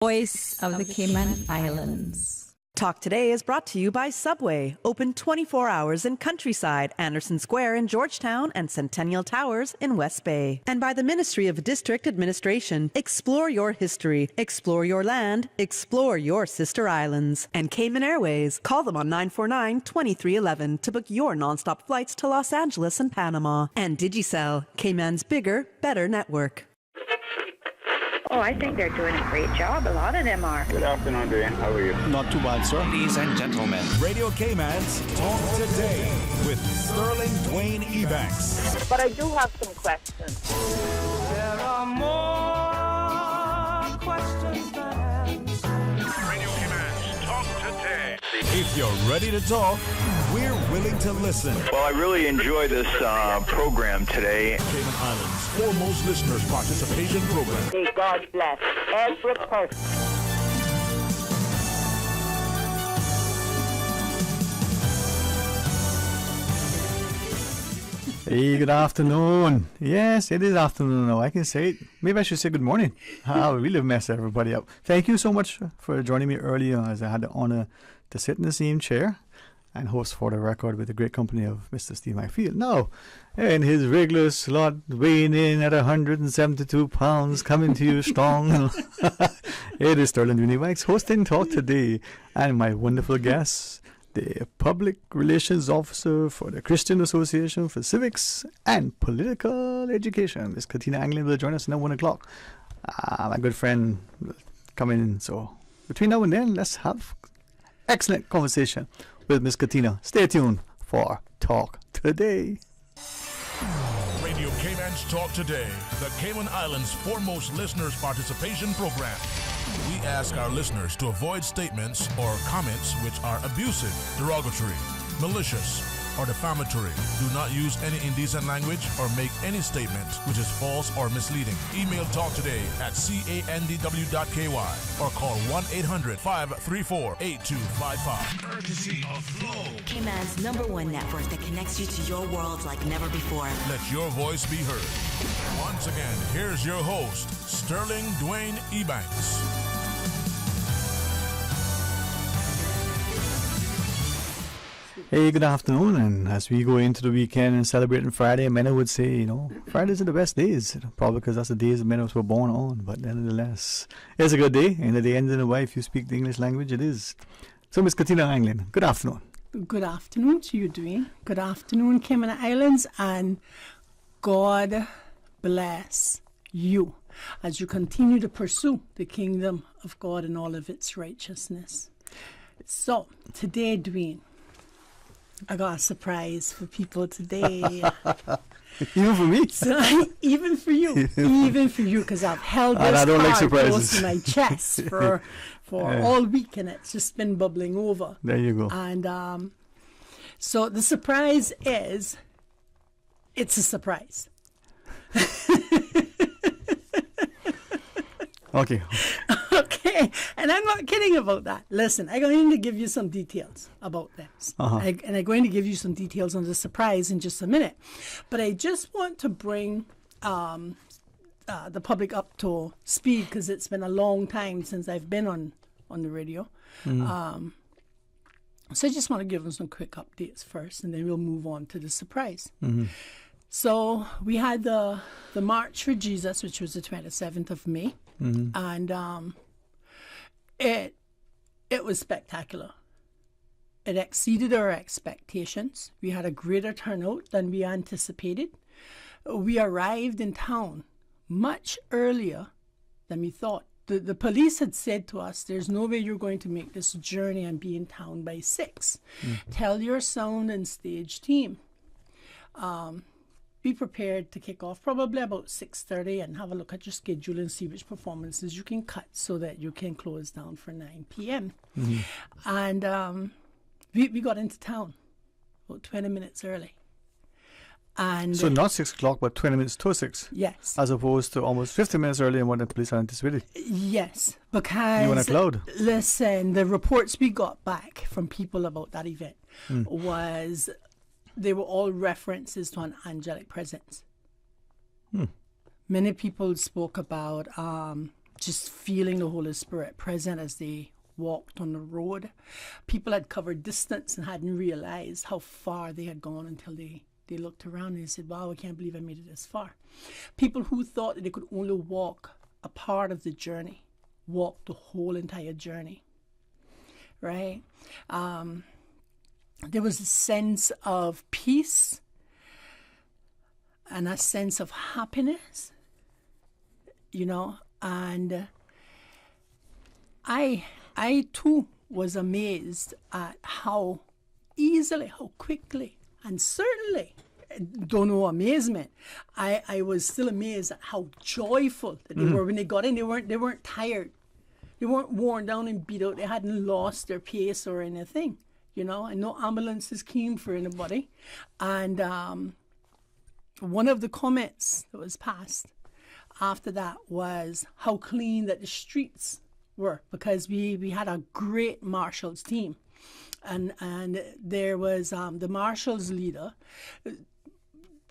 Voice of the Cayman Islands. Talk Today is brought to you by Subway, open 24 hours in Countryside, Anderson Square in Georgetown, and Centennial Towers in West Bay. And by the Ministry of District Administration. Explore your history, explore your land, explore your sister islands. And Cayman Airways. Call them on 949-2311 to book your nonstop flights to Los Angeles and Panama. And Digicel, Cayman's bigger, better network. Oh, I think they're doing a great job. A lot of them are. Good afternoon, Dwayne. How are you? Not too bad, sir. Ladies and gentlemen, Radio Cayman's Talk Today with Sterling Dwayne Ebanks. But I do have some questions. There are more questions than answers. Radio Cayman's Talk Today. If you're ready to talk, we're willing to listen. Well, I really enjoy this program today. Cayman Islands' foremost listeners participation program. May God bless every person. Hey, good afternoon. Yes, it is afternoon now. I can say it. Maybe I should say good morning. I really messed everybody up. Thank you so much for joining me earlier, as I had the honor to sit in the same chair and host For the Record with the great company of Mr. Steve McField. Now, in his regular slot, weighing in at 172 pounds, coming to you strong. It is Sterling Dwayne Ebanks hosting Talk Today, and my wonderful guest, the Public Relations Officer for the Christian Association for Civics and Political Education, Ms. Katina Anglin, will join us at 1 o'clock. My good friend will come in, so between now and then, let's have excellent conversation with Ms. Katina. Stay tuned for Talk Today. Radio Cayman's Talk Today, the Cayman Islands' foremost listeners participation program. We ask our listeners to avoid statements or comments which are abusive, derogatory, malicious, or defamatory. Do not use any indecent language or make any statement which is false or misleading. Email talktoday@candw.ky or call 1-800-534-8255. Courtesy of Flow, Cayman's #1 network that connects you to your world like never before. Let your voice be heard. Once again, here's your host, Sterling Dwayne Ebanks. Hey, good afternoon, and as we go into the weekend and celebrating Friday, many would say, Fridays are the best days, probably because that's the days many of us were born on, but nevertheless, it's a good day, and at the end of the way, if you speak the English language, it is. So, Miss Katina Anglin, good afternoon. Good afternoon to you, Dwayne. Good afternoon, Cayman Islands, and God bless you as you continue to pursue the kingdom of God and all of its righteousness. So, today, Dwayne, I got a surprise for people today. Even for me? Even for you. Even for you, because I've held this card close to my chest for all week, and it's just been bubbling over. There you go. And so the surprise is, it's a surprise. Okay. Okay, and I'm not kidding about that. Listen, I'm going to give you some details about this. And I'm going to give you some details on the surprise in just a minute. But I just want to bring the public up to speed, because it's been a long time since I've been on the radio. So I just want to give them some quick updates first, and then we'll move on to the surprise. So we had the March for Jesus, which was the 27th of May. And it was spectacular. It exceeded our expectations. We had a greater turnout than we anticipated. We arrived in town much earlier than we thought. The police had said to us, there's no way you're going to make this journey and be in town by 6. Tell your sound and stage team. Be prepared to kick off probably about 6:30 and have a look at your schedule and see which performances you can cut so that you can close down for 9 p.m. And we got into town about 20 minutes early. And so not 6 o'clock, but 20 minutes to 6? Yes. As opposed to almost 50 minutes earlier than what the police had anticipated? Yes, because... You were on a cloud? Listen, the reports we got back from people about that event was... They were all references to an angelic presence. Many people spoke about just feeling the Holy Spirit present as they walked on the road. People had covered distance and hadn't realized how far they had gone until they looked around and they said, wow, I can't believe I made it this far. People who thought that they could only walk a part of the journey walked the whole entire journey, right? There was a sense of peace and a sense of happiness, you know, and I too was amazed at how easily, how quickly, and certainly, don't know amazement, I was still amazed at how joyful that they were when they got in. They weren't tired. They weren't worn down and beat out. They hadn't lost their pace or anything, you know, and no ambulances came for anybody. And one of the comments that was passed after that was how clean that the streets were, because we had a great marshals team. And there was the marshals leader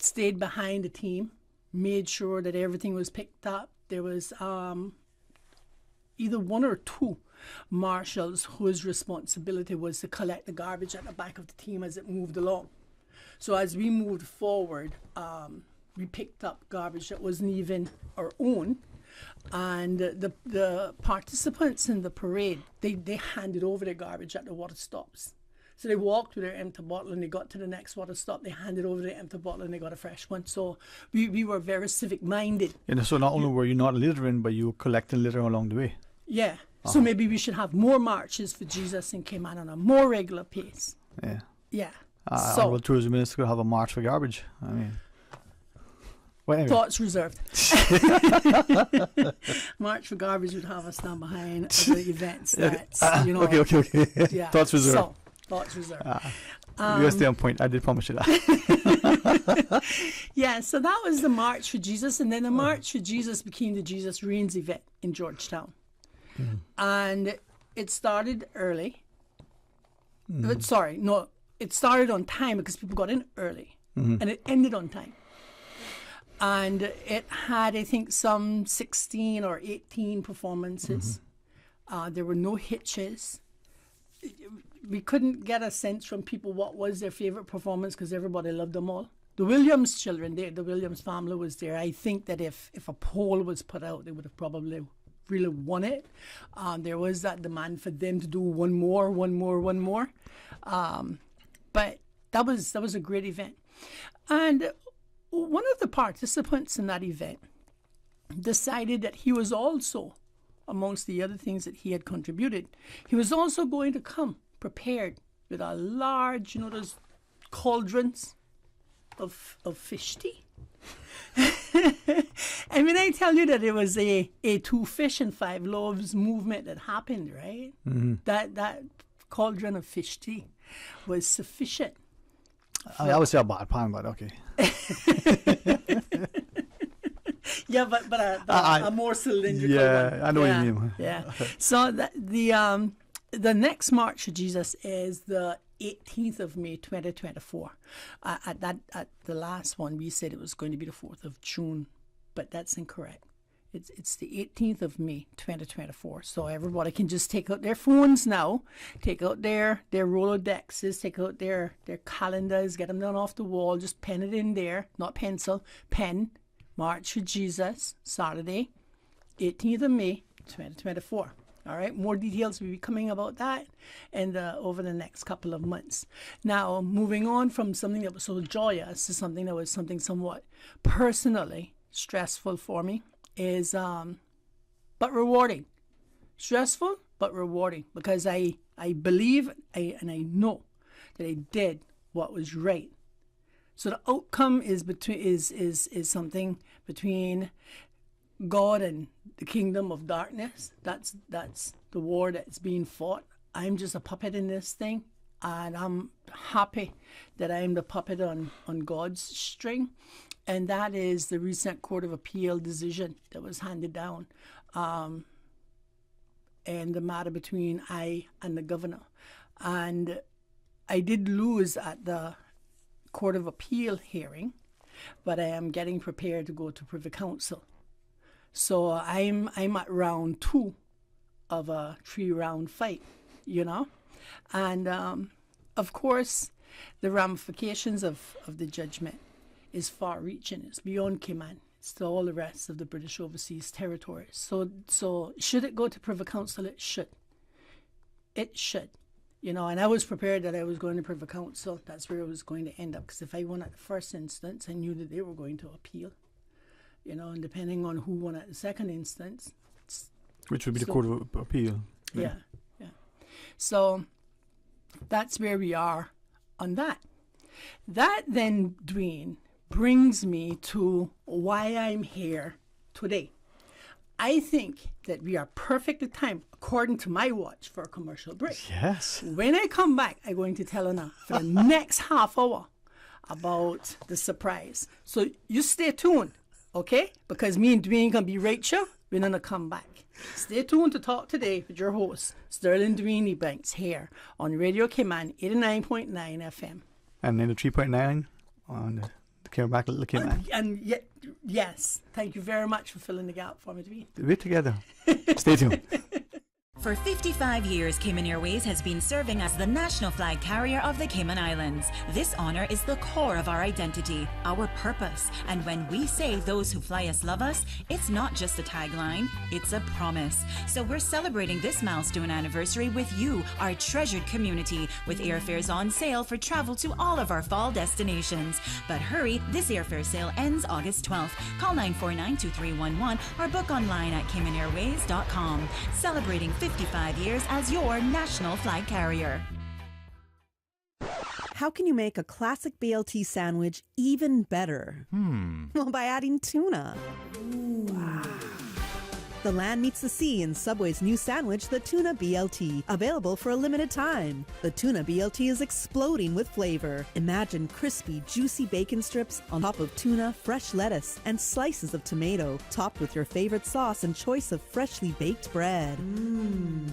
stayed behind the team, made sure that everything was picked up. There was either one or two marshals whose responsibility was to collect the garbage at the back of the team as it moved along. So as we moved forward, we picked up garbage that wasn't even our own. And the participants in the parade, they handed over their garbage at the water stops. So they walked with their empty bottle and they got to the next water stop. They handed over their empty bottle and they got a fresh one. So we were very civic-minded. And so not only were you not littering, but you were collecting litter along the way. Yeah. So maybe we should have more marches for Jesus in Cayman on a more regular pace. Yeah. Yeah. So the tourism minister could have a march for garbage. I mean, well, anyway. Thoughts reserved. March for garbage would have us stand behind the events. That's, you know. Okay. Yeah. Thoughts reserved. So, thoughts reserved. You stay on point. I did promise you that. Yeah, so that was the March for Jesus. And then the March for Jesus became the Jesus Reigns event in Georgetown. And it started early. It started on time because people got in early. And it ended on time. And it had, I think, some 16 or 18 performances. There were no hitches. We couldn't get a sense from people what was their favorite performance because everybody loved them all. The Williams children, the Williams family was there. I think that if a poll was put out, they would have probably really won it. There was that demand for them to do one more. But that was a great event. And one of the participants in that event decided that he was also, amongst the other things that he had contributed, he was also going to come prepared with a large, you know, those cauldrons of fish tea. And when I tell you that it was a 2 fish and 5 loaves movement that happened, right? That cauldron of fish tea was sufficient. I would say a bad pan, but okay. Yeah, but a more cylindrical one. Yeah, I know what you mean. Yeah. So the next March for Jesus is the 18th of May, 2024. At the last one, we said it was going to be the 4th of June, but that's incorrect. It's the 18th of May, 2024. So everybody can just take out their phones now, take out their Rolodexes, take out their calendars, get them down off the wall, just pen it in there, not pencil, pen, March for Jesus, Saturday, 18th of May, 2024. All right, more details will be coming about that and over the next couple of months. Now, moving on from something that was so joyous to something that was something somewhat personally stressful for me is, but rewarding. Stressful, but rewarding, because I believe and I know that I did what was right. So the outcome is something between God and the kingdom of darkness. That's the war that's being fought. I'm just a puppet in this thing, and I'm happy that I'm the puppet on God's string. And that is the recent Court of Appeal decision that was handed down, and the matter between I and the governor. And I did lose at the Court of Appeal hearing, but I am getting prepared to go to Privy Council. So I'm at round 2 of a 3-round fight, you know? And of course, the ramifications of the judgment is far-reaching. It's beyond Cayman. It's to all the rest of the British Overseas Territories. So should it go to Privy Council? It should. It should. You know, and I was prepared that I was going to Privy Council. That's where it was going to end up. Because if I won at the first instance, I knew that they were going to appeal. You know, and depending on who won at the second instance. Which would be the Court of Appeal. Yeah. So that's where we are on that. That then, Dwayne, brings me to why I'm here today. I think that we are perfectly timed, according to my watch, for a commercial break. Yes. When I come back, I'm going to tell Anna for the next half hour about the surprise. So you stay tuned, okay? Because me and Dwayne can be right here. We're going to come back. Stay tuned to Talk Today with your host, Sterling Dwayne Ebanks, here on Radio Cayman 89.9 FM. And then the 3.9 on the Cayman Little Cayman. Yes, thank you very much for filling the gap for me, Dwayne. We're together. Stay tuned. For 55 years, Cayman Airways has been serving as the national flag carrier of the Cayman Islands. This honor is the core of our identity, our purpose. And when we say those who fly us love us, it's not just a tagline, it's a promise. So we're celebrating this milestone anniversary with you, our treasured community, with airfares on sale for travel to all of our fall destinations. But hurry, this airfare sale ends August 12th. Call 949-2311 or book online at CaymanAirways.com. Celebrating 55 years as your national flag carrier. How can you make a classic BLT sandwich even better? Well, by adding tuna. Wow. The land meets the sea in Subway's new sandwich, the Tuna BLT, available for a limited time. The Tuna BLT is exploding with flavor. Imagine crispy, juicy bacon strips on top of tuna, fresh lettuce, and slices of tomato, topped with your favorite sauce and choice of freshly baked bread.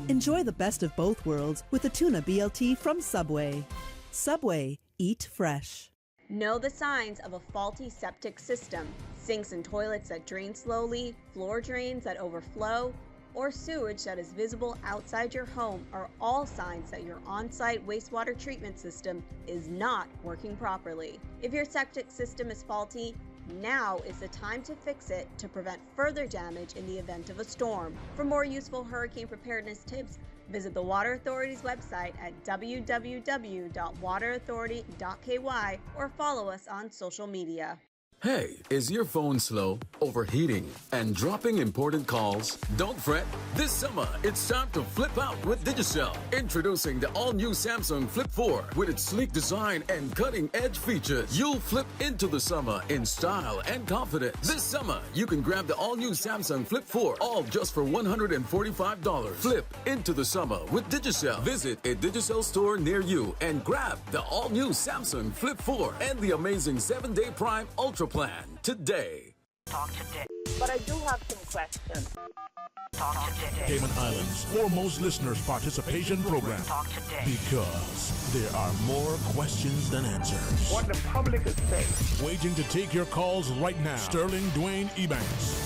Enjoy the best of both worlds with the Tuna BLT from Subway. Subway, eat fresh. Know the signs of a faulty septic system. Sinks and toilets that drain slowly, floor drains that overflow, or sewage that is visible outside your home are all signs that your on-site wastewater treatment system is not working properly. If your septic system is faulty, now is the time to fix it to prevent further damage in the event of a storm. For more useful hurricane preparedness tips, visit the Water Authority's website at www.waterauthority.ky or follow us on social media. Hey, is your phone slow, overheating, and dropping important calls? Don't fret. This summer, it's time to flip out with Digicel. Introducing the all-new Samsung Flip 4 with its sleek design and cutting-edge features. You'll flip into the summer in style and confidence. This summer, you can grab the all-new Samsung Flip 4, all just for $145. Flip into the summer with Digicel. Visit a Digicel store near you and grab the all-new Samsung Flip 4 and the amazing 7-day Prime Ultra plan today. Talk today. But I do have some questions. Talk today. Cayman Islands' foremost listeners' participation program. Talk today. Because there are more questions than answers. What the public is saying. Waiting to take your calls right now. Sterling Dwayne Ebanks.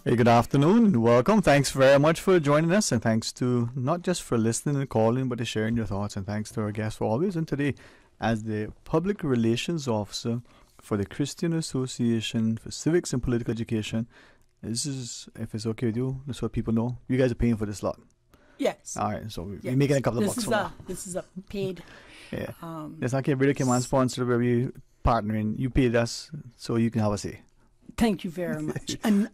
Hey, good afternoon and welcome. Thanks very much for joining us, and thanks to not just for listening and calling, but to sharing your thoughts, and thanks to our guest for always. And today, as the Public Relations Officer for the Christian Association for Civics and Political Education, this is, if it's okay with you, just so people know, you guys are paying for this lot. Yes. All right, so we're making a couple of bucks from that. This is a paid. Yeah. It's not Radio Cayman sponsor where we partnering. You paid us so you can have a say. Thank you very much. and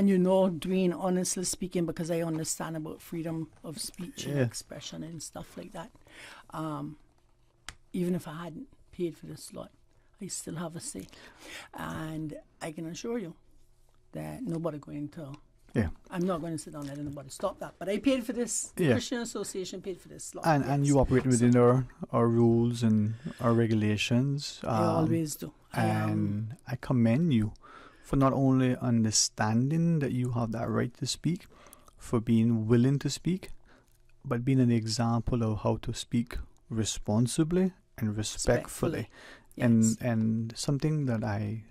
you know, Dwayne, honestly speaking, because I understand about freedom of speech and expression and stuff like that, even if I hadn't paid for this slot, I still have a say. And I can assure you that nobody going to... Yeah. I'm not going to sit down and let anybody stop that. But I paid for this. The Christian Association paid for this slot. And you operate within our rules and our regulations. I always do. And I commend you for not only understanding that you have that right to speak, for being willing to speak, but being an example of how to speak responsibly and respectfully. Yes. And something that I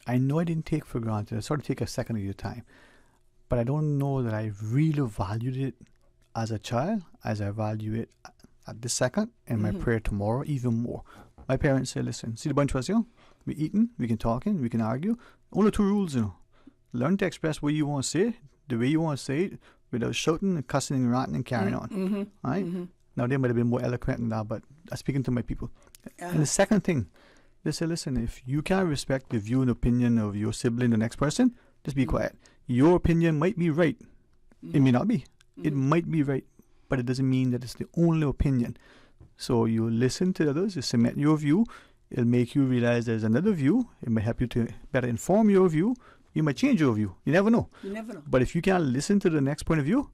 know I didn't take for granted. I sort of take a second of your time, but I don't know that I really valued it as a child as I value it at this second and my prayer tomorrow even more. My parents say, listen, see the bunch of us, we eating, we can talking, we can argue. Only 2 rules, Learn to express what you want to say, the way you want to say it, without shouting and cussing and ranting and carrying on. Right? Now, they might have been more eloquent than that, but I'm speaking to my people. And the second thing, they say, listen, if you can't respect the view and opinion of your sibling, the next person, just be quiet. Your opinion might be right. It may not be. It might be right, but it doesn't mean that it's the only opinion. So you listen to others, you cement your view. It'll make you realize there's another view. It might help you to better inform your view. You might change your view. You never know. You never know. But if you can't listen to the next point of view,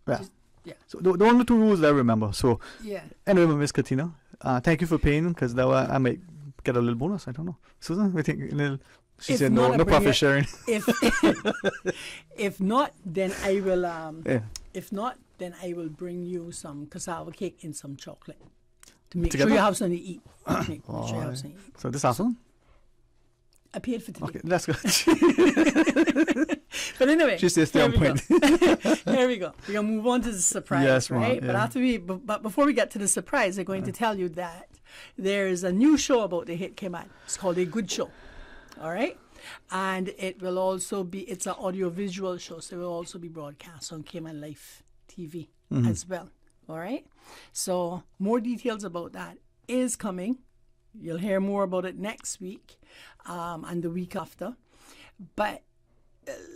well, yeah. So the only 2 rules that I remember. So yeah. Anyway, Miss Katina, thank you for paying, because now I might get a little bonus. I don't know. Susan, I think a little. She said no profit sharing. If not, then I will. If not, then I will bring you some cassava cake and some chocolate to make sure you have something to eat. Make sure you have something to eat. So this afternoon? I paid for today. Okay, that's good. But anyway, she says stay on point. Here we go. We're gonna move on to the surprise, yes, right? Yeah. But before we get to the surprise, I'm going to tell you that there's a new show about the hit came out. It's called A Good Show. All right, and it will also be. It's an audio-visual show, so it will also be broadcast on Cayman Life TV as well. All right, so more details about that is coming. You'll hear more about it next week and the week after. But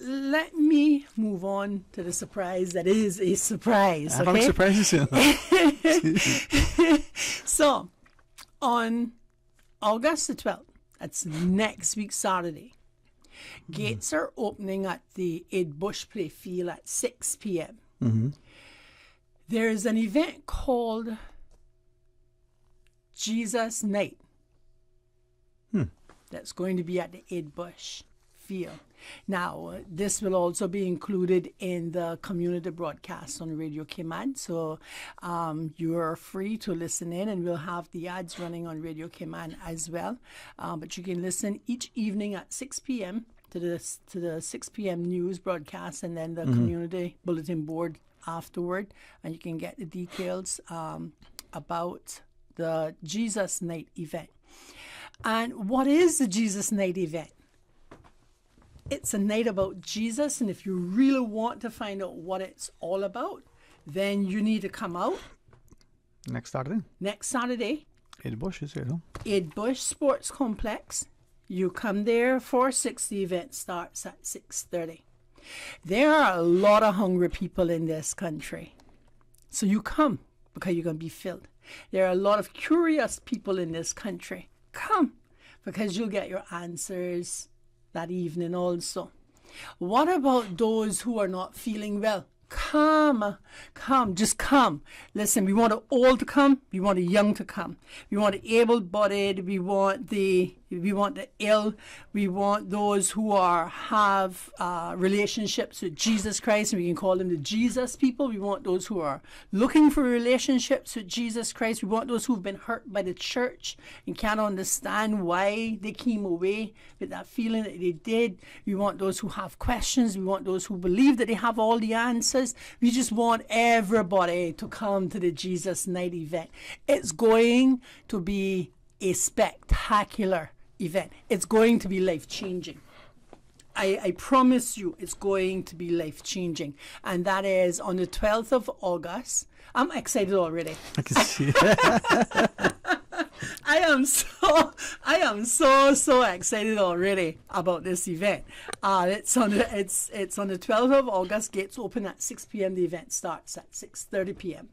let me move on to the surprise that is a surprise. Okay? Surprises. So, on August the 12th, that's next week Saturday, gates are opening at the Ed Bush Playfield at 6 p.m. There's an event called Jesus Night that's going to be at the Ed Bush Field. Now, this will also be included in the community broadcast on Radio Cayman, so you are free to listen in, and we'll have the ads running on Radio Cayman as well. But you can listen each evening at 6 p.m. to the 6 p.m. news broadcast, and then the community bulletin board afterward, and you can get the details about the Jesus Night event. And what is the Jesus Night event? It's a night about Jesus, and if you really want to find out what it's all about, then you need to come out. Next Saturday. Ed Bush is here, huh? Ed Bush Sports Complex. You come there for 6. The event starts at 6:30. There are a lot of hungry people in this country. So you come because you're going to be filled. There are a lot of curious people in this country. Come because you'll get your answers that evening also. What about those who are not feeling well? Come, just come. Listen, we want the old to come, we want the young to come. We want the able-bodied, we want the ill, we want those who have relationships with Jesus Christ, and we can call them the Jesus people. We want those who are looking for relationships with Jesus Christ. We want those who've been hurt by the church and can't understand why they came away with that feeling that they did. We want those who have questions. We want those who believe that they have all the answers. We just want everybody to come to the Jesus Night event. It's going to be a spectacular event. It's going to be life-changing. I promise you it's going to be life-changing. And that is on the 12th of August. I'm excited already. I can see it. I am so excited already about this event. It's on the 12th of August. Gates open at 6 p.m. The event starts at 6:30 p.m.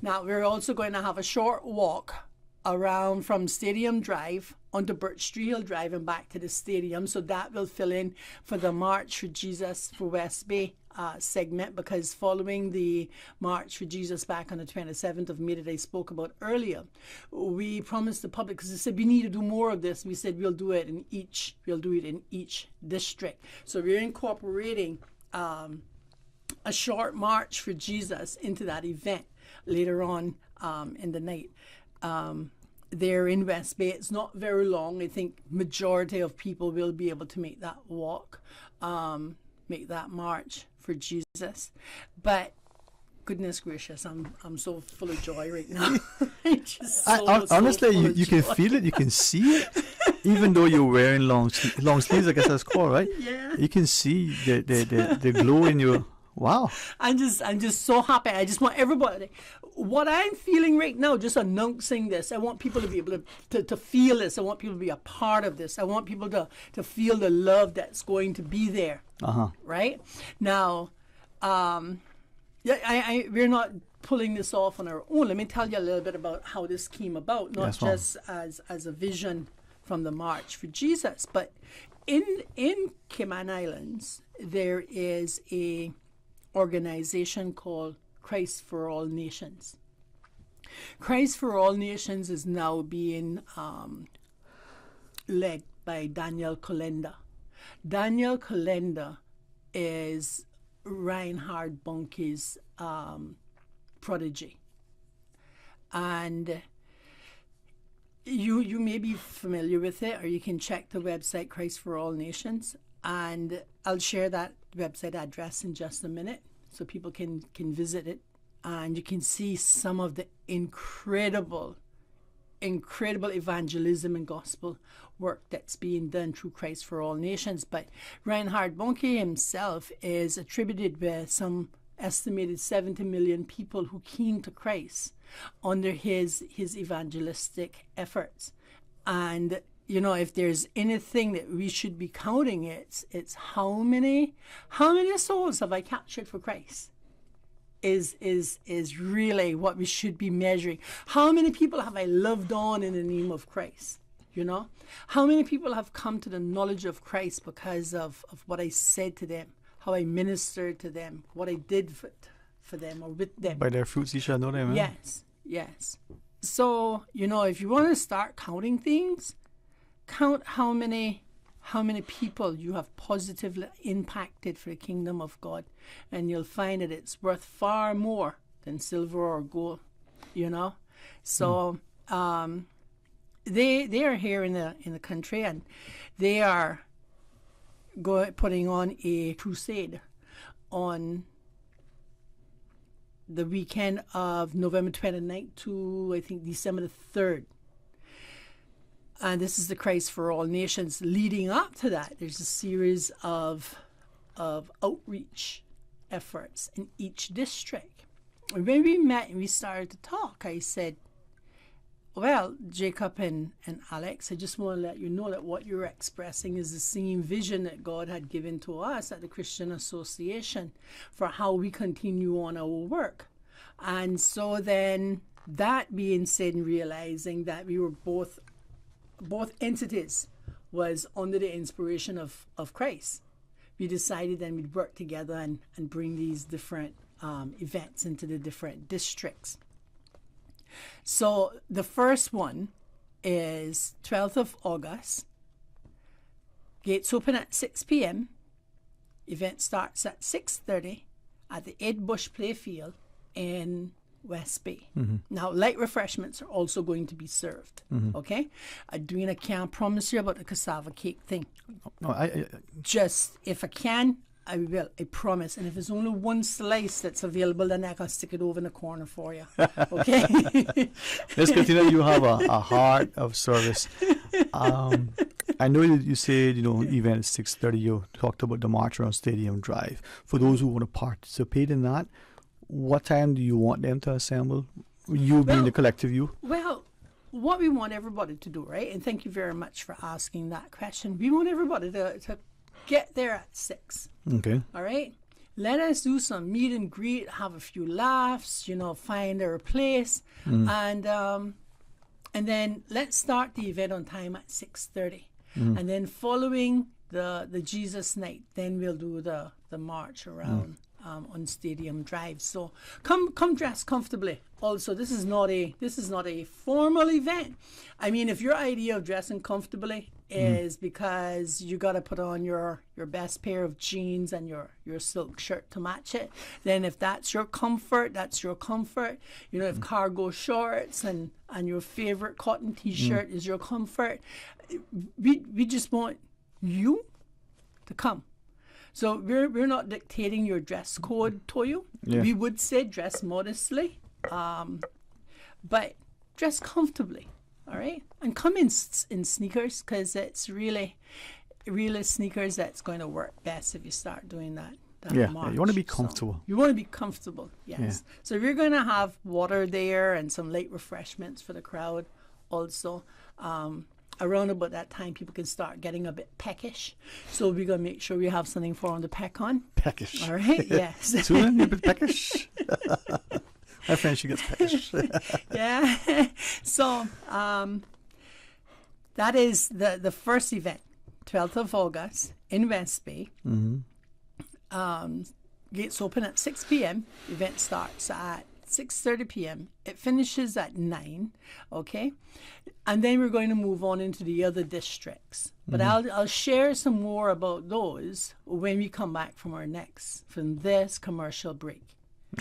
Now we're also going to have a short walk around from Stadium Drive onto Birch Tree Hill Drive and back to the stadium. So that will fill in for the March for Jesus for West Bay segment, because following the March for Jesus back on the 27th of May that I spoke about earlier, we promised the public, because they said we need to do more of this. We said we'll do it in each district. So we're incorporating a short March for Jesus into that event later on in the night. there in West Bay. It's not very long. I think majority of people will be able to make that walk, make that march for Jesus. But goodness gracious, I'm so full of joy right now. Honestly, you can feel it, you can see it, even though you're wearing long sleeves. I guess that's called, right? Yeah. You can see the glow in your. Wow. I'm just so happy. I just want everybody. What I'm feeling right now, just announcing this, I want people to be able to feel this. I want people to be a part of this. I want people to feel the love that's going to be there. Right? Now, we're not pulling this off on our own. Let me tell you a little bit about how this came about, not just as a vision from the March for Jesus, but in Cayman Islands, there is a organization called Christ for All Nations. Christ for All Nations is now being led by Daniel Kolenda. Daniel Kolenda is Reinhard Bonnke's prodigy. And you may be familiar with it, or you can check the website Christ for All Nations, and I'll share that website address in just a minute so people can visit it, and you can see some of the incredible evangelism and gospel work that's being done through Christ for All Nations. But Reinhard Bonnke himself is attributed with some estimated 70 million people who came to Christ under his evangelistic efforts. And if there's anything that we should be counting, it's how many souls have I captured for Christ is really what we should be measuring. How many people have I loved on in the name of Christ? How many people have come to the knowledge of Christ because of what I said to them, how I ministered to them, what I did for them or with them. By their fruits you shall know them. Yes. So, if you want to start counting things, count how many people you have positively impacted for the kingdom of God, and you'll find that it's worth far more than silver or gold, So they are here in the country, and they are putting on a crusade on the weekend of November 29th to, I think, December the 3rd. And this is the Christ for All Nations. Leading up to that, there's a series of outreach efforts in each district. And when we met and we started to talk, I said, well, Jacob and Alex, I just want to let you know that what you're expressing is the same vision that God had given to us at the Christian Association for how we continue on our work. And so then, that being said, and realizing that we were both entities was under the inspiration of Christ, we decided then we'd work together and bring these different events into the different districts. So the first one is 12th of August. Gates open at 6 p.m. Event starts at 6:30 at the Ed Bush Playfield in West Bay. Now, light refreshments are also going to be served. Okay? Dwayne, I can't promise you about the cassava cake thing. No, just, if I can, I will. I promise. And if there's only one slice that's available, then I can stick it over in the corner for you. Okay? Miss Katina, you have a heart of service. I know you said, event is 6:30. You talked about the March Around Stadium Drive. For those who want to participate in that, what time do you want them to assemble? You being the collective you? Well, what we want everybody to do, right? And thank you very much for asking that question. We want everybody to get there at 6. Okay. All right? Let us do some meet and greet, have a few laughs, find our place. And then let's start the event on time at 6:30. And then following the Jesus night, then we'll do the march around on Stadium Drive. So come dressed comfortably. Also, this is not a formal event. I mean, if your idea of dressing comfortably is because you got to put on your best pair of jeans and your silk shirt to match it. Then if that's your comfort, that's your comfort. You know, if cargo shorts and your favorite cotton T-shirt is your comfort, we just want you to come. So we're not dictating your dress code to you. Yeah. We would say dress modestly, but dress comfortably. All right, and come in sneakers, because it's really sneakers that's going to work best if you start doing that. You want to be comfortable. So you want to be comfortable, yes. Yeah. So we're going to have water there and some light refreshments for the crowd also. Around about that time, people can start getting a bit peckish. So we're going to make sure we have something for them to peck on. Peckish. All right, yes. Susan, you're a bit peckish. My friend, she gets peckish. Yeah. So that is the first event, 12th of August in West Bay. Gates open at 6 p.m. Event starts at 6:30 p.m. It finishes at 9, okay? And then we're going to move on into the other districts. But I'll share some more about those when we come back from this commercial break.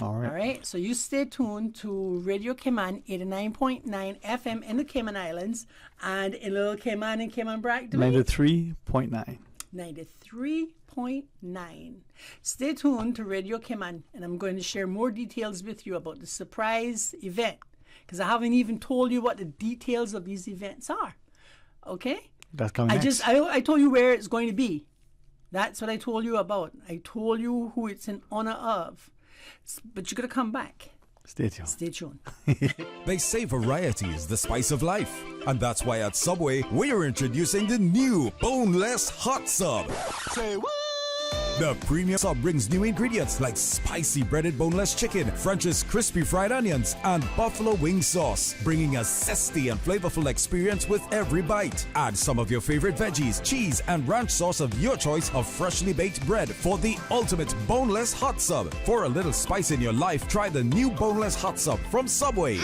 All right. All right. So you stay tuned to Radio Cayman 89.9 FM in the Cayman Islands and in Little Cayman and Cayman Brac. 93.9. 93.9. Stay tuned to Radio Cayman, and I'm going to share more details with you about the surprise event, because I haven't even told you what the details of these events are. Okay? That's coming next. I told you where it's going to be. That's what I told you about. I told you who it's in honor of. But you're going to come back. Stay tuned. Stay tuned. They say variety is the spice of life. And that's why at Subway, we are introducing the new boneless hot sub. Say what? The premium sub brings new ingredients like spicy breaded boneless chicken, French's crispy fried onions, and buffalo wing sauce, bringing a zesty and flavorful experience with every bite. Add some of your favorite veggies, cheese, and ranch sauce of your choice of freshly baked bread for the ultimate boneless hot sub. For a little spice in your life, try the new boneless hot sub from Subway.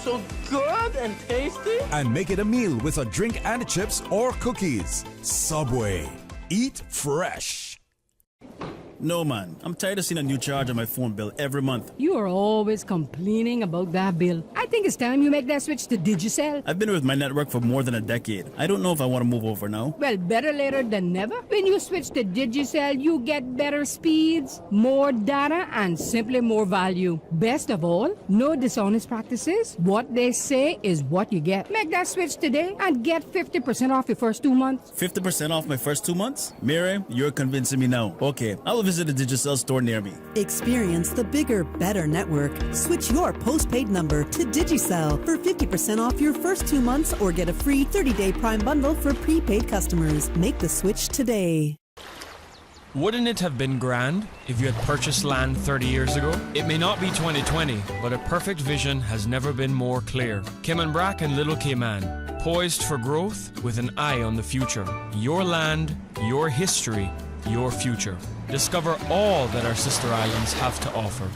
So good and tasty. And make it a meal with a drink and chips or cookies. Subway. Eat fresh. No, man. I'm tired of seeing a new charge on my phone bill every month. You are always complaining about that bill. I think it's time you make that switch to Digicel. I've been with my network for more than a decade. I don't know if I want to move over now. Well, better later than never. When you switch to Digicel, you get better speeds, more data, and simply more value. Best of all, no dishonest practices. What they say is what you get. Make that switch today and get 50% off your first 2 months. 50% off my first 2 months? Mary, you're convincing me now. Okay, I will visit a Digicel store near me. Experience the bigger, better network. Switch your postpaid number to Digicel for 50% off your first 2 months or get a free 30-day Prime bundle for prepaid customers. Make the switch today. Wouldn't it have been grand if you had purchased land 30 years ago? It may not be 2020, but a perfect vision has never been more clear. Cayman Brac and Little Cayman, poised for growth with an eye on the future. Your land, your history, your future. Discover all that our sister islands have to offer.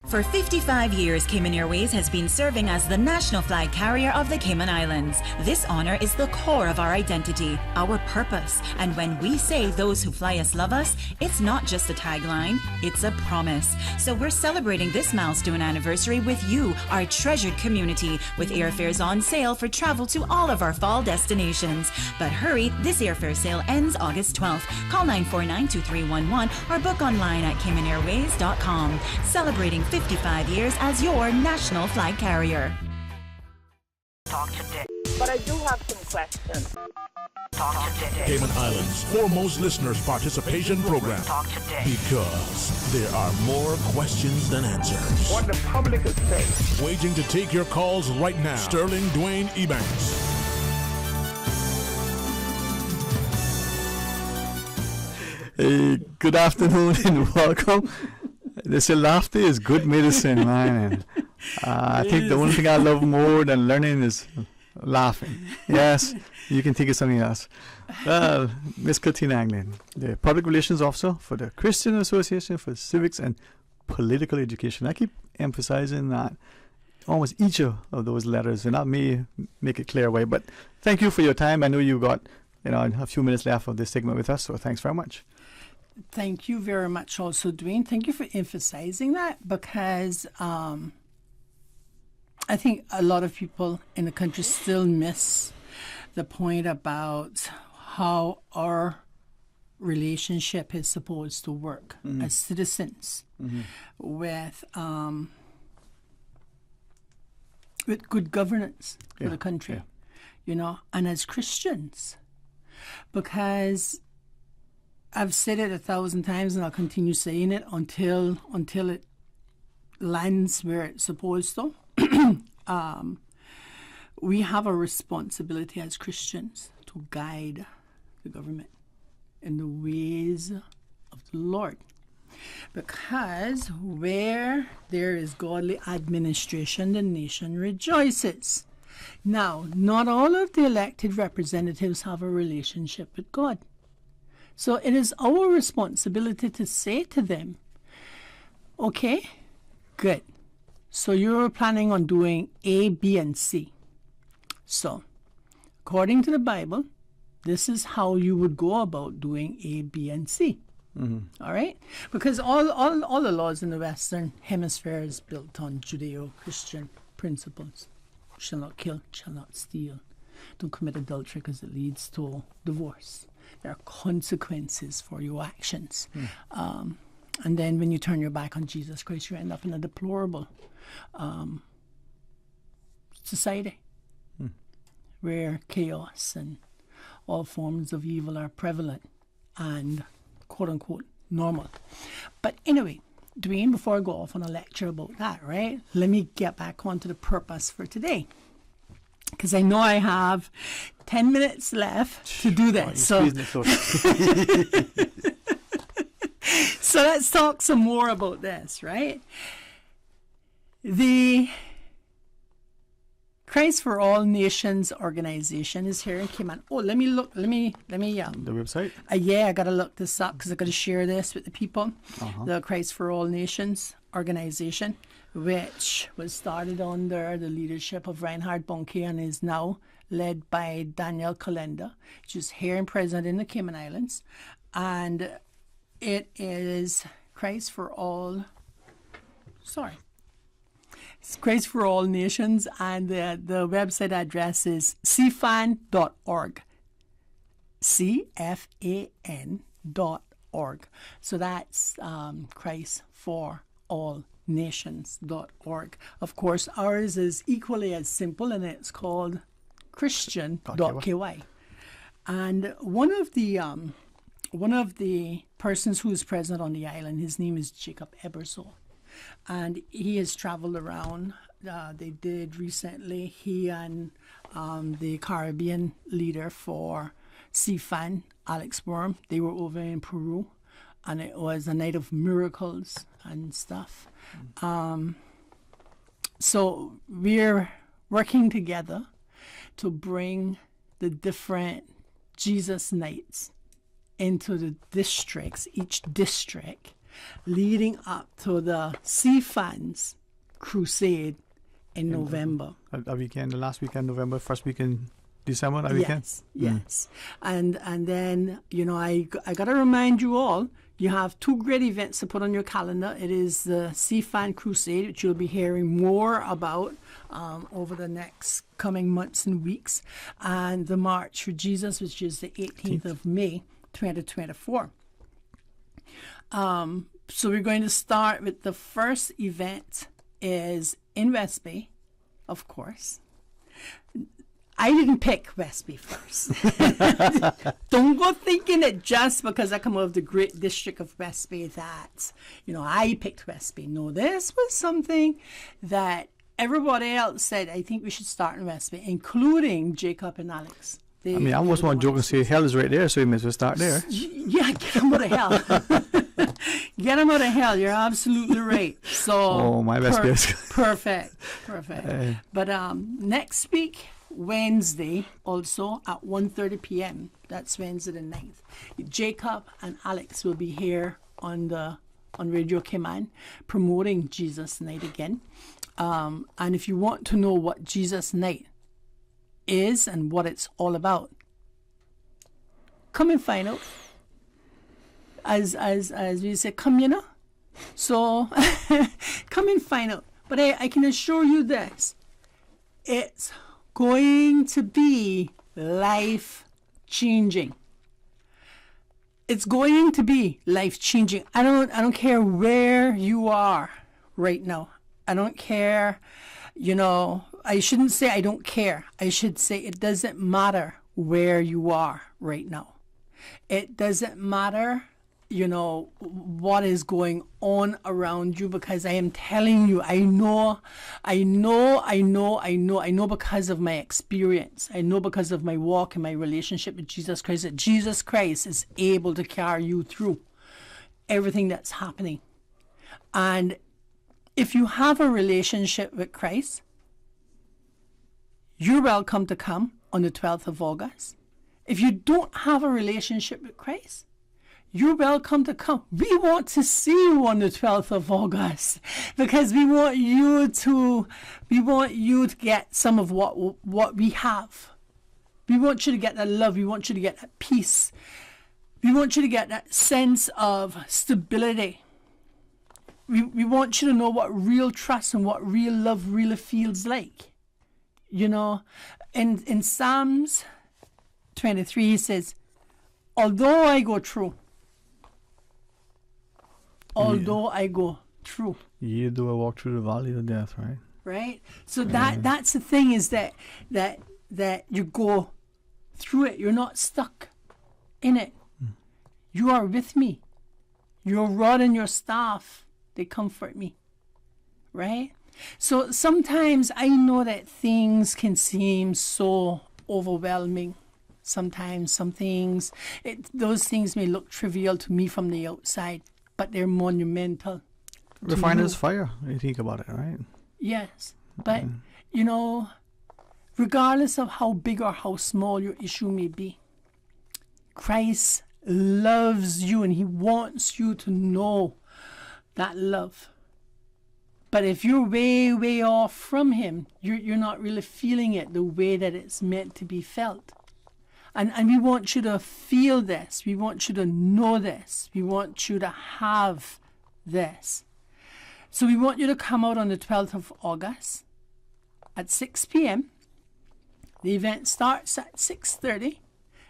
For 55 years, Cayman Airways has been serving as the national flag carrier of the Cayman Islands. This honor is the core of our identity, our purpose. And when we say those who fly us love us, it's not just a tagline, it's a promise. So we're celebrating this milestone anniversary with you, our treasured community, with airfares on sale for travel to all of our fall destinations. But hurry, this airfare sale ends August 12th. Call 949-2311 or book online at CaymanAirways.com. Celebrating 55 years as your national flag carrier. Talk today. But I do have some questions. Talk today. Cayman Islands' foremost listeners' participation program. Talk today. Because there are more questions than answers. What the public is saying. Waiting to take your calls right now. Sterling Dwayne Ebanks. Hey, good afternoon and welcome. They say laughter is good medicine, man. And, I think the only thing I love more than learning is laughing. Yes, you can think of something else. Well, Miss Katina Anglin, the Public Relations Officer for the Christian Association for Civics and Political Education. I keep emphasizing that almost each of those letters, and that may make it clear away. But thank you for your time. I know you got a few minutes left of this segment with us, so thanks very much. Thank you very much also, Dwayne. Thank you for emphasizing that, because I think a lot of people in the country still miss the point about how our relationship is supposed to work as citizens with good governance for the country, and as Christians. Because I've said it 1,000 times, and I'll continue saying it until it lands where it's supposed to. We have a responsibility as Christians to guide the government in the ways of the Lord. Because where there is godly administration, the nation rejoices. Now, not all of the elected representatives have a relationship with God. So it is our responsibility to say to them, okay, good. So you're planning on doing A, B, and C. So, according to the Bible, this is how you would go about doing A, B, and C. All right? Because all the laws in the Western Hemisphere is built on Judeo-Christian principles. Shall not kill, shall not steal. Don't commit adultery because it leads to divorce. There are consequences for your actions. And then when you turn your back on Jesus Christ, you end up in a deplorable society where chaos and all forms of evil are prevalent and quote-unquote normal. But anyway, Dwayne, before I go off on a lecture about that, right, let me get back onto the purpose for today. Because I know I have 10 minutes left to do this. So let's talk some more about this, right? The Christ for All Nations organization is here in Cayman. Oh, let me look. Let me. The website? Yeah, I got to look this up because I got to share this with the people. The Christ for All Nations organization, which was started under the leadership of Reinhard Bonnke and is now led by Daniel Calenda, which is here and present in the Cayman Islands. And it is Christ for All, it's Christ for All Nations, and the website address is cfan.org. CFAN.org. So that's Christ for All Nations.org. Of course, ours is equally as simple, and it's called Christian.ky. And one of the persons who is present on the island, his name is Jacob Ebersol, and he has traveled around. They did recently, he and the Caribbean leader for CFAN, Alex Worm, they were over in Peru, and it was a night of miracles and stuff. So we're working together to bring the different Jesus nights into the districts, each district, leading up to the CFAN's crusade in November. A weekend, the last weekend, November, first weekend, December, that weekend? Yes. And then, I got to remind you all, you have two great events to put on your calendar. It is the CFAN Crusade, which you'll be hearing more about over the next coming months and weeks, and the March for Jesus, which is the 18th of May, 2024. So we're going to start with the first event is in West Bay, of course. I didn't pick West Bay first. Don't go thinking that just because I come out of the great district of West Bay that, I picked West Bay. No, this was something that everybody else said, I think we should start in West Bay, including Jacob and Alex. I almost want to joke and say hell is right there, so you may as well start there. Yeah, get them out of hell. Get them out of hell. You're absolutely right. So, my best guess. Perfect. But next week, Wednesday, also at 1:30 p.m., that's Wednesday the 9th, Jacob and Alex will be here on Radio Cayman promoting Jesus Night again. And if you want to know what Jesus Night is and what it's all about, come and find out. As we say, come, you know. So come and find out. But I can assure you this. It's going to be life-changing. It's going to be life-changing. I don't care where you are right now. I don't care, you know, I shouldn't say I don't care. I should say it doesn't matter where you are right now. It doesn't matter, you know, what is going on around you, because I am telling you, I know because of my experience. I know because of my walk and my relationship with Jesus Christ that Jesus Christ is able to carry you through everything that's happening. And if you have a relationship with Christ, you're welcome to come on the 12th of August. If you don't have a relationship with Christ, you're welcome to come. We want to see you on the 12th of August because we want you to get some of what we have. We want you to get that love. We want you to get that peace. We want you to get that sense of stability. We want you to know what real trust and what real love really feels like. You know, in Psalms 23, he says, although I go through. You do a walk through the valley of death, right? Right? So that's the thing, is that you go through it. You're not stuck in it. You are with me. Your rod and your staff, they comfort me. Right? So sometimes I know that things can seem so overwhelming. Sometimes those things may look trivial to me from the outside, but they're monumental. Refiner's fire, you think about it, right? Yes. But, you know, regardless of how big or how small your issue may be, Christ loves you and he wants you to know that love. But if you're way, way off from him, you're not really feeling it the way that it's meant to be felt. And we want you to feel this. We want you to know this. We want you to have this. So we want you to come out on the 12th of August at 6 p.m. The event starts at 6:30.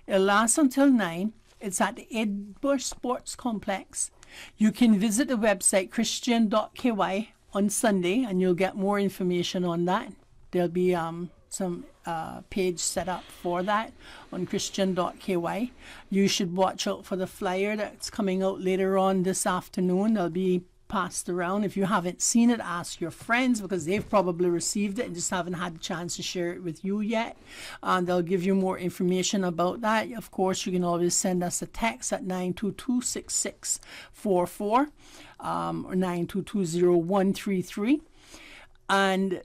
It'll last until 9. It's at the Edbush Sports Complex. You can visit the website christian.ky on Sunday and you'll get more information on that. There'll be some page set up for that on christian.ky. You should watch out for the flyer that's coming out later on this afternoon. They'll be passed around. If you haven't seen it, ask your friends because they've probably received it and just haven't had the chance to share it with you yet. And they'll give you more information about that. Of course, you can always send us a text at 922-6644 or 922-0133. And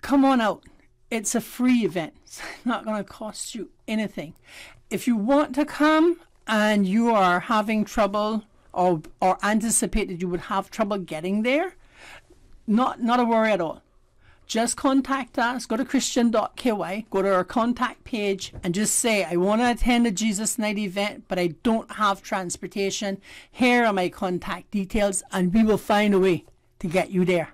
come on out. It's a free event. It's not going to cost you anything. If you want to come and you are having trouble or anticipate that you would have trouble getting there, not a worry at all. Just contact us. Go to christian.ky, go to our contact page and just say, I want to attend a Jesus Night event, but I don't have transportation. Here are my contact details and we will find a way to get you there.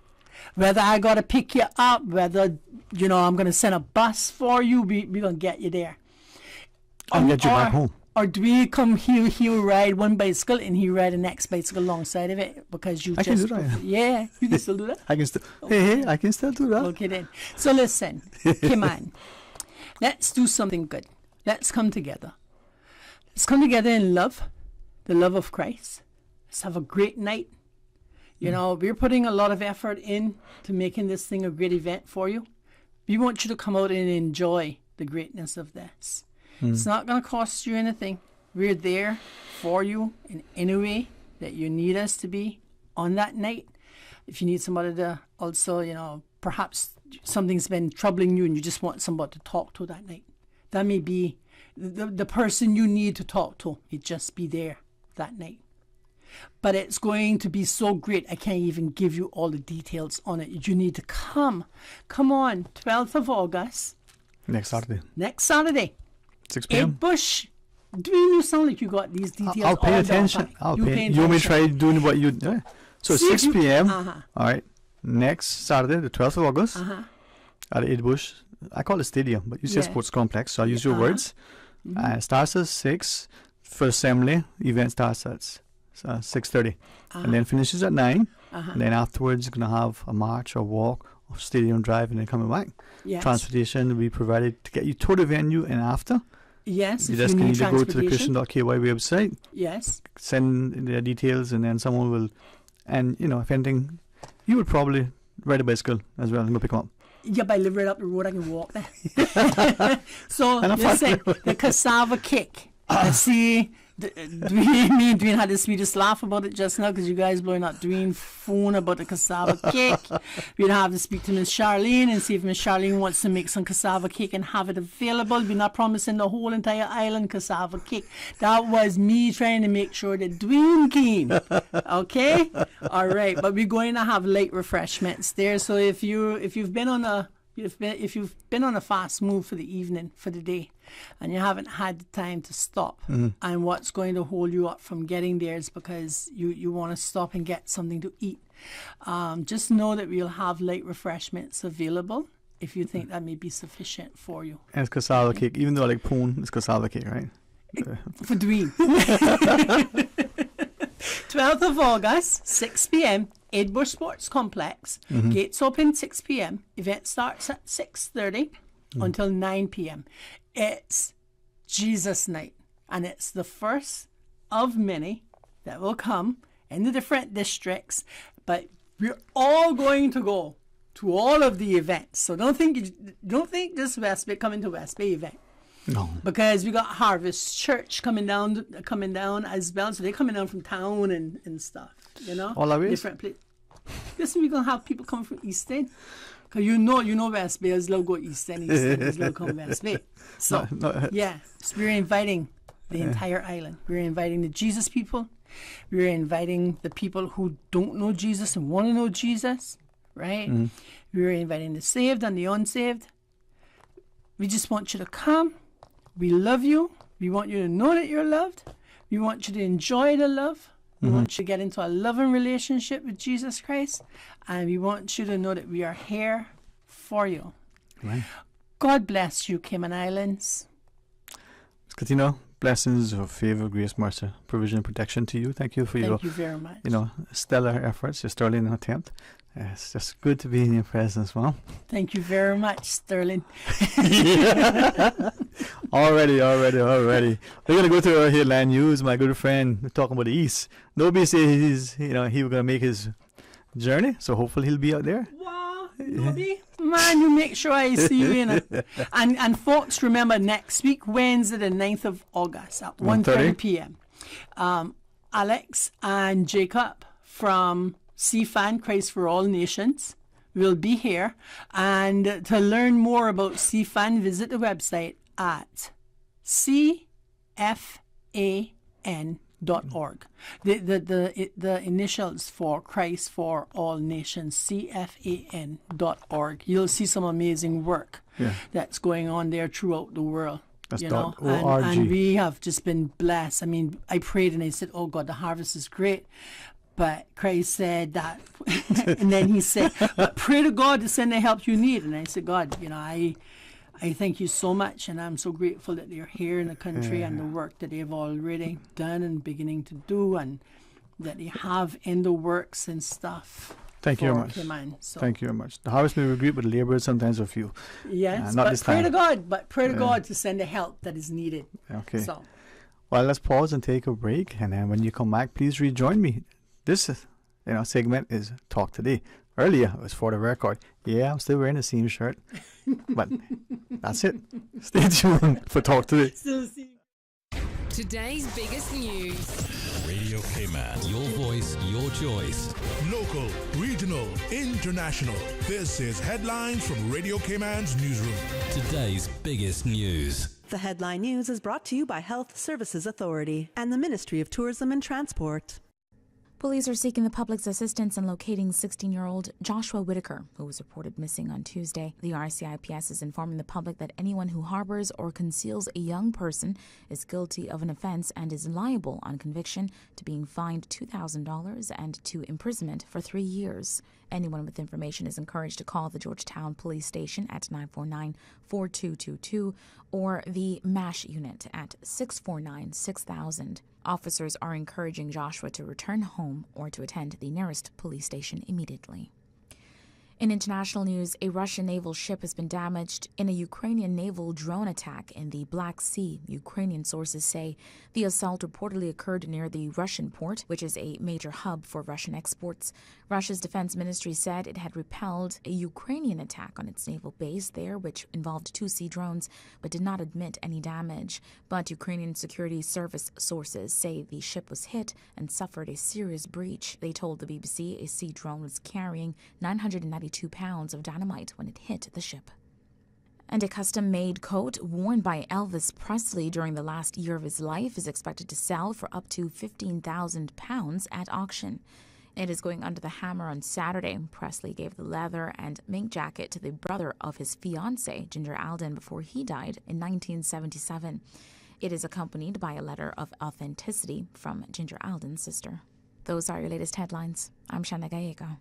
Whether I got to pick you up, whether, you know, I'm going to send a bus for you, we're going to get you there. I'll get you back home. Or do we come, he'll ride one bicycle and he ride the next bicycle alongside of it because you I can do that. Yeah, you can still do that? I can still, hey, I can still do that. Okay then. So listen, come on. Let's do something good. Let's come together. Let's come together in love, the love of Christ. Let's have a great night. You know, we're putting a lot of effort in to making this thing a great event for you. We want you to come out and enjoy the greatness of this. It's not going to cost you anything. We're there for you in any way that you need us to be on that night. If you need somebody to also, you know, perhaps something's been troubling you and you just want somebody to talk to that night. That may be the person you need to talk to. It just be there that night. But it's going to be so great, I can't even give you all the details on it. You need to come. Come on, 12th of August. Next Saturday. 6 p.m. Ed Bush. Do you sound like you got these details? I'll pay attention. You may try doing what you do. So 6 p.m. Uh-huh. All right. Next Saturday, the 12th of August, Uh-huh. at Ed Bush. I call it stadium, but you say sports complex, so I use your words. Mm-hmm. Starts at 6. First assembly event starts at 6:30, and then finishes at 9. And then afterwards, you're gonna have a march or walk or stadium drive, and then coming back. Yes. Transportation will be provided to get you to the venue and after. Yes. You if just you need need to go to the transportation. Christian.ky website. Yes. Send the details, and then someone will. And if anything, you would probably ride a bicycle as well and go pick them up. Yeah, but I live right up the road. I can walk there. So listen, the cassava cake. I see. Me and Dwayne had the sweetest laugh about it just now because you guys blowing up Dwayne phone about the cassava cake. We'd have to speak to Miss Charlene and see if Miss Charlene wants to make some cassava cake and have it available. We're not promising the whole entire island cassava cake. That was me trying to make sure that Dwayne came. Okay, all right. But we're going to have light refreshments there. So if you've been on a fast move for the evening, for the day, and you haven't had the time to stop, and what's going to hold you up from getting there is because you want to stop and get something to eat, just know that we'll have light refreshments available if you think that may be sufficient for you. And it's cassava cake, even though I like poon, it's cassava cake, right? For Dwayne. 12th of August, 6 p.m., Ed Bush Sports Complex. Gates open 6 p.m. Event starts at 6:30 until 9 p.m. It's Jesus Night, and it's the first of many that will come in the different districts. But we're all going to go to all of the events. So don't think this West Bay coming to West Bay event. No. Because we got Harvest Church coming down as well. So they're coming down from town and stuff, All of it? Different places. Listen, we're going to have people come from East End. Because you know West Bay is low go East End, is low come West Bay. So, so we're inviting the entire island. We're inviting the Jesus people. We're inviting the people who don't know Jesus and want to know Jesus, right? We're inviting the saved and the unsaved. We just want you to come. We love you. We want you to know that you're loved. We want you to enjoy the love. We want you to get into a loving relationship with Jesus Christ. And we want you to know that we are here for you. Right. God bless you, Cayman Islands. Katina, blessings of favor, grace, mercy, provision, and protection to you. Thank you for Thank you very much. stellar efforts, your sterling attempt. It's just good to be in your presence, Mom. Thank you very much, Sterling. Already. We're gonna go to our headline news. My good friend, we're talking about the East. Nobody says he was gonna make his journey, so hopefully he'll be out there. Wow, Nobby. Man, you make sure I see you in it. And folks, remember next week, Wednesday the 9th of August at 1:30 p.m. Alex and Jacob from CFAN, Christ for All Nations, will be here. And to learn more about CFAN, visit the website at cfan.org. The initials for Christ for All Nations, cfan.org. You'll see some amazing work that's going on there throughout the world. That's .org. And we have just been blessed. I mean, I prayed and I said, oh God, the harvest is great. But Christ said that, and then he said, but pray to God to send the help you need. And I said, God, I thank you so much, and I'm so grateful that they're here in the country and the work that they've already done and beginning to do, and that they have in the works and stuff. Thank you very much. Thank you very much. The harvest may be great, but the laborers sometimes are few. Yes, not but this pray time. to God. But pray to God to send the help that is needed. Okay. So, well, let's pause and take a break, and then when you come back, please rejoin me. This segment is Talk Today. Earlier, it was For the Record. Yeah, I'm still wearing the same shirt. But that's it. Stay tuned for Talk Today. Today's biggest news. Radio Cayman. Your voice, your choice. Local, regional, international. This is Headlines from Radio Cayman's newsroom. Today's biggest news. The headline news is brought to you by Health Services Authority and the Ministry of Tourism and Transport. Police are seeking the public's assistance in locating 16-year-old Joshua Whitaker, who was reported missing on Tuesday. The RCIPS is informing the public that anyone who harbors or conceals a young person is guilty of an offense and is liable on conviction to being fined $2,000 and to imprisonment for 3 years. Anyone with information is encouraged to call the Georgetown Police Station at 949-4222 or the MASH unit at 649-6000. Officers are encouraging Joshua to return home or to attend the nearest police station immediately. In international news, a Russian naval ship has been damaged in a Ukrainian naval drone attack in the Black Sea. Ukrainian sources say the assault reportedly occurred near the Russian port, which is a major hub for Russian exports. Russia's defense ministry said it had repelled a Ukrainian attack on its naval base there, which involved 2 sea drones, but did not admit any damage. But Ukrainian security service sources say the ship was hit and suffered a serious breach. They told the BBC a sea drone was carrying 992 pounds of dynamite when it hit the ship. And a custom-made coat worn by Elvis Presley during the last year of his life is expected to sell for up to £15,000 at auction. It is going under the hammer on Saturday. Presley gave the leather and mink jacket to the brother of his fiancée, Ginger Alden, before he died in 1977. It is accompanied by a letter of authenticity from Ginger Alden's sister. Those are your latest headlines. I'm Shana Gallego.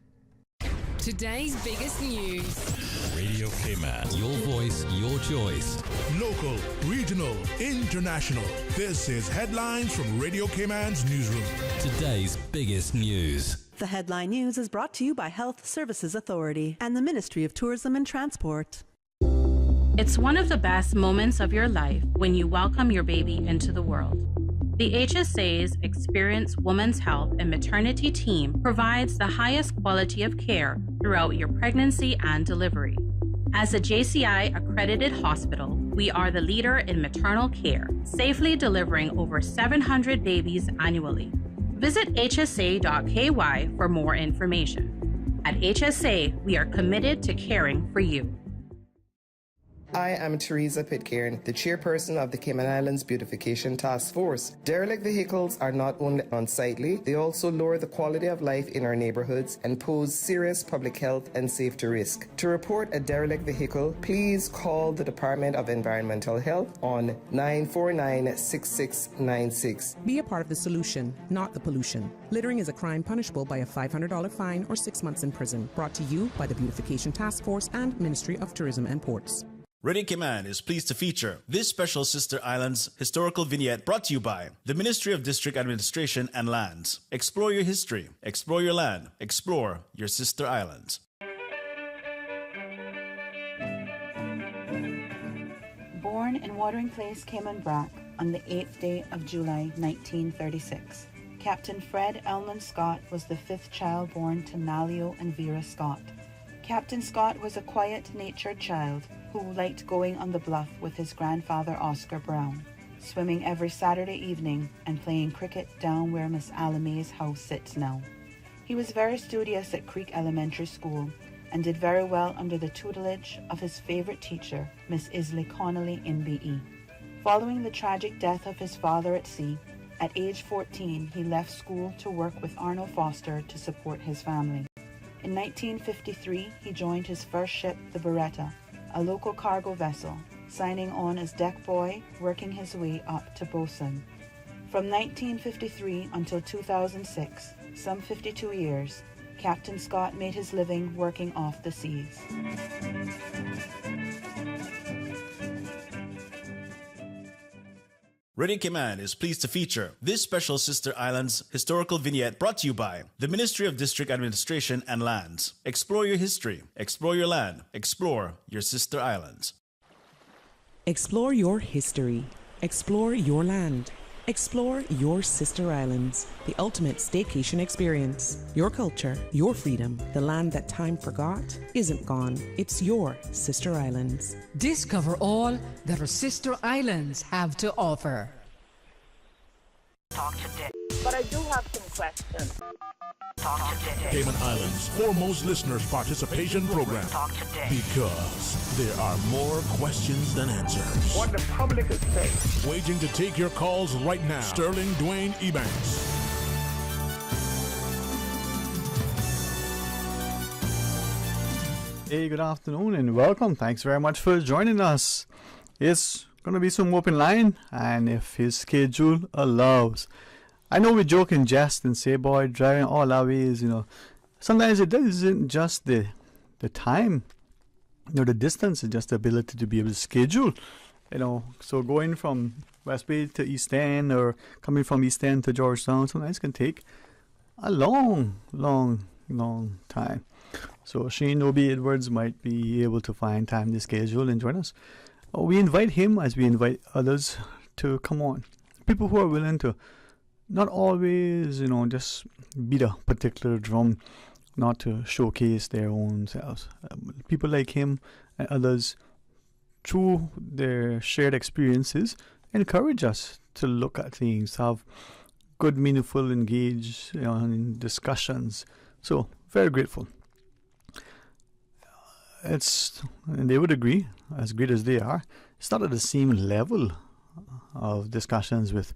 Today's biggest news. Radio Cayman, your voice, your choice. Local, regional, international. This is Headlines from Radio Cayman's newsroom. Today's biggest news. The headline news is brought to you by Health Services Authority and the Ministry of Tourism and Transport. It's one of the best moments of your life when you welcome your baby into the world. The HSA's experienced women's health and maternity team provides the highest quality of care throughout your pregnancy and delivery. As a JCI accredited hospital, we are the leader in maternal care, safely delivering over 700 babies annually. Visit hsa.ky for more information. At HSA, we are committed to caring for you. I am Teresa Pitcairn, the chairperson of the Cayman Islands Beautification Task Force. Derelict vehicles are not only unsightly, they also lower the quality of life in our neighborhoods and pose serious public health and safety risk. To report a derelict vehicle, please call the Department of Environmental Health on 949-6696. Be a part of the solution, not the pollution. Littering is a crime punishable by a $500 fine or 6 months in prison. Brought to you by the Beautification Task Force and Ministry of Tourism and Ports. Radio Cayman is pleased to feature this special Sister Islands historical vignette brought to you by the Ministry of District Administration and Lands. Explore your history, explore your land, explore your Sister Islands. Born in Watering Place, Cayman Brac, on the 8th day of July 1936, Captain Fred Elman Scott was the 5th child born to Nalio and Vera Scott. Captain Scott was a quiet-natured child who liked going on the bluff with his grandfather Oscar Brown, swimming every Saturday evening and playing cricket down where Miss Alame's house sits now. He was very studious at Creek Elementary School and did very well under the tutelage of his favorite teacher, Miss Isley Connolly in BE. Following the tragic death of his father at sea, at age 14 he left school to work with Arnold Foster to support his family. In 1953 he joined his first ship, the Beretta, a local cargo vessel, signing on as deck boy, working his way up to bosun. From 1953 until 2006, some 52 years, Captain Scott made his living working off the seas. Radio Cayman is pleased to feature this special Sister Islands historical vignette brought to you by the Ministry of District Administration and Lands. Explore your history, explore your land, explore your Sister Islands. Explore your history. Explore your land. Explore your Sister Islands, the ultimate staycation experience. Your culture, your freedom, the land that time forgot isn't gone. It's your Sister Islands. Discover all that our Sister Islands have to offer. Talk today. But I do have some questions. Talk today. Cayman Islands' foremost listeners' participation program. Talk today. Because there are more questions than answers. What the public is saying. Waging to take your calls right now. Sterling Dwayne Ebanks. Hey, good afternoon and welcome. Thanks very much for joining us. It's going to be some open line, and if his schedule allows. I know we joke and jest and say, boy, driving all our ways, sometimes it isn't just the time, the distance, it's just the ability to be able to schedule, so going from West Bay to East End or coming from East End to Georgetown sometimes can take a long time. So Shane Obi Edwards might be able to find time to schedule and join us. We invite him as we invite others to come on. People who are willing to not always, just beat a particular drum, not to showcase their own selves. People like him and others, through their shared experiences, encourage us to look at things, have good, meaningful, engaged in discussions. So, very grateful. And they would agree, as great as they are, it's not at the same level of discussions with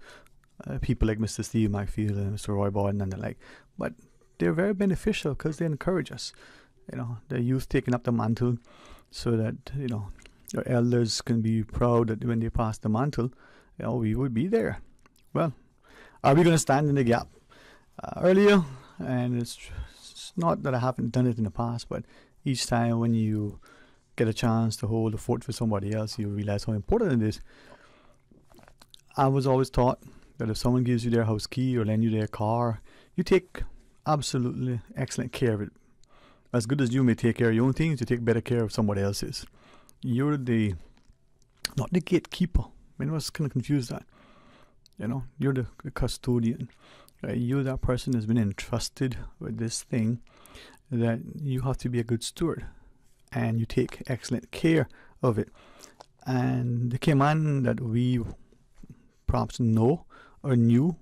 people like Mr. Steve Macfield and Mr. Roy Borden and the like, but they're very beneficial because they encourage us. The youth taking up the mantle so that, our elders can be proud that when they pass the mantle, we would be there. Well, are we going to stand in the gap? Earlier, and it's not that I haven't done it in the past, but each time when you get a chance to hold the fort for somebody else, you realize how important it is. I was always taught that if someone gives you their house key or lend you their car, you take absolutely excellent care of it. As good as you may take care of your own things, you take better care of somebody else's. You're not the gatekeeper. Many of us kind of confuse that. You're the custodian. Right? You're that person that's been entrusted with this thing that you have to be a good steward, and you take excellent care of it. And the Cayman that we perhaps know or knew,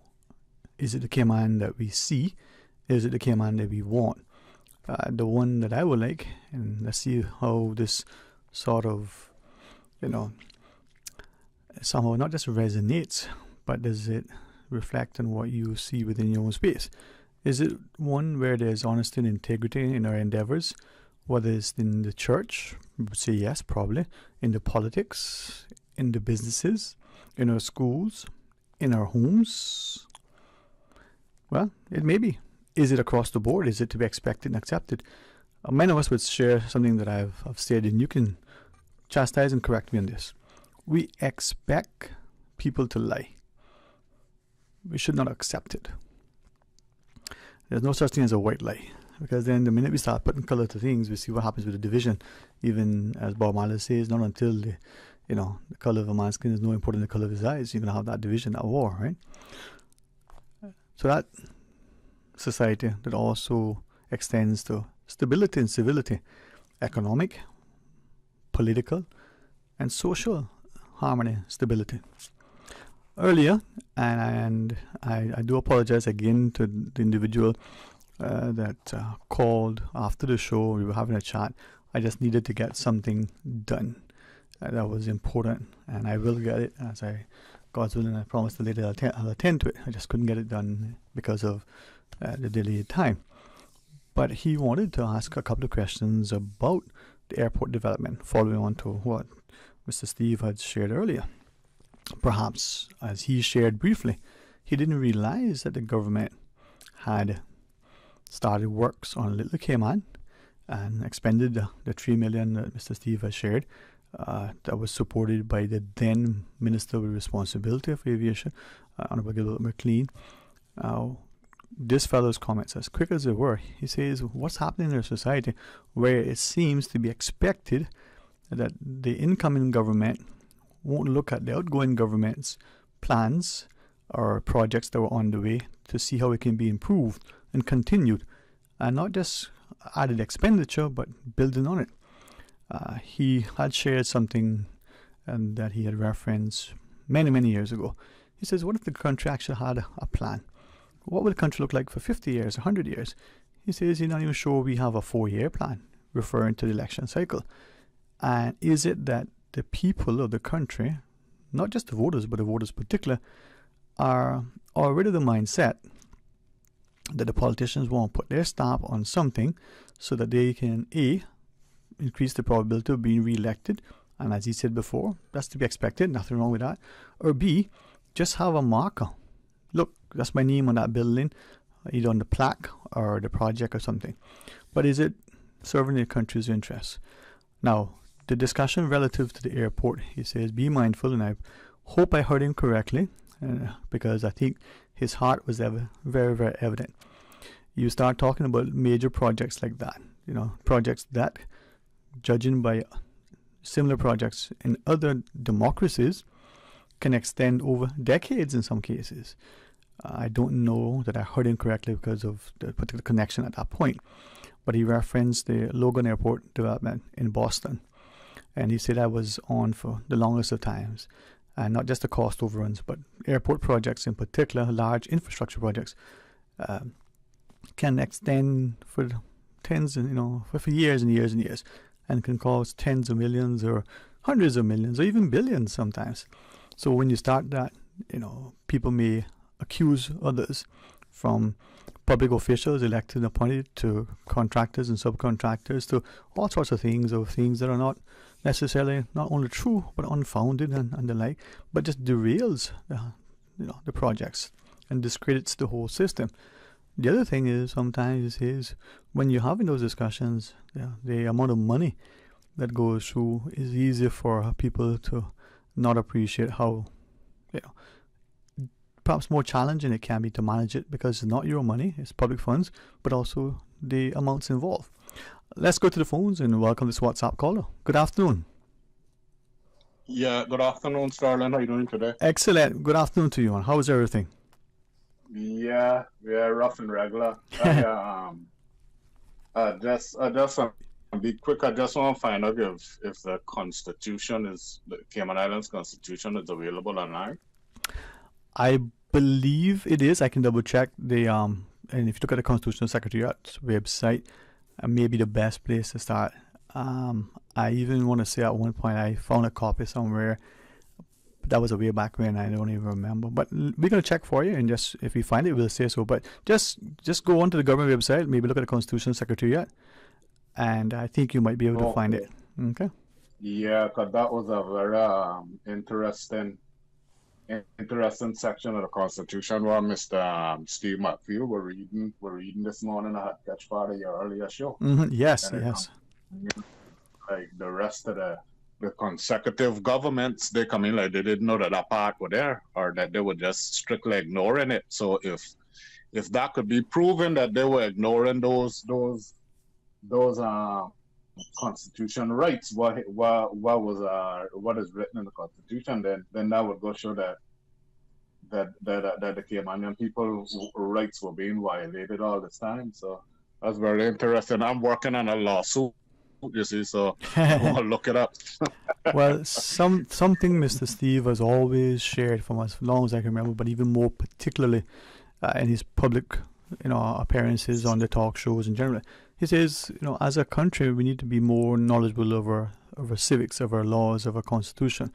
is it the Cayman that we see? Is it the Cayman that we want? The one that I would like, and let's see how this sort of, somehow not just resonates, but does it reflect on what you see within your own space? Is it one where there's honesty and integrity in our endeavors? Whether it's in the church, we would say yes, probably. In the politics, in the businesses, in our schools, in our homes? Well, it may be. Is it across the board? Is it to be expected and accepted? Many of us would share something that I've said, and you can chastise and correct me on this. We expect people to lie. We should not accept it. There's no such thing as a white lie, because then the minute we start putting color to things, we see what happens with the division. Even as Bob Marley says, not until the color of a man's skin is no important than the color of his eyes, you're going to have that division, that war, right? So that society that also extends to stability and civility, economic, political, and social harmony, stability. Earlier, and I do apologize again to the individual that called after the show. We were having a chat. I just needed to get something done that was important, and I will get it as God's willing. I promised the lady I'll attend to it. I just couldn't get it done because of the delayed time. But he wanted to ask a couple of questions about the airport development, following on to what Mr. Steve had shared earlier. Perhaps, as he shared briefly, he didn't realize that the government had started works on Little Cayman and expended the $3 million that Mr. Steve has shared. That was supported by the then Minister with Responsibility for Aviation, Honorable Gilbert McLean. This fellow's comments, as quick as they were, he says, what's happening in our society where it seems to be expected that the incoming government won't look at the outgoing government's plans or projects that were on the way to see how it can be improved and continued, and not just added expenditure, but building on it. He had shared something that he had referenced many years ago. He says, what if the country actually had a plan? What would the country look like for 50 years, 100 years? He says he's not even sure we have a 4-year plan, referring to the election cycle. And is it that the people of the country, not just the voters, but the voters in particular, are already the mindset that the politicians want to put their stamp on something so that they can, A, increase the probability of being re-elected. And as he said before, that's to be expected, nothing wrong with that. Or B, just have a marker. Look, that's my name on that building, either on the plaque or the project or something. But is it serving the country's interests? Now, the discussion relative to the airport, he says, be mindful, and I hope I heard him correctly, because I think his heart was very, very evident. You start talking about major projects like that, projects that, judging by similar projects in other democracies, can extend over decades in some cases. I don't know that I heard him correctly because of the particular connection at that point, but he referenced the Logan Airport development in Boston, and he said that was on for the longest of times, and not just the cost overruns, but airport projects in particular, large infrastructure projects, can extend for tens and for years and years and years, and can cost tens of millions or hundreds of millions or even billions sometimes. So when you start that, people may accuse others, from public officials elected and appointed to contractors and subcontractors to all sorts of things that are not necessarily not only true but unfounded and the like, but just derails the projects and discredits the whole system. The other thing is sometimes is when you're having those discussions, the amount of money that goes through is easier for people to not appreciate how perhaps more challenging it can be to manage it, because it's not your money, it's public funds, but also the amounts involved. Let's go to the phones and welcome this WhatsApp caller. Good afternoon. Yeah, good afternoon, Sterling. How are you doing today? Excellent. Good afternoon to you, and how is everything? Yeah, rough and regular. Just be quick. I just want to find out if the Constitution the Cayman Islands Constitution is available online. I believe it is. I can double check the and if you look at the Constitutional Secretariat's website, maybe the best place to start. I even want to say at one point I found a copy somewhere, but that was a way back when, I don't even remember. But we're gonna check for you, and just if we find it, we'll say so. But just go onto the government website, maybe look at the Constitutional Secretariat, and I think you might be able to find it. Okay. Yeah, because that was a very interesting section of the Constitution where Mr. Steve McPhee were reading this morning. I had catch part of your earlier show. Yes. Like the rest of the consecutive governments, they come in like they didn't know that part were there, or that they were just strictly ignoring it. So if that could be proven that they were ignoring those constitution rights, what is written in the Constitution, then that would go show that the Caymanian people's rights were being violated all this time. So that's very interesting. I'm working on a lawsuit, you see, so I want to look it up. Well, something Mr. Steve has always shared from as long as I can remember, but even more particularly in his public appearances on the talk shows in general. He says, as a country, we need to be more knowledgeable of our civics, of our laws, of our constitution,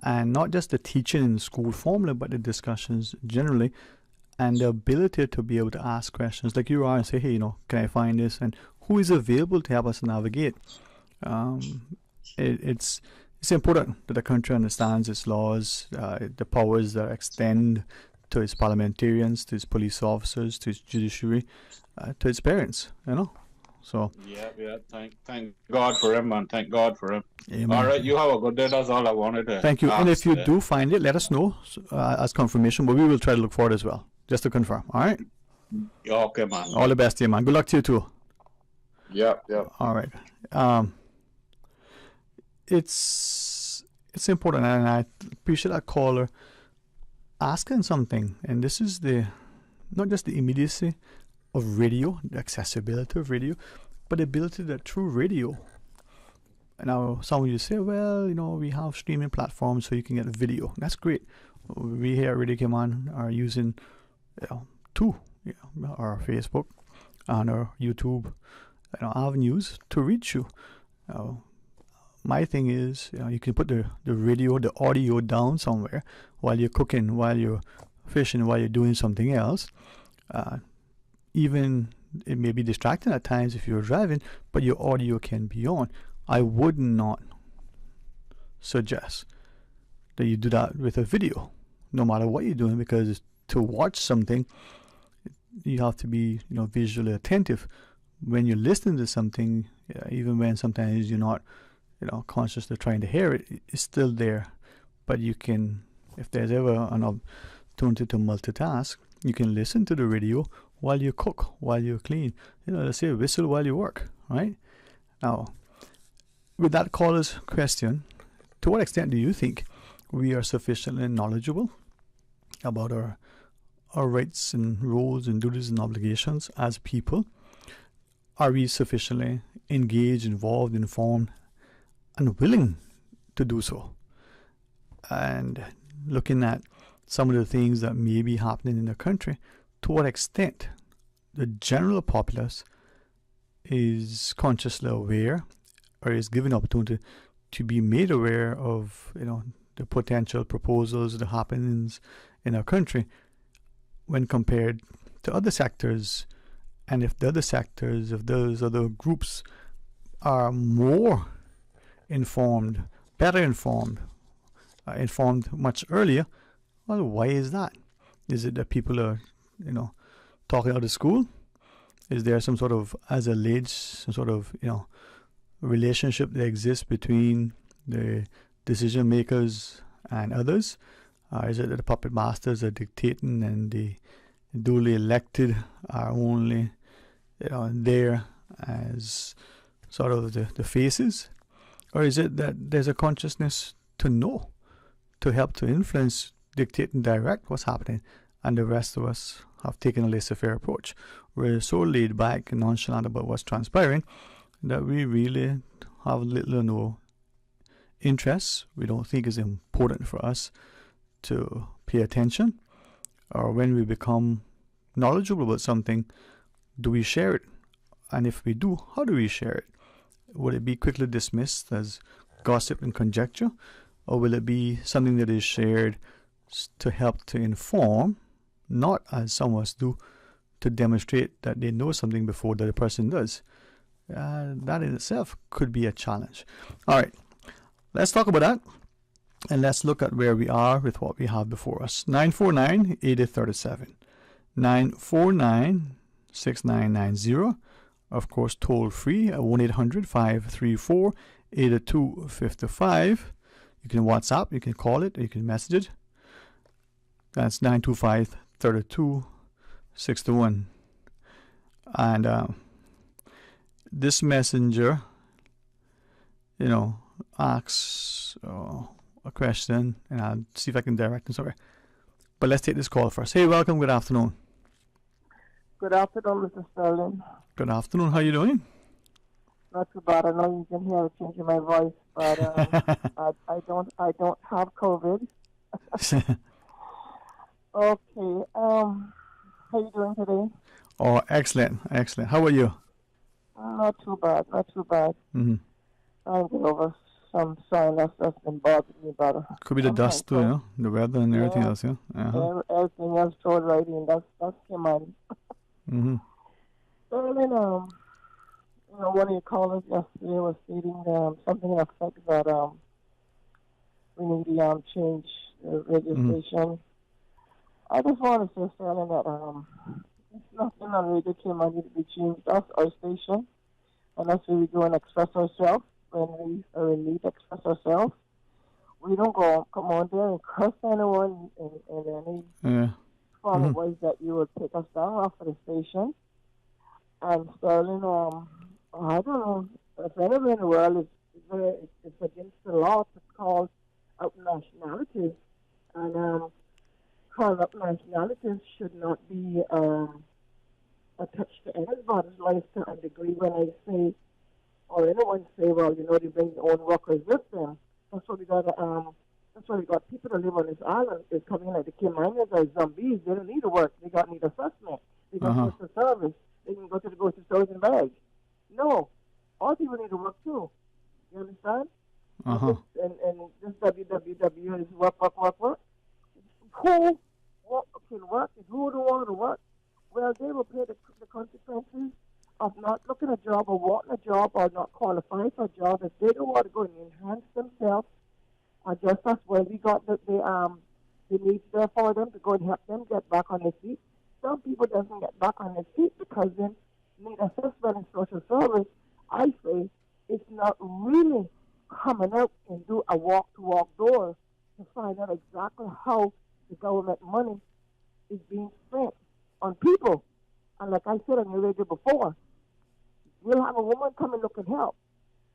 and not just the teaching in school formally, but the discussions generally, and the ability to be able to ask questions like you are and say, hey, can I find this, and who is available to help us navigate. It's important that the country understands its laws, the powers that extend to its parliamentarians, to its police officers, to its judiciary, to its parents, So yeah. Thank God for him, man. Thank God for him. Amen. All right, you have a good day. That's all I wanted to. Thank you. And if you do find it, let us know as confirmation. But we will try to look for it as well, just to confirm. All right. Okay, man. All the best to you, man. Good luck to you too. Yep. All right. It's important, and I appreciate that caller asking something. And this is not just the immediacy of radio, the accessibility of radio, but the ability that through radio. Now, some of you say, well, we have streaming platforms so you can get video. That's great. We here at Radio Cayman are using two, our Facebook and our YouTube avenues to reach you. My thing is, you can put the radio, the audio down somewhere while you're cooking, while you're fishing, while you're doing something else. Even it may be distracting at times if you're driving, but your audio can be on. I would not suggest that you do that with a video, no matter what you're doing, because to watch something, you have to be, visually attentive. When you're listening to something, even when sometimes you're not, consciously trying to hear it, it's still there. But you can, if there's ever an opportunity to multitask, you can listen to the radio while you cook, while you clean. Let's say whistle while you work, right? Now, with that caller's question, to what extent do you think we are sufficiently knowledgeable about our rights and roles and duties and obligations as people? Are we sufficiently engaged, involved, informed, and willing to do so? And looking at some of the things that may be happening in the country, to what extent the general populace is consciously aware or is given opportunity to be made aware of, the potential proposals, the happenings in our country when compared to other sectors. And if the other sectors, if those other groups are more informed, better informed, informed much earlier, well, why is that? Is it that people are, talking out of school? Is there some sort of, as alleged, some sort of, relationship that exists between the decision makers and others? Is it that the puppet masters are dictating and the duly elected are only, there as sort of the faces? Or is it that there's a consciousness to know, to help to influence, dictate and direct what's happening, and the rest of us have taken a laissez-faire approach? We're so laid back and nonchalant about what's transpiring that we really have little or no interest. We don't think it's important for us to pay attention. Or when we become knowledgeable about something, do we share it? And if we do, how do we share it? Will it be quickly dismissed as gossip and conjecture? Or will it be something that is shared to help to inform, not as some of us do, to demonstrate that they know something before the other person does? That in itself could be a challenge. All right, let's talk about that. And let's look at where we are with what we have before us. 949-8037. 949-6990. Of course, toll free at 1-800-534-8255. You can WhatsApp, you can call it, you can message it. That's 925-3261. And this messenger, asks a question, and I'll see if I can direct him somewhere. But let's take this call first. Hey, welcome. Good afternoon. Good afternoon, Mr. Sterling. Good afternoon. How you doing? Not too bad. I know you can hear a change in my voice, but I don't have COVID. Okay. How you doing today? Oh, excellent, excellent. How are you? Not too bad. Not too bad. Mm-hmm. I'm getting over some sinus that's been bothering me, but could be the dust too, the weather and everything else, yeah. Everything else thrown right in. That's came on. Mm-hmm. So then, one of your callers yesterday was stating something in effect that we need to change the registration. Mm-hmm. I just want to say, Sterling, that it's nothing on radio came on need to be changed. That's our station, and that's where we go and express ourselves. When we are in need to express ourselves, we don't come on there and curse anyone in any form of ways that you would take us down off of the station. And Sterling, I don't know if anywhere in the world it's against the law to call out nationalities, and calling up nationalities should not be a touch to anybody's life to a degree. When I say, or anyone say, well, they bring their own workers with them. That's what we got. That's why we got people that live on this island. They're coming like the Cayman are zombies. They don't need to work. They got need assessment. They got social service. They can go to the grocery stores and bag. No, all people need to work too. You understand? And this WWW is work. Who can work and who don't want to work? Well, they will pay the consequences, of not looking at a job or wanting a job or not qualifying for a job, if they don't want to go and enhance themselves, just as well, we got the needs there for them to go and help them get back on their feet. Some people doesn't get back on their feet because they need assessment in social service. I say it's not really coming out and do a walk-to-walk door to find out exactly how the government money is being spent on people. And like I said on the radio before, we'll have a woman come and look and help.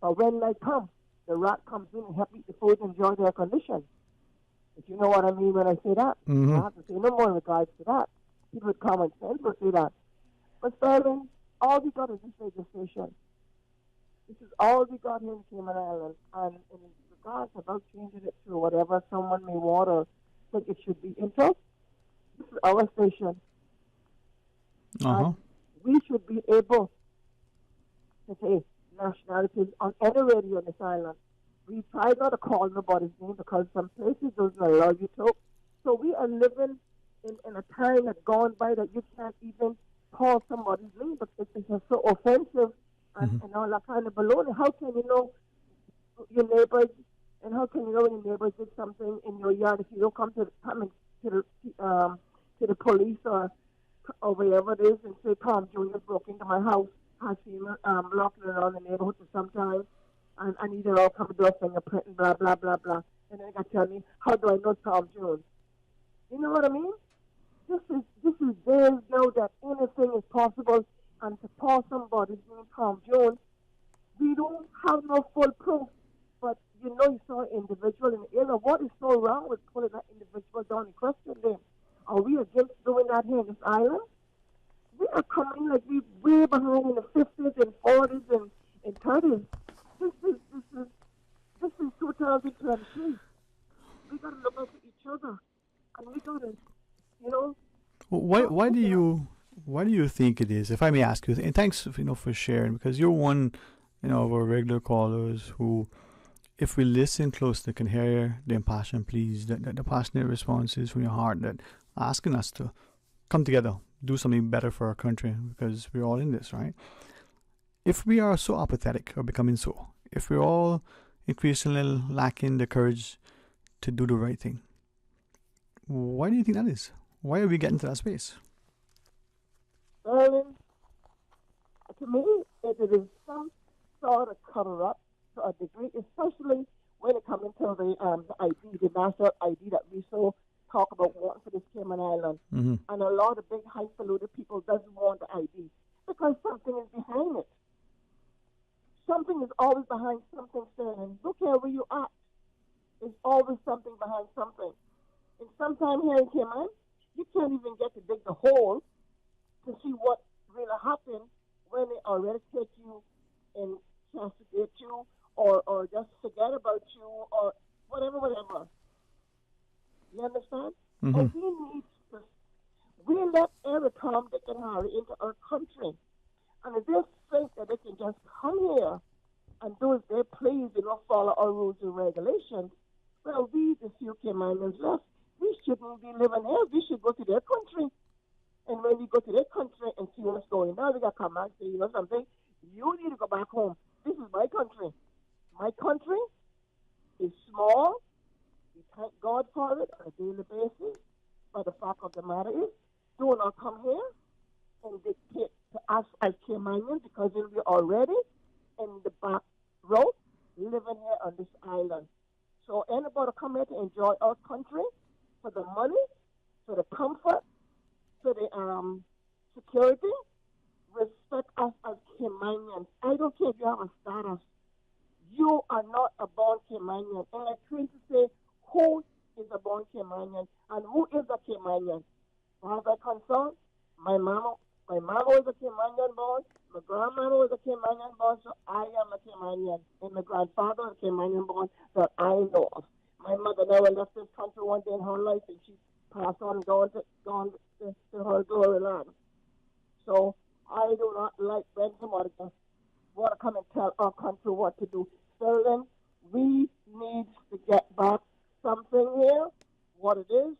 But when night comes, the rat comes in and help eat the food and enjoy their condition. If you know what I mean when I say that. Mm-hmm. I have to say no more in regards to that. People with common sense will say that. But Sterling, all we got is this legislation. This is all we got here in Cayman Islands. And in regards about changing it to whatever someone may want or think it should be into, this is our station. And we should be able to say nationalities on any radio on this island. We try not to call nobody's name because some places doesn't allow you to. So we are living in a time that's gone by that you can't even call somebody's name because it's so offensive and all that kind of baloney. How can you know your neighbors, and how can you know when your neighbors did something in your yard if you don't come to the police or wherever it is and say, Tom Jr. broke into my house, has seen locking around the neighborhood for some time, and I need it all come to do a fingerprint and blah, blah, blah, blah. And then they got to tell me, how do I know Tom Jones? You know what I mean? This is days now that anything is possible, and to call somebody named Tom Jones, we don't have no full proof, but you know you saw an individual in the area. What is so wrong with pulling that individual down and questioning them? Are we against doing that here in this island? We are coming like we way behind in the 50s and 40s and 30s. This is 2023. We got to look after each other, and we got to, you know. Why do you think it is? If I may ask you, and thanks for sharing, because you're one of our regular callers who, if we listen closely, can hear the impassioned pleas, the passionate responses from your heart that asking us to come together, do something better for our country, because we're all in this, right? If we are so apathetic or becoming so, if we're all increasingly lacking the courage to do the right thing, why do you think that is? Why are we getting to that space? To me, it is some sort of cover-up to a degree, especially when it comes into the ID, the national ID that we so talk about wanting for this Cayman Island. Mm-hmm. And a lot of big, highfalutin people doesn't want the ID because something is behind it. Something is always behind something, Sterling. Look here where you at. There's always something behind something. And sometime here in Cayman, you can't even get to dig the hole to see what really happened when they already take you and castigate you or just forget about you or whatever. You understand? Mm-hmm. And we let every Tom, Dick, and Harry into our country. And if they think that they can just come here and do as they please and not follow our rules and regulations, well, we, the few Caymanians left, we shouldn't be living here. We should go to their country. And when we go to their country and see what's going on, we got to come back and say, you know something? You need to go back home. This is my country. My country is small. We thank God for it on a daily basis. But the fact of the matter is, do not come here and dictate to us as Caymanians because we're already in the back row living here on this island. So anybody come here to enjoy our country for the money, for the comfort, for the security, respect us as Caymanians. I don't care if you have a status. You are not a born Caymanian. And I'm trying to say, who is a born Caymanian and who is a Caymanian? As far as I'm concerned, my mama was a Caymanian born, my grandmother was a Caymanian born, so I am a Caymanian. And my grandfather was a Caymanian born that I know of. My mother never left this country one day in her life, and she passed on and gone to her glory land. So I do not like when somebody just want to come and tell our country what to do. So then we need to get back something here. What it is,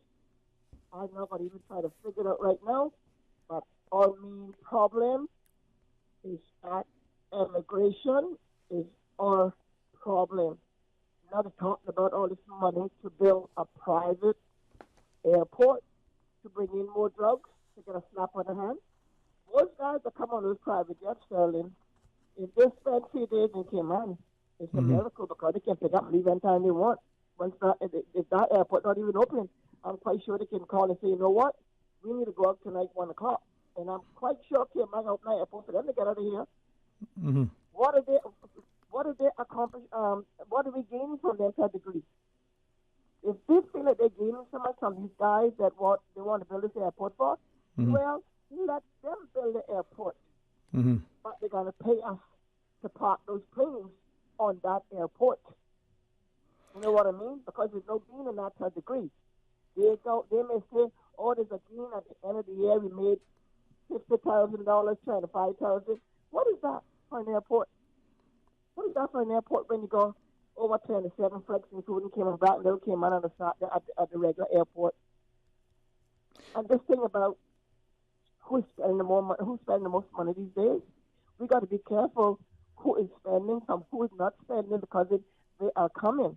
I'm not going to even try to figure it out right now. But our main problem is that immigration is our problem. Now they're talking about all this money to build a private airport to bring in more drugs to get a slap on the hand. Those guys that come on those private jets, Sterling, if they spend 3 days in Cayman, it's a miracle because they can pick up and leave anytime they want. If that airport not even open, I'm quite sure they can call and say, you know what, we need to go out tonight 1 o'clock. And I'm quite sure Cayman open that airport for them to get out of here. Mm-hmm. What did they accomplish? What are we gaining from them to a degree? If they feel like they're gaining so much from these guys that they want to build this airport for, well, let them build the airport. Mm-hmm. But they're going to pay us to park those planes on that airport. You know what I mean? Because there's no gain in that to a degree. They may say, oh, there's a gain at the end of the year. We made $50,000, $25,000. What is that for an airport? What is that for an airport when you go over 27 flights, including Cayman back, and they came out at the regular airport? And this thing about who's spending the most money these days, we got to be careful who is spending from who is not spending because they are coming.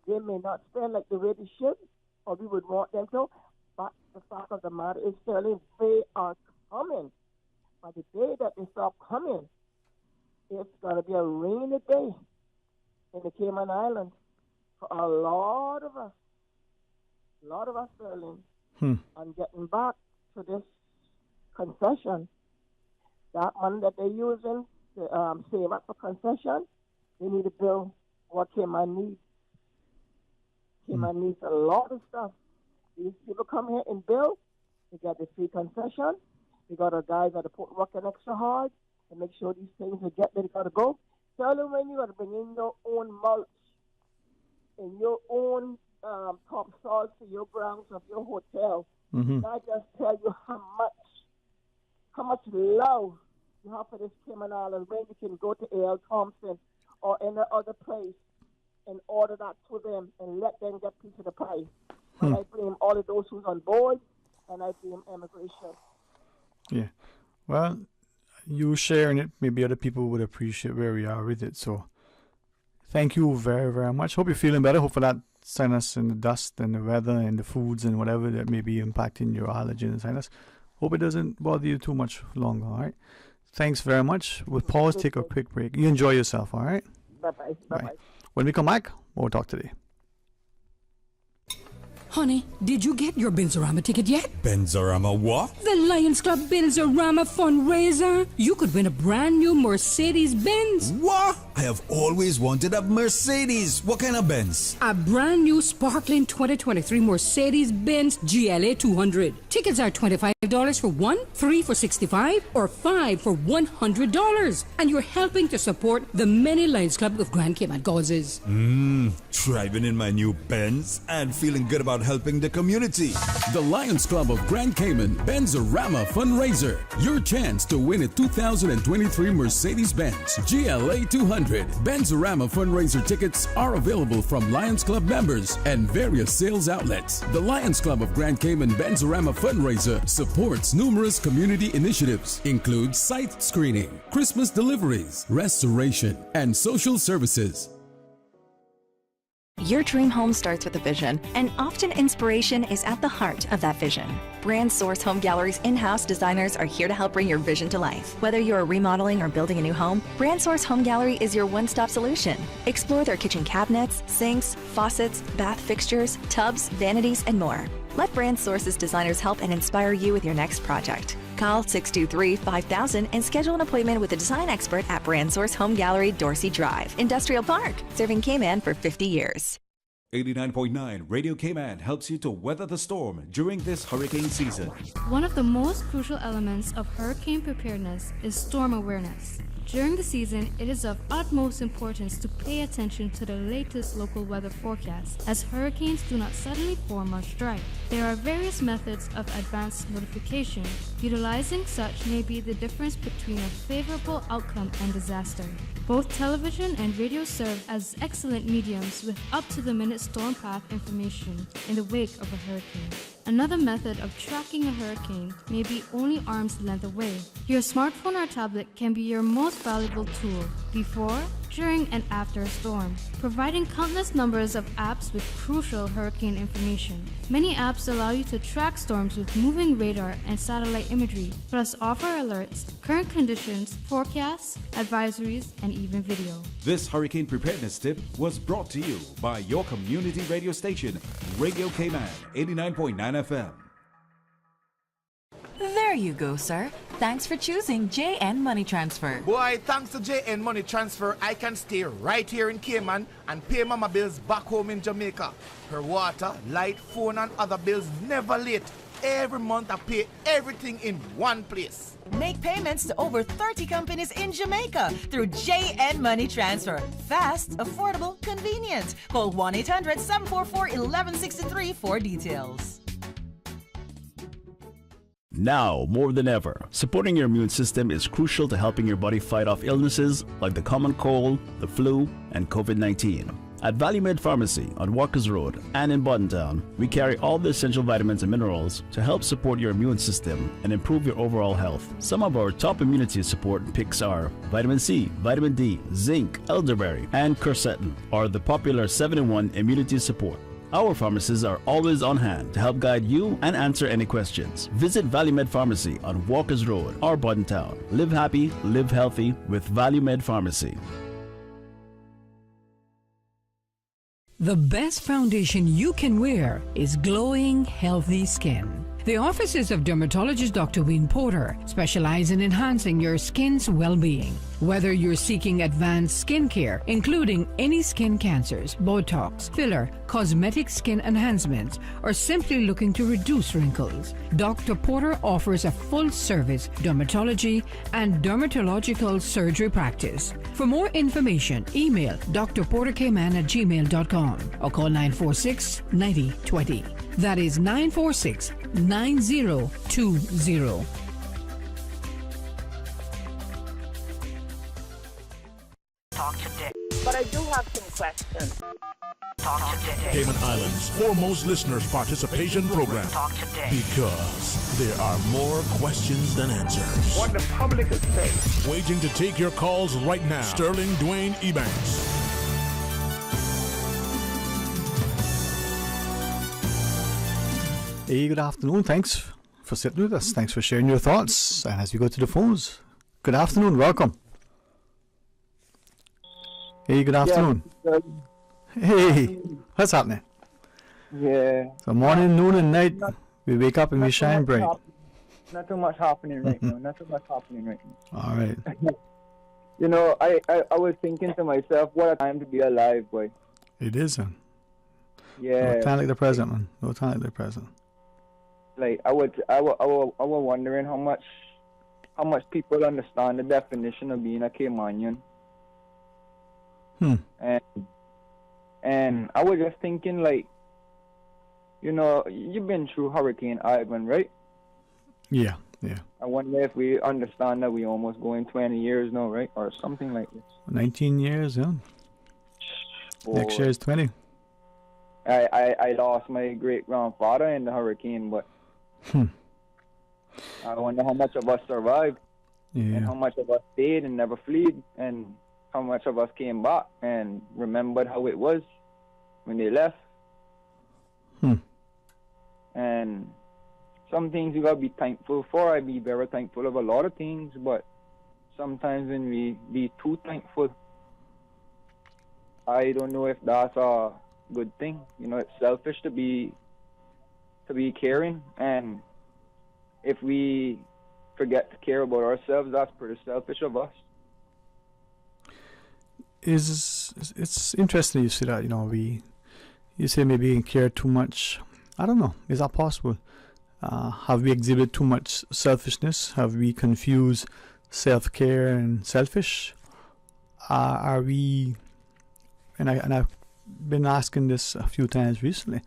They may not spend like the way they should, or we would want them to, but the fact of the matter is, Sterling, they are coming. But the day that they stop coming, it's going to be a rainy day in the Cayman Islands for a lot of us, Sterling. And getting back to this concession, that money that they're using to save up for concession, they need to build what Cayman needs. Cayman needs a lot of stuff. These people come here and build, they get the free concession. We got our guys at the port working extra hard to make sure these things will get there, they got to go. Tell them when you got to bring in your own mulch and your own top soil to your grounds of your hotel. I just tell you how much love you have for this Cayman Island when you can go to A.L. Thompson or any other place and order that to them and let them get piece of the pie. And I blame all of those who's on board, and I blame immigration. Yeah. Well, you sharing it, maybe other people would appreciate where we are with it. So thank you very, very much. Hope you're feeling better. Hope for that sinus and the dust and the weather and the foods and whatever that may be impacting your allergy and sinus. Hope it doesn't bother you too much longer, all right? Thanks very much. We'll pause, take a quick break. You enjoy yourself, all right? Bye-bye. Bye-bye. Right. When we come back, we'll talk today. Honey, did you get your Benzorama ticket yet? Benzorama what? The Lions Club Benzorama fundraiser. You could win a brand new Mercedes-Benz. What? I have always wanted a Mercedes. What kind of Benz? A brand new sparkling 2023 Mercedes-Benz GLA 200. Tickets are $25 for one, $3 for $65, or $5 for $100. And you're helping to support the many Lions Club of Grand Cayman causes. Driving in my new Benz and feeling good about helping the community. The Lions Club of Grand Cayman Benzorama Fundraiser. Your chance to win a 2023 Mercedes-Benz GLA 200. Benzorama fundraiser tickets are available from Lions Club members and various sales outlets. The Lions Club of Grand Cayman Benzorama Fundraiser supports numerous community initiatives, includes site screening, Christmas deliveries, restoration, and social services. Your dream home starts with a vision, and often inspiration is at the heart of that vision. Brand Source Home Gallery's in-house designers are here to help bring your vision to life. Whether you're remodeling or building a new home, Brand Source Home Gallery is your one-stop solution. Explore their kitchen cabinets, sinks, faucets, bath fixtures, tubs, vanities, and more. Let Brand Source's designers help and inspire you with your next project. Call 623-5000 and schedule an appointment with a design expert at Brand Source Home Gallery, Dorsey Drive, Industrial Park, serving Cayman for 50 years. 89.9 Radio Cayman helps you to weather the storm during this hurricane season. One of the most crucial elements of hurricane preparedness is storm awareness. During the season, it is of utmost importance to pay attention to the latest local weather forecast, as hurricanes do not suddenly form or strike. There are various methods of advanced notification. Utilizing such may be the difference between a favorable outcome and disaster. Both television and radio serve as excellent mediums with up-to-the-minute storm path information in the wake of a hurricane. Another method of tracking a hurricane may be only arm's length away. Your smartphone or tablet can be your most valuable tool before, during, and after a storm, providing countless numbers of apps with crucial hurricane information. Many apps allow you to track storms with moving radar and satellite imagery, plus offer alerts, current conditions, forecasts, advisories, and even video. This hurricane preparedness tip was brought to you by your community radio station, Radio Cayman 89.9 FM. There you go, sir. Thanks for choosing JN Money Transfer. Boy, thanks to JN Money Transfer, I can stay right here in Cayman and pay mama bills back home in Jamaica. Her water, light, phone, and other bills never late. Every month I pay everything in one place. Make payments to over 30 companies in Jamaica through JN Money Transfer. Fast, affordable, convenient. Call 1-800-744-1163 for details. Now, more than ever, supporting your immune system is crucial to helping your body fight off illnesses like the common cold, the flu, and COVID-19. At ValueMed Pharmacy on Walkers Road and in Buttontown, we carry all the essential vitamins and minerals to help support your immune system and improve your overall health. Some of our top immunity support picks are vitamin C, vitamin D, zinc, elderberry, and quercetin, or the popular 7-in-1 immunity support. Our pharmacists are always on hand to help guide you and answer any questions. Visit ValueMed Pharmacy on Walkers Road or Buttontown. Live happy, live healthy with ValueMed Pharmacy. The best foundation you can wear is glowing, healthy skin. The offices of dermatologist Dr. Wayne Porter specialize in enhancing your skin's well-being. Whether you're seeking advanced skin care, including any skin cancers, Botox, filler, cosmetic skin enhancements, or simply looking to reduce wrinkles, Dr. Porter offers a full-service dermatology and dermatological surgery practice. For more information, email drportercayman@gmail.com or call 946-9020. That is 946-9020. Talk today. But I do have some questions. Talk today. Cayman Islands' foremost listeners participation program. Talk today. Because there are more questions than answers. What the public is saying. Waiting to take your calls right now. Sterling Dwayne Ebanks. Hey, good afternoon. Thanks for sitting with us. Thanks for sharing your thoughts. And as we go to the phones, good afternoon. Welcome. Hey, good afternoon. Yeah, hey, what's happening? Yeah. So morning, noon, and night, we wake up and we shine bright. Not too much happening right now. Not too much happening right now. All right. You know, I was thinking to myself, what a time to be alive, boy. It is, man. Yeah. No time like the present, man. No time like the present. Like I was wondering how much people understand the definition of being a Caymanian. And I was just thinking, like, you know, you've been through Hurricane Ivan, right? Yeah. I wonder if we understand that we almost going 20 years now, right? Or something like this. 19 years, yeah. Oh. Next year is 20. I lost my great-grandfather in the hurricane, but I wonder how much of us survived and how much of us stayed and never fled, and how much of us came back and remembered how it was when they left. And some things you gotta be thankful for. I be very thankful of a lot of things, but sometimes when we be too thankful, I don't know if that's a good thing. You know, it's selfish to be caring, and if we forget to care about ourselves, that's pretty selfish of us. It's interesting you say that, you know, you say maybe care too much. I don't know, is that possible? Have we exhibited too much selfishness? Have we confused self-care and selfish? Are we, and I've been asking this a few times recently,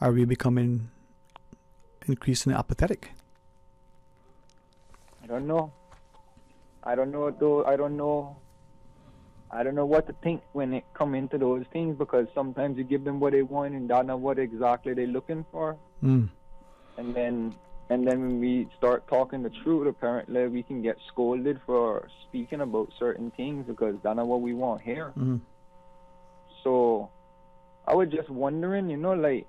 are we becoming increasingly apathetic? I don't know though. I don't know what to think when it come into those things, because sometimes you give them what they want and that's not what exactly they're looking for. and then when we start talking the truth, apparently we can get scolded for speaking about certain things because that's not what we want here. Mm-hmm. So I was just wondering, like,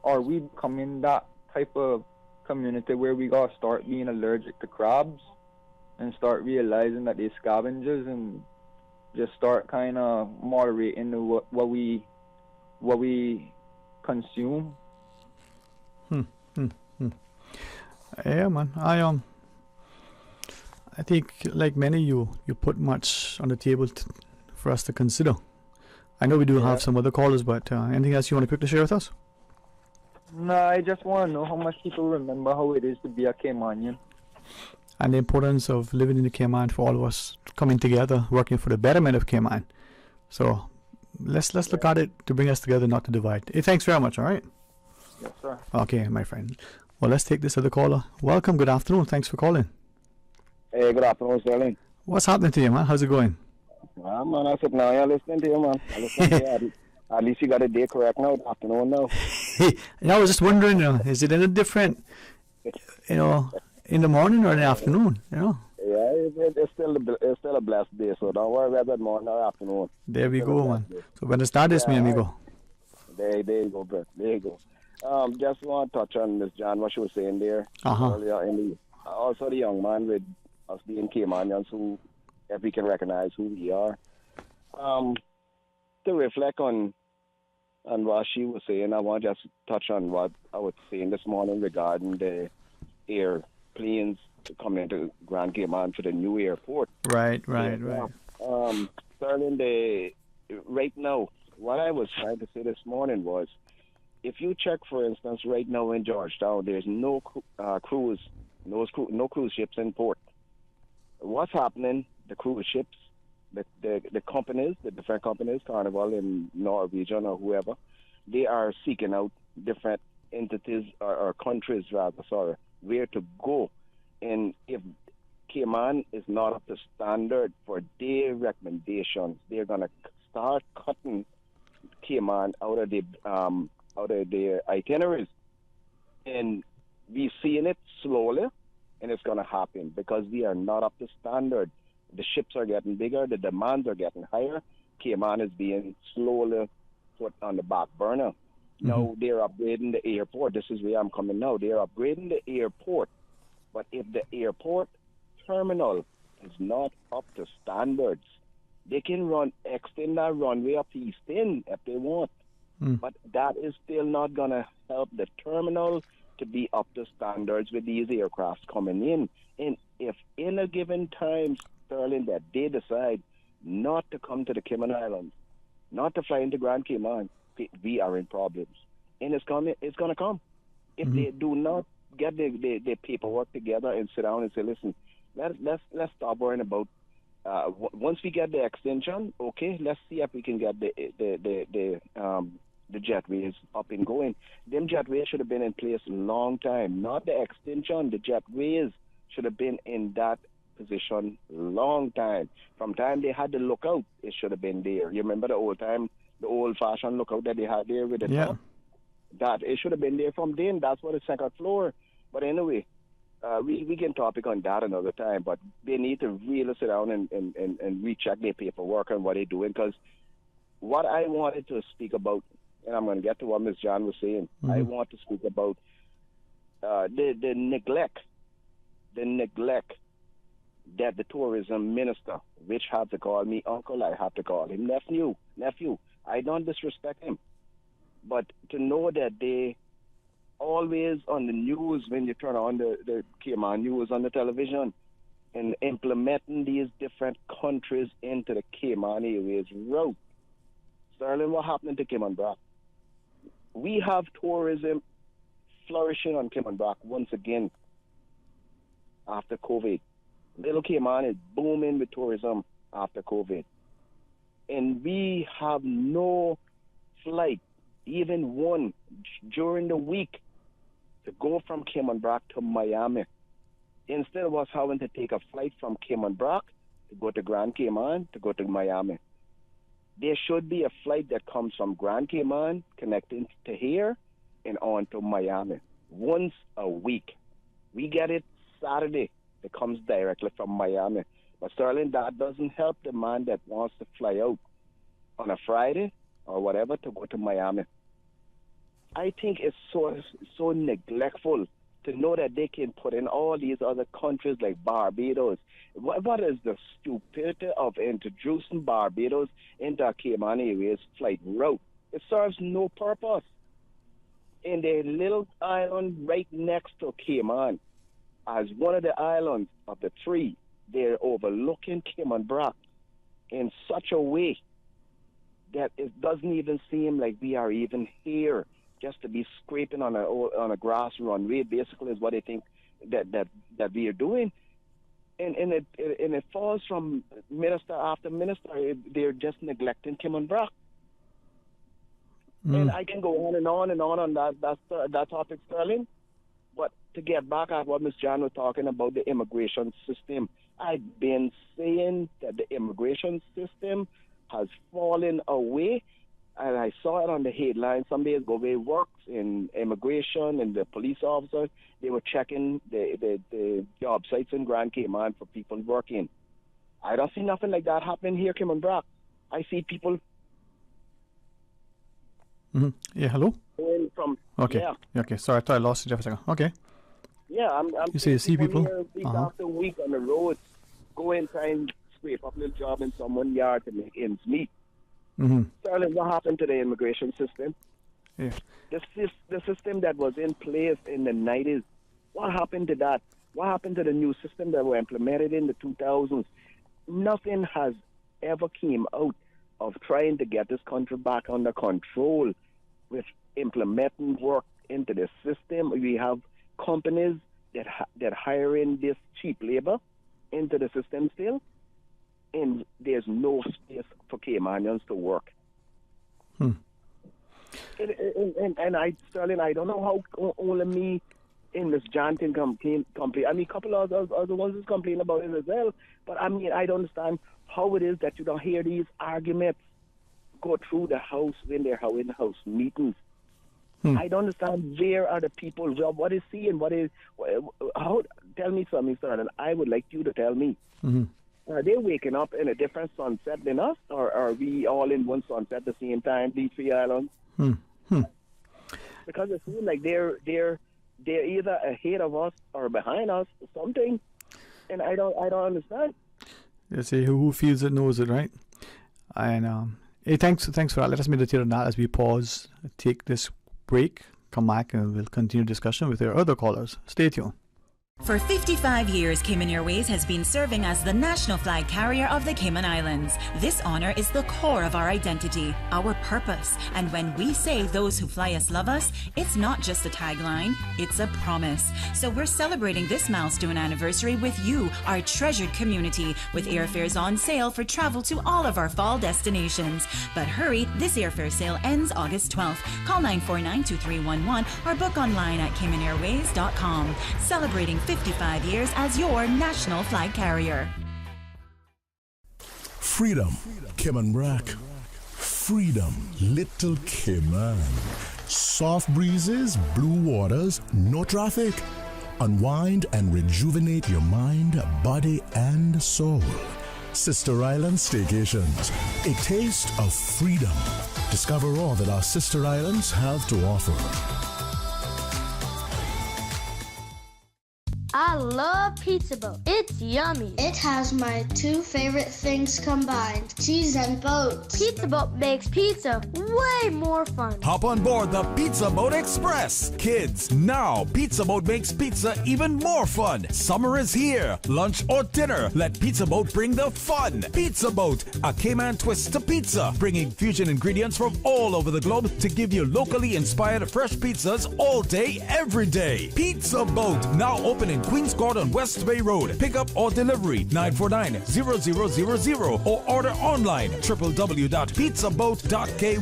are we becoming that type of community where we gotta start being allergic to crabs and start realizing that they're scavengers and just start kind of moderating what we consume? Yeah, man. I think, like many, you put much on the table for us to consider. I know we do have some other callers, but anything else you want to quickly share with us? No, I just want to know how much people remember how it is to be a Caymanian. And the importance of living in the Cayman for all of us coming together, working for the betterment of Cayman. So let's look at it to bring us together, not to divide. Hey, thanks very much, all right? Yes, sir. Okay, my friend. Well, let's take this other caller. Welcome, good afternoon. Thanks for calling. Hey, good afternoon, Sterling. What's happening to you, man? How's it going? Man, I said, now you're listening to you, man. I'm listening to you. At least you got a day correct now, afternoon now. I was just wondering, is it any different, in the morning or in the afternoon, Yeah, it's still a blessed day, so don't worry about that morning or afternoon. There we go, man. So when the start is, mi amigo. There you go, bro. There you go. Just want to touch on Miss John, what she was saying there earlier. Also the young man with us being Caymanians who, if we can recognize who we are. To reflect on what she was saying, I want to just touch on what I was saying this morning regarding the airplanes coming into Grand Cayman to the new airport. Right. Sterling, right now, what I was trying to say this morning was, if you check, for instance, right now in Georgetown, there's no cruise ships in port. What's happening? The cruise ships, the companies, the different companies, Carnival and Norwegian or whoever, they are seeking out different entities or countries, rather, where to go. And if Cayman is not up to standard for their recommendations, they're going to start cutting Cayman out of their itineraries. And we're seeing it slowly, and it's going to happen because we are not up to standard. The ships are getting bigger, the demands are getting higher. Cayman is being slowly put on the back burner. Mm-hmm. Now they're upgrading the airport. This is where I'm coming now. They're upgrading the airport. But if the airport terminal is not up to standards, they can extend that runway up East End if they want. But that is still not going to help the terminal to be up to standards with these aircrafts coming in. And if in a given time, Sterling, that they decide not to come to the Cayman Islands, not to fly into Grand Cayman, we are in problems. And it's going to come. If they do not get the paperwork together and sit down and say, listen, let's stop worrying about once we get the extension, okay, let's see if we can get the jetways up and going. Them jetways should have been in place a long time, not the extension. The jetways should have been in that position long time. From time they had the lookout, it should have been there. You remember the old-fashioned lookout that they had there with the top? That it should have been there from then. That's what the second floor. But anyway, we can topic on that another time. But they need to really sit down and recheck their paperwork and what they're doing. Because what I wanted to speak about, and I'm going to get to what Ms. John was saying, I want to speak about the neglect that the tourism minister, which had to call me uncle, I have to call him nephew. I don't disrespect him. But to know that they always on the news, when you turn on the Cayman news on the television, and implementing these different countries into the Cayman Airways route. Sterling, what happened to Cayman Brac? We have tourism flourishing on Cayman Brac once again after COVID. Little Cayman is booming with tourism after COVID. And we have no flight, even one, during the week to go from Cayman Brac to Miami. Instead of us having to take a flight from Cayman Brac to go to Grand Cayman to go to Miami. There should be a flight that comes from Grand Cayman connecting to here and on to Miami. once a week. We get it Saturday. It comes directly from Miami. But Sterling, that doesn't help the man that wants to fly out on a Friday or whatever to go to Miami. I think it's so neglectful to know that they can put in all these other countries like Barbados. What is the stupidity of introducing Barbados into a Cayman Airways flight route? It serves no purpose. In the little island right next to Cayman, as one of the islands of the three, they're overlooking Cayman Brac in such a way that it doesn't even seem like we are even here just to be scraping on a grass runway. Basically, is what they think that we are doing, and it falls from minister after minister. They're just neglecting Cayman Brac. And I can go on and on and on that topic, Sterling. But to get back at what Ms. Jan was talking about, the immigration system, I've been saying that the immigration system has fallen away. And I saw it on the headline some days ago where it works in immigration and the police officers. They were checking the job sites in Grand Cayman for people working. I don't see nothing like that happening here, Cayman Brac. I see people. Yeah, hello? Going from, okay. Yeah. Okay, sorry, I thought I lost you there for a second. Okay. Yeah, I'm you say you see people? Here week after week on the road, go and try and scrape up a little job in someone's yard to make ends meet. Sterling, what happened to the immigration system? Yeah. The system that was in place in the 90s, what happened to that? What happened to the new system that were implemented in the 2000s? Nothing has ever came out of trying to get this country back under control with implementing work into the system. We have companies that hire in this cheap labor into the system still, and there's no space for Caymanians to work. And Sterling, I don't know how only me and Miss Jantin complain. I mean, a couple of other ones is complaining about it as well. But I mean, I don't understand how it is that you don't hear these arguments go through the house when they're in house meetings. I don't understand where are the people. What is seeing? How? Tell me something, Sterling. I would like you to tell me. Are they waking up in a different sunset than us, or are we all in one sunset at the same time, these three islands? Because it seems like they're either ahead of us or behind us, or something, and I don't understand. They say who feels it knows it, right? And hey, thanks for that. Let us meditate on that as we pause, take this break, come back, and we'll continue discussion with our other callers. Stay tuned. For 55 years, Cayman Airways has been serving as the national flag carrier of the Cayman Islands. This honor is the core of our identity, our purpose. And when we say those who fly us love us, it's not just a tagline, it's a promise. So we're celebrating this milestone anniversary with you, our treasured community, with airfares on sale for travel to all of our fall destinations. But hurry, this airfare sale ends August 12th. Call 949-2311 or book online at CaymanAirways.com. Celebrating 55 years as your national flag carrier. Freedom, Cayman Brac. Freedom, Little Cayman. Soft breezes, blue waters, no traffic. Unwind and rejuvenate your mind, body, and soul. Sister Island Staycations, a taste of freedom. Discover all that our sister islands have to offer. I love Pizza Boat. It's yummy. It has my two favorite things combined, cheese and boats. Pizza Boat makes pizza way more fun. Hop on board the Pizza Boat Express. Kids, now Pizza Boat makes pizza even more fun. Summer is here. Lunch or dinner, let Pizza Boat bring the fun. Pizza Boat, a Cayman twist to pizza, bringing fusion ingredients from all over the globe to give you locally inspired fresh pizzas all day, every day. Pizza Boat, now open in Queens Court on West Bay Road. Pick up or delivery 949-0000 or order online www.pizzaboat.ky.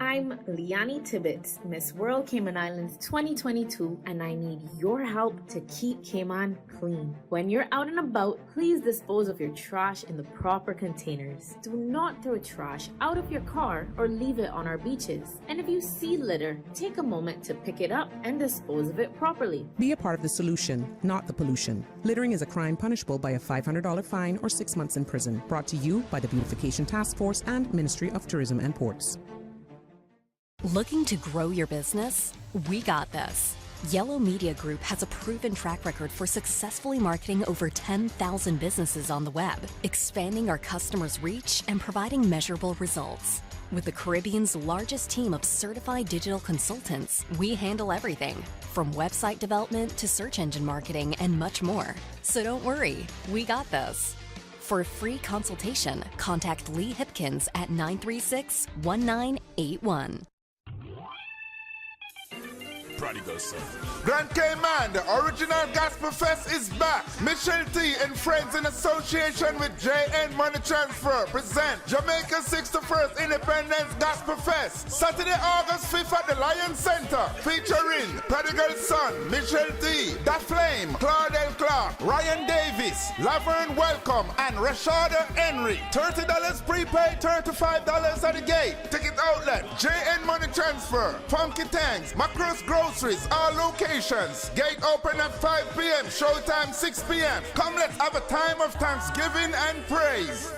I'm Liani Tibbetts, Miss World Cayman Islands 2022, and I need your help to keep Cayman clean. When you're out and about, please dispose of your trash in the proper containers. Do not throw trash out of your car or leave it on our beaches. And if you see litter, take a moment to pick it up and dispose of it properly. Be a part of the solution, not the pollution. Littering is a crime punishable by a $500 fine or 6 months in prison. Brought to you by the Beautification Task Force and Ministry of Tourism and Ports. Looking to grow your business? We got this. Yellow Media Group has a proven track record for successfully marketing over 10,000 businesses on the web, expanding our customers' reach and providing measurable results. With the Caribbean's largest team of certified digital consultants, we handle everything from website development to search engine marketing and much more. So don't worry, we got this. For a free consultation, contact Lee Hipkins at 936-1981. Prodigal son. Grand Cayman, the original Gospel Fest is back. Michelle T and friends in association with JN Money Transfer present Jamaica's 61st Independence Gospel Fest. Saturday, August 5th at the Lion Center. Featuring Prodigal Son, Michelle T, Da Flame, Claudel Clark, Ryan Davis, Laverne Welcome, and Rashada Henry. $30 prepaid, $35 at the gate. Ticket outlet, JN Money Transfer, Funky Tanks, Macross Groceries, all locations. Gate open at 5 p.m. Showtime 6 p.m. Come, let's have a time of thanksgiving and praise.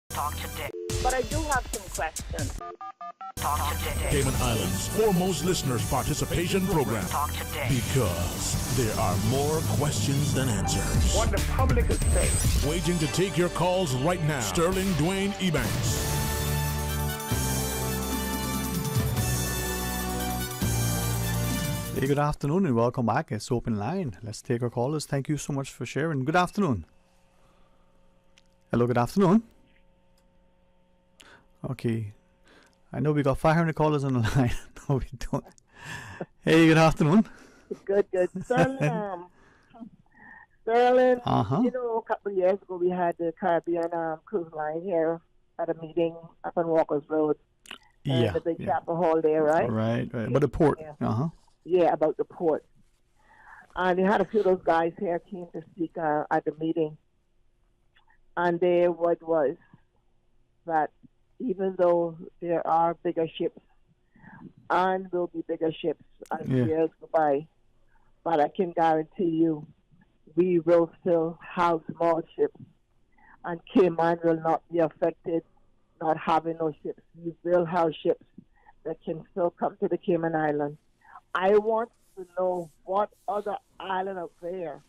Talk today. But I do have some questions. Talk today. Cayman Islands' foremost listeners participation program. Talk today. Because there are more questions than answers. What the public is saying. Waiting to take your calls right now. Sterling Dwayne Ebanks. Hey, good afternoon and welcome back. It's Open Line. Let's take our callers. Thank you so much for sharing. Good afternoon. Hello, good afternoon. Okay. I know we got 500 callers on the line. No, we don't. Hey, good afternoon. Good. Sterling, Uh-huh. you know, a couple of years ago we had the Caribbean cruise line here at a meeting up on Walker's Road. Yeah. The big chapel hall there, right? Right. But the port. Yeah. Uh-huh. Yeah, about the port. And they had a few of those guys here came to speak at the meeting. And their word was that even though there are bigger ships and will be bigger ships as years go by, but I can guarantee you we will still have small ships. And Cayman will not be affected not having no ships. We will have ships that can still come to the Cayman Islands. I want to know what other island up there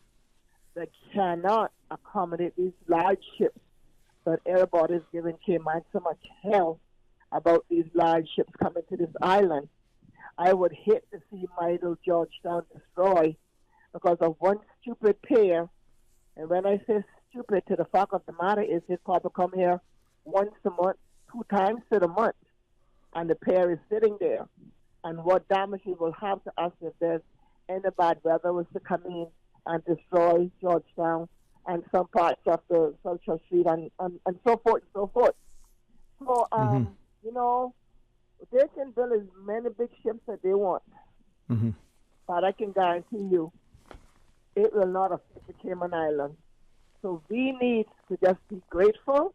that cannot accommodate these large ships, but everybody is giving Cayman so much hell about these large ships coming to this island. I would hate to see my little Georgetown destroyed because of one stupid pair. And when I say stupid, to the fact of the matter is they probably come here once a month, 2 times to the month, and the pair is sitting there. And what damage it will have to us if there's any bad weather was to come in and destroy Georgetown and some parts of the Central Street and so forth and so forth. So, you know, they can build as many big ships that they want. Mm-hmm. But I can guarantee you it will not affect the Cayman Islands. So we need to just be grateful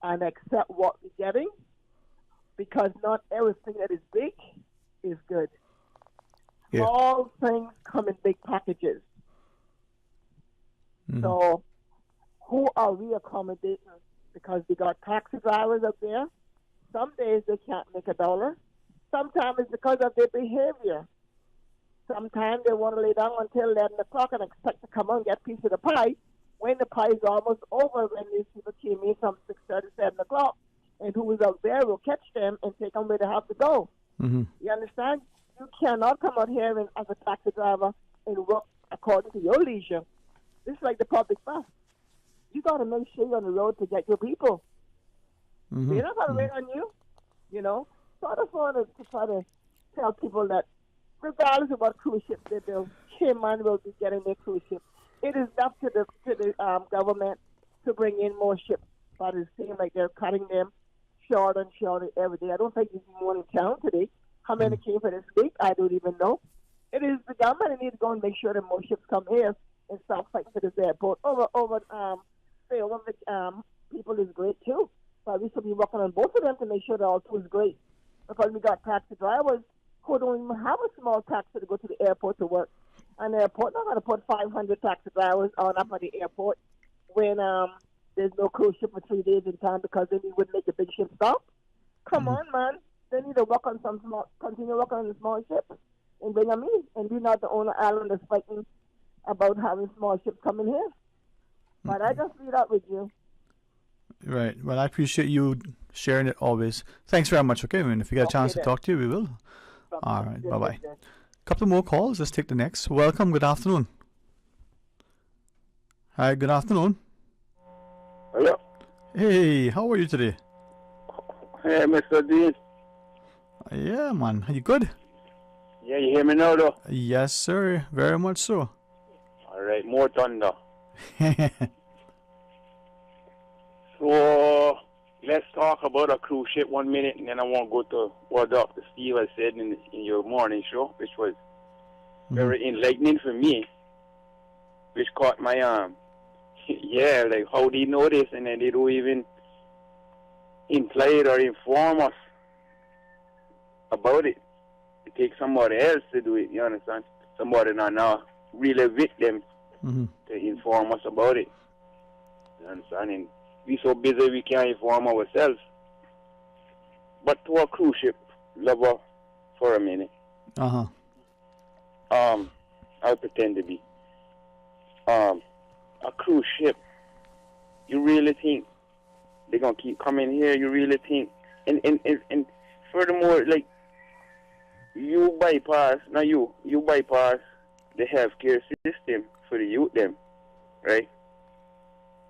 and accept what we're getting, because not everything that is big is good. Yeah. All things come in big packages. Mm-hmm. So who are we accommodating? Because we got taxi drivers up there. Some days they can't make $1. Sometimes it's because of their behavior. Sometimes they want to lay down until 11 o'clock and expect to come on and get a piece of the pie when the pie is almost over, when these people came in from 6:30, 7 o'clock, and who is out there will catch them and take them where they have to go. Mm-hmm. You understand? You cannot come out here and, as a taxi driver and work according to your leisure. This is like the public bus. You got to make sure you're on the road to get your people. Mm-hmm. They're not going to wait on you, you know. So I just wanted to try to tell people that regardless of what cruise ship they build, Cayman will be getting their cruise ship. It is up to the government to bring in more ships. But it seems like they're cutting them short and short every day. I don't think there's more in town today. How many came for this week? I don't even know. It is the government needs to go and make sure that more ships come here and stop fighting for this airport. People is great too. But we should be working on both of them to make sure that all two is great. Because we got taxi drivers who don't even have a small taxi to go to the airport to work. And the airport not going to put 500 taxi drivers on up at the airport when there's no cruise ship for 3 days in time because then we would make the big ship stop. Come on, man. They need to work on continue working on the small ships and bring them in. And we're not the only island that's fighting about having small ships coming here. But I just leave that with you. Right. Well, I appreciate you sharing it always. Thanks very much. Okay, if we get a chance to talk to you, we will. All right. Bye-bye. Couple more calls. Let's take the next. Welcome. Good afternoon. Hi. Good afternoon. Hello. Hey. How are you today? Hey, Mr. Dean. Yeah, man. Are you good? Yeah, you hear me now, though? Yes, sir. Very much so. All right. More thunder. So, let's talk about a cruise ship 1 minute, and then I want to go to what Dr. Steve has said in your morning show, which was very enlightening for me, which caught my arm. Yeah, like how they know this, and then they don't even imply it or inform us about it. It takes somebody else to do it, you understand? Somebody not now really with them to inform us about it. You understand? And we so busy we can't inform ourselves. But to a cruise ship lover for a minute. I'll pretend to be. A cruise ship, you really think they're gonna keep coming here? You really think and furthermore, like you bypass the healthcare system for the youth them, right?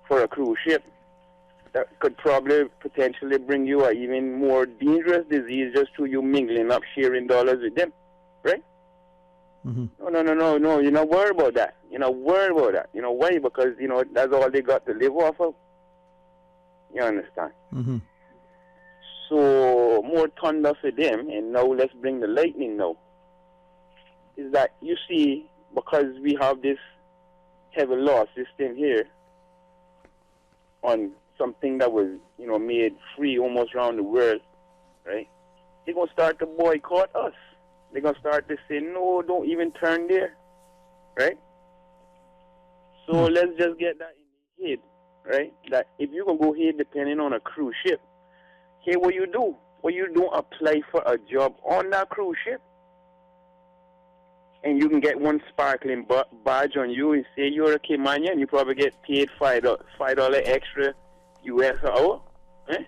For a cruise ship. That could probably potentially bring you a even more dangerous disease just through you mingling up, sharing dollars with them, right? No. You're not worried about that. You know why? Because, that's all they got to live off of. You understand? So, more thunder for them, and now let's bring the lightning now. Is that, you see, because we have this heavy law system here on something that was, made free almost around the world, right? They're going to start to boycott us. They're going to start to say, no, don't even turn there, right? So let's just get that in the head, right? That if you're going to go here depending on a cruise ship, hey, what you do? Apply for a job on that cruise ship. And you can get one sparkling badge on you and say you're a Caymanian, and you probably get paid $5 extra US an hour, eh?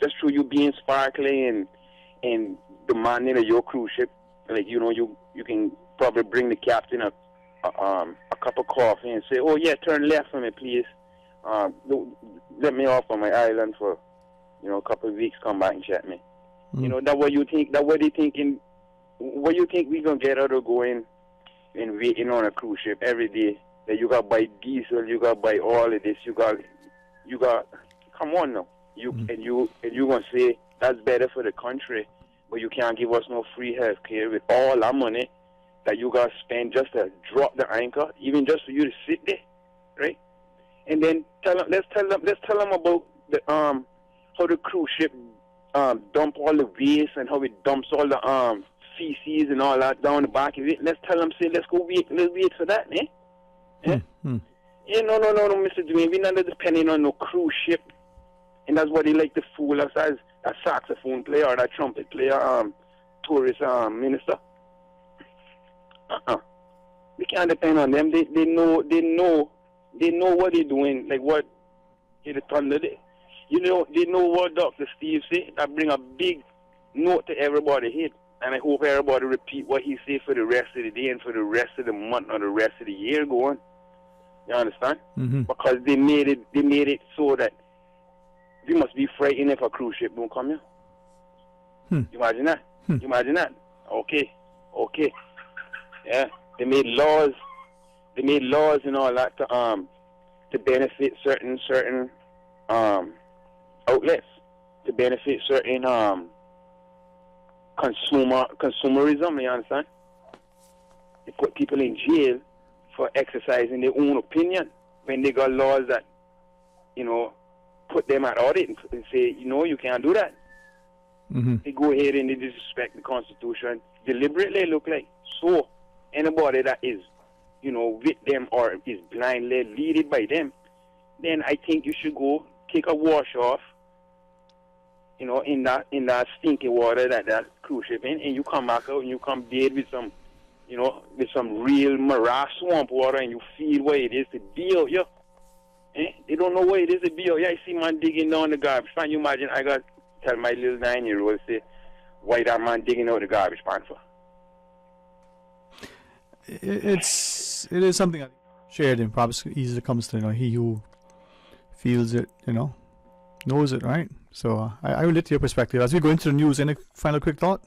Just through you being sparkling and demanding of your cruise ship. Like, you can probably bring the captain a cup of coffee and say, oh yeah, turn left for me, please. Let me off on my island for, a couple of weeks, come back and chat me. That what you think, what do you think we gonna get out of going and waiting on a cruise ship every day? That you gotta buy diesel, you gotta buy all of this, you got come on now. And you gonna say that's better for the country, but you can't give us no free health care with all that money that you gotta spend just to drop the anchor, even just for you to sit there, right? And then let's tell them about the how the cruise ship dump all the waste and how it dumps all the feces and all that down the back of it. Let's tell them, say, let's wait for that, eh? Yeah, no, Mr. Dwayne, we're not depending on no cruise ship. And that's what they like to fool us as a saxophone player or a trumpet player, tourist minister. We can't depend on them. They know what they're doing, like what the thunder did. They know what Dr. Steve said. That bring a big note to everybody here. And I hope everybody repeat what he said for the rest of the day and for the rest of the month or the rest of the year going. You understand? Because they made it so that you must be frightened if a cruise ship don't come here. Imagine that. Okay. Yeah. They made laws and all that to to benefit certain outlets, to benefit certain consumerism, you understand? They put people in jail for exercising their own opinion when they got laws that, put them at audit and say, you can't do that. Mm-hmm. They go ahead and they disrespect the Constitution deliberately, look like. So, anybody that is, with them or is blindly led by them, then I think you should go take a wash off, in that stinky water that cruise ship in, and you come back out and you come bathe with some, with some real morass swamp water, and you feel what it is to be out here. They don't know what it is to be out here. I see man digging down the garbage. Can you imagine? I got to tell my little 9-year-old, say, why that man digging out the garbage pan for? It is something I shared, and perhaps easily comes to he who feels it, knows it, right? So I relate to your perspective. As we go into the news, any final quick thought?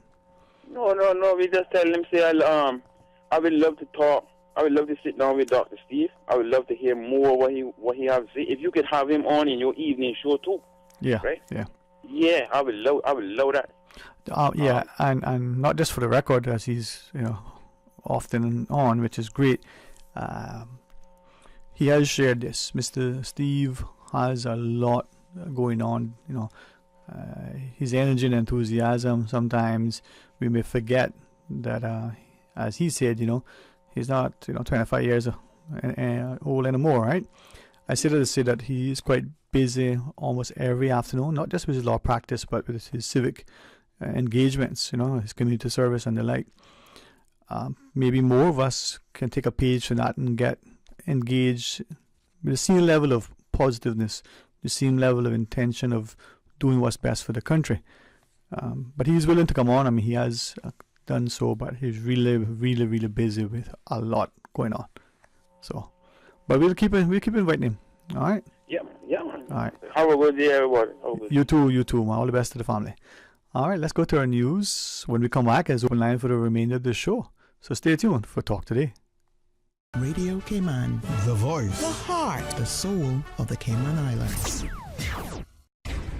No. We just tell him, say, I would love to talk. I would love to sit down with Dr. Steve. I would love to hear more what he has to say. If you could have him on in your evening show too. Yeah. Right? Yeah. Yeah, I would love that. Yeah, and not just for the record, as he's often on, which is great. He has shared this. Mr. Steve has a lot going on. His energy and enthusiasm. Sometimes we may forget that, as he said, he's not 25 years old anymore, right? I say that to say that he is quite busy almost every afternoon, not just with his law practice, but with his civic engagements, his community service and the like. Maybe more of us can take a page from that and get engaged with the same level of positiveness, the same level of intention of doing what's best for the country. But he's willing to come on. I mean, he has done so, but he's really, really, really busy with a lot going on. So, but we'll keep inviting him. All right. Yeah. Man. All right. Have a good day, everybody. You too, man. All the best to the family. All right, let's go to our news. When we come back, there's open line for the remainder of the show. So stay tuned for Talk Today. Radio Cayman, The voice, the heart, the soul of the Cayman Islands.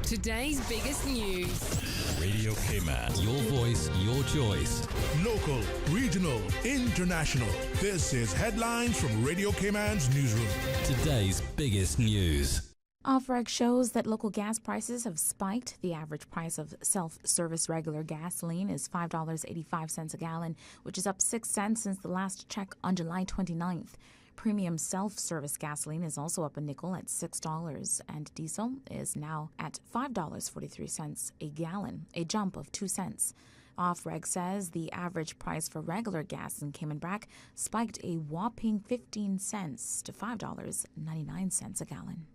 Today's biggest news. Radio Cayman, your voice, your choice. Local, regional, international. This is Headlines from Radio Cayman's newsroom. Today's biggest news. Ofreg shows that local gas prices have spiked. The average price of self-service regular gasoline is $5.85 a gallon, which is up 6 cents since the last check on July 29th. Premium self-service gasoline is also up a nickel at $6, and diesel is now at $5.43 a gallon, a jump of 2 cents. Ofreg says the average price for regular gas in Cayman Brac spiked a whopping 15 cents to $5.99 a gallon.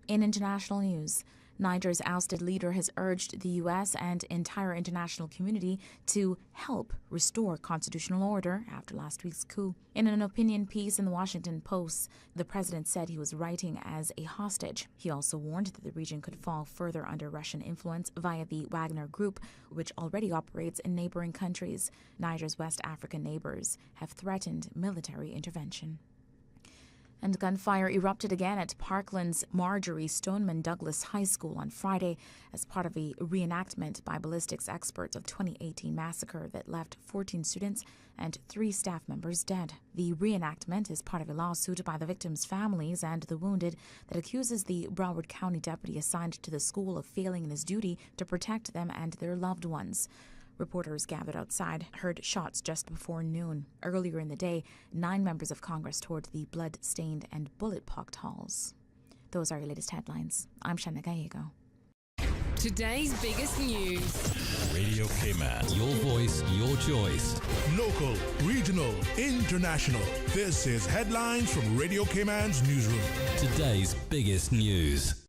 In international news, Niger's ousted leader has urged the U.S. and entire international community to help restore constitutional order after last week's coup. In an opinion piece in the Washington Post, the president said he was writing as a hostage. He also warned that the region could fall further under Russian influence via the Wagner Group, which already operates in neighboring countries. Niger's West African neighbors have threatened military intervention. And gunfire erupted again at Parkland's Marjorie Stoneman Douglas High School on Friday as part of a reenactment by ballistics experts of 2018 massacre that left 14 students and 3 staff members dead. The reenactment is part of a lawsuit by the victims' families and the wounded that accuses the Broward County deputy assigned to the school of failing in his duty to protect them and their loved ones. Reporters gathered outside heard shots just before noon. Earlier in the day, 9 members of Congress toured the blood-stained and bullet-pocked halls. Those are your latest headlines. I'm Shanna Gallego. Today's biggest news. Radio Cayman, your voice, your choice. Local, regional, international. This is Headlines from Radio Cayman's newsroom. Today's biggest news.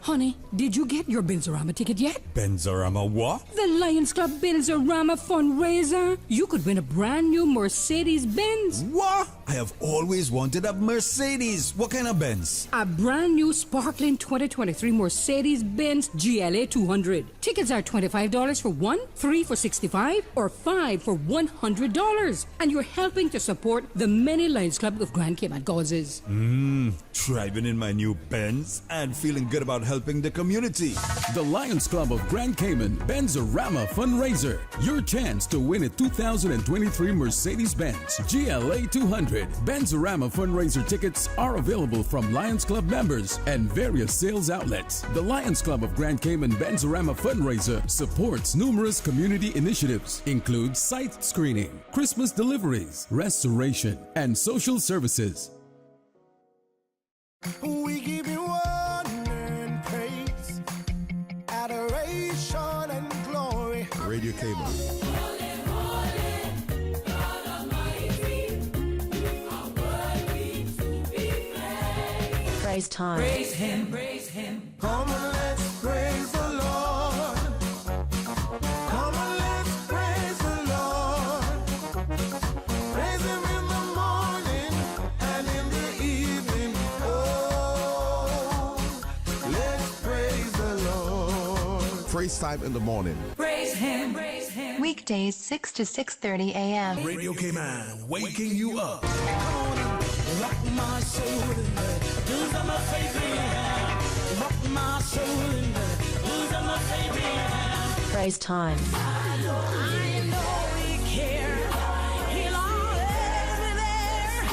Honey, did you get your Benzorama ticket yet? Benzorama what? The Lions Club Benzorama fundraiser. You could win a brand new Mercedes-Benz. What? I have always wanted a Mercedes. What kind of Benz? A brand new sparkling 2023 Mercedes-Benz GLA 200. Tickets are $25 for one, $3 for $65, or $5 for $100. And you're helping to support the many Lions Club of Grand Cayman causes. Driving in my new Benz and feeling good about helping the community. The Lions Club of Grand Cayman Benzorama Fundraiser. Your chance to win a 2023 Mercedes-Benz GLA 200. Benzorama fundraiser tickets are available from Lions Club members and various sales outlets. The Lions Club of Grand Cayman Benzorama Fundraiser supports numerous community initiatives, includes site screening, Christmas deliveries, restoration, and social services. We give you honor and praise, adoration and glory. Radio Cayman. Praise time. Praise him, praise him. Come on, let's praise the Lord. Come on, let's praise the Lord. Praise him in the morning and in the evening. Oh, let's praise the Lord. Praise time in the morning. Praise him, praise him. Weekdays 6 to 6:30 a.m. Radio Cayman, waking you up. Rock my soul in the blues of my favorite. Rock my soul in the blues of my favorite. Praise time. I know he cares. He'll always be there.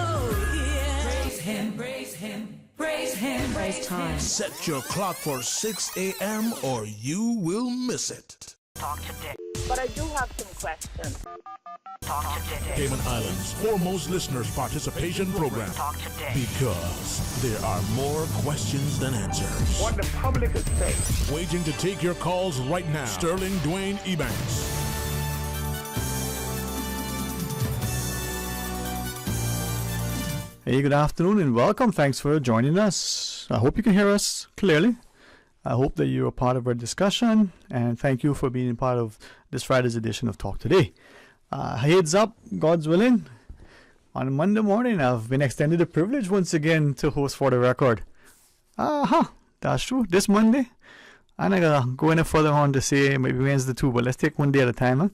Oh, yeah. Praise him, praise him, praise him. Praise time. Set your clock for 6 a.m. or you will miss it. Talk today. But I do have some questions. Talk today. Cayman Islands' foremost listeners participation program. Talk today. Because there are more questions than answers. What the public is saying. Waiting to take your calls right now. Sterling Dwayne Ebanks. Hey, good afternoon and welcome. Thanks for joining us. I hope you can hear us clearly. I hope that you're a part of our discussion, and thank you for being part of this Friday's edition of Talk Today. Heads up, God's willing, on Monday morning I've been extended the privilege once again to host For the Record. That's true. This Monday, I'm not going to go any further on to say maybe Wednesday too, but let's take one day at a time. Huh?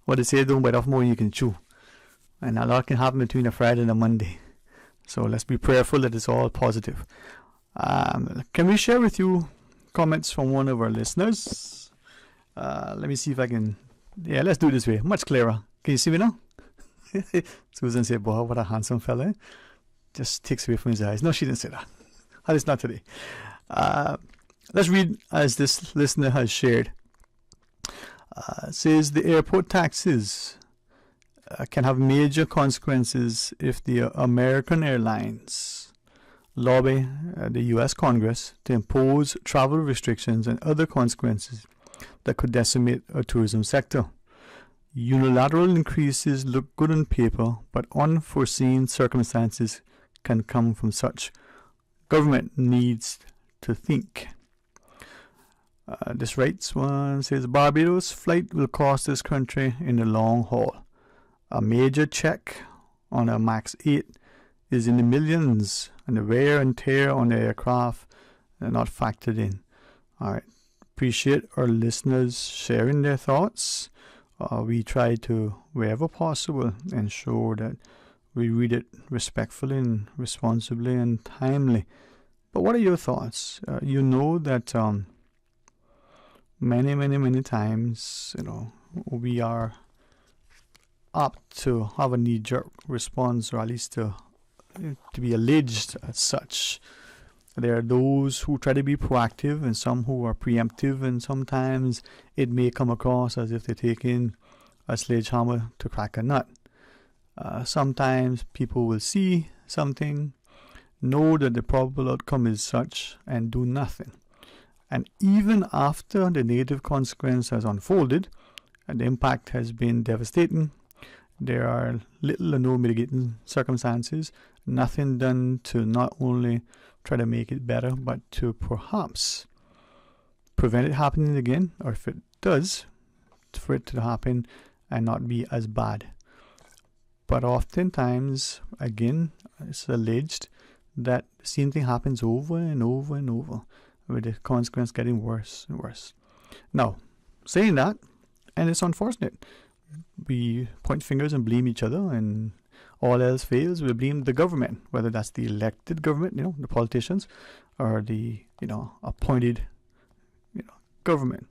What they say, don't bite off more than you can chew. And a lot can happen between a Friday and a Monday. So let's be prayerful that it's all positive. Can we share with you comments from one of our listeners? Let me see if I can. Yeah, let's do it this way. Much clearer. Can you see me now? Susan said, boy, what a handsome fella. Just takes away from his eyes. No, she didn't say that. At least not today. Let's read as this listener has shared. Says the airport taxes can have major consequences if the American Airlines lobby the U.S. Congress to impose travel restrictions and other consequences that could decimate our tourism sector. Unilateral increases look good on paper, but unforeseen circumstances can come from such. Government needs to think. This writes one says Barbados flight will cost this country in the long haul. A major check on a MAX 8 is in the millions, and the wear and tear on the aircraft are not factored in. All right. Appreciate our listeners sharing their thoughts. We try to, wherever possible, ensure that we read it respectfully and responsibly and timely. But what are your thoughts? You know that many times, we are apt to have a knee-jerk response, or at least to be alleged as such. There are those who try to be proactive and some who are preemptive, and sometimes it may come across as if they're taking a sledgehammer to crack a nut. Sometimes people will see something, know that the probable outcome is such, and do nothing. And even after the negative consequence has unfolded and the impact has been devastating, there are little or no mitigating circumstances, Nothing done to not only try to make it better, but to perhaps prevent it happening again, or if it does, for it to happen and not be as bad. But oftentimes, again, it's alleged that the same thing happens over and over and over, with the consequence getting worse and worse. Now, saying that, and it's unfortunate, we point fingers and blame each other, and all else fails, we blame the government, whether that's the elected government, the politicians, or the, appointed, government.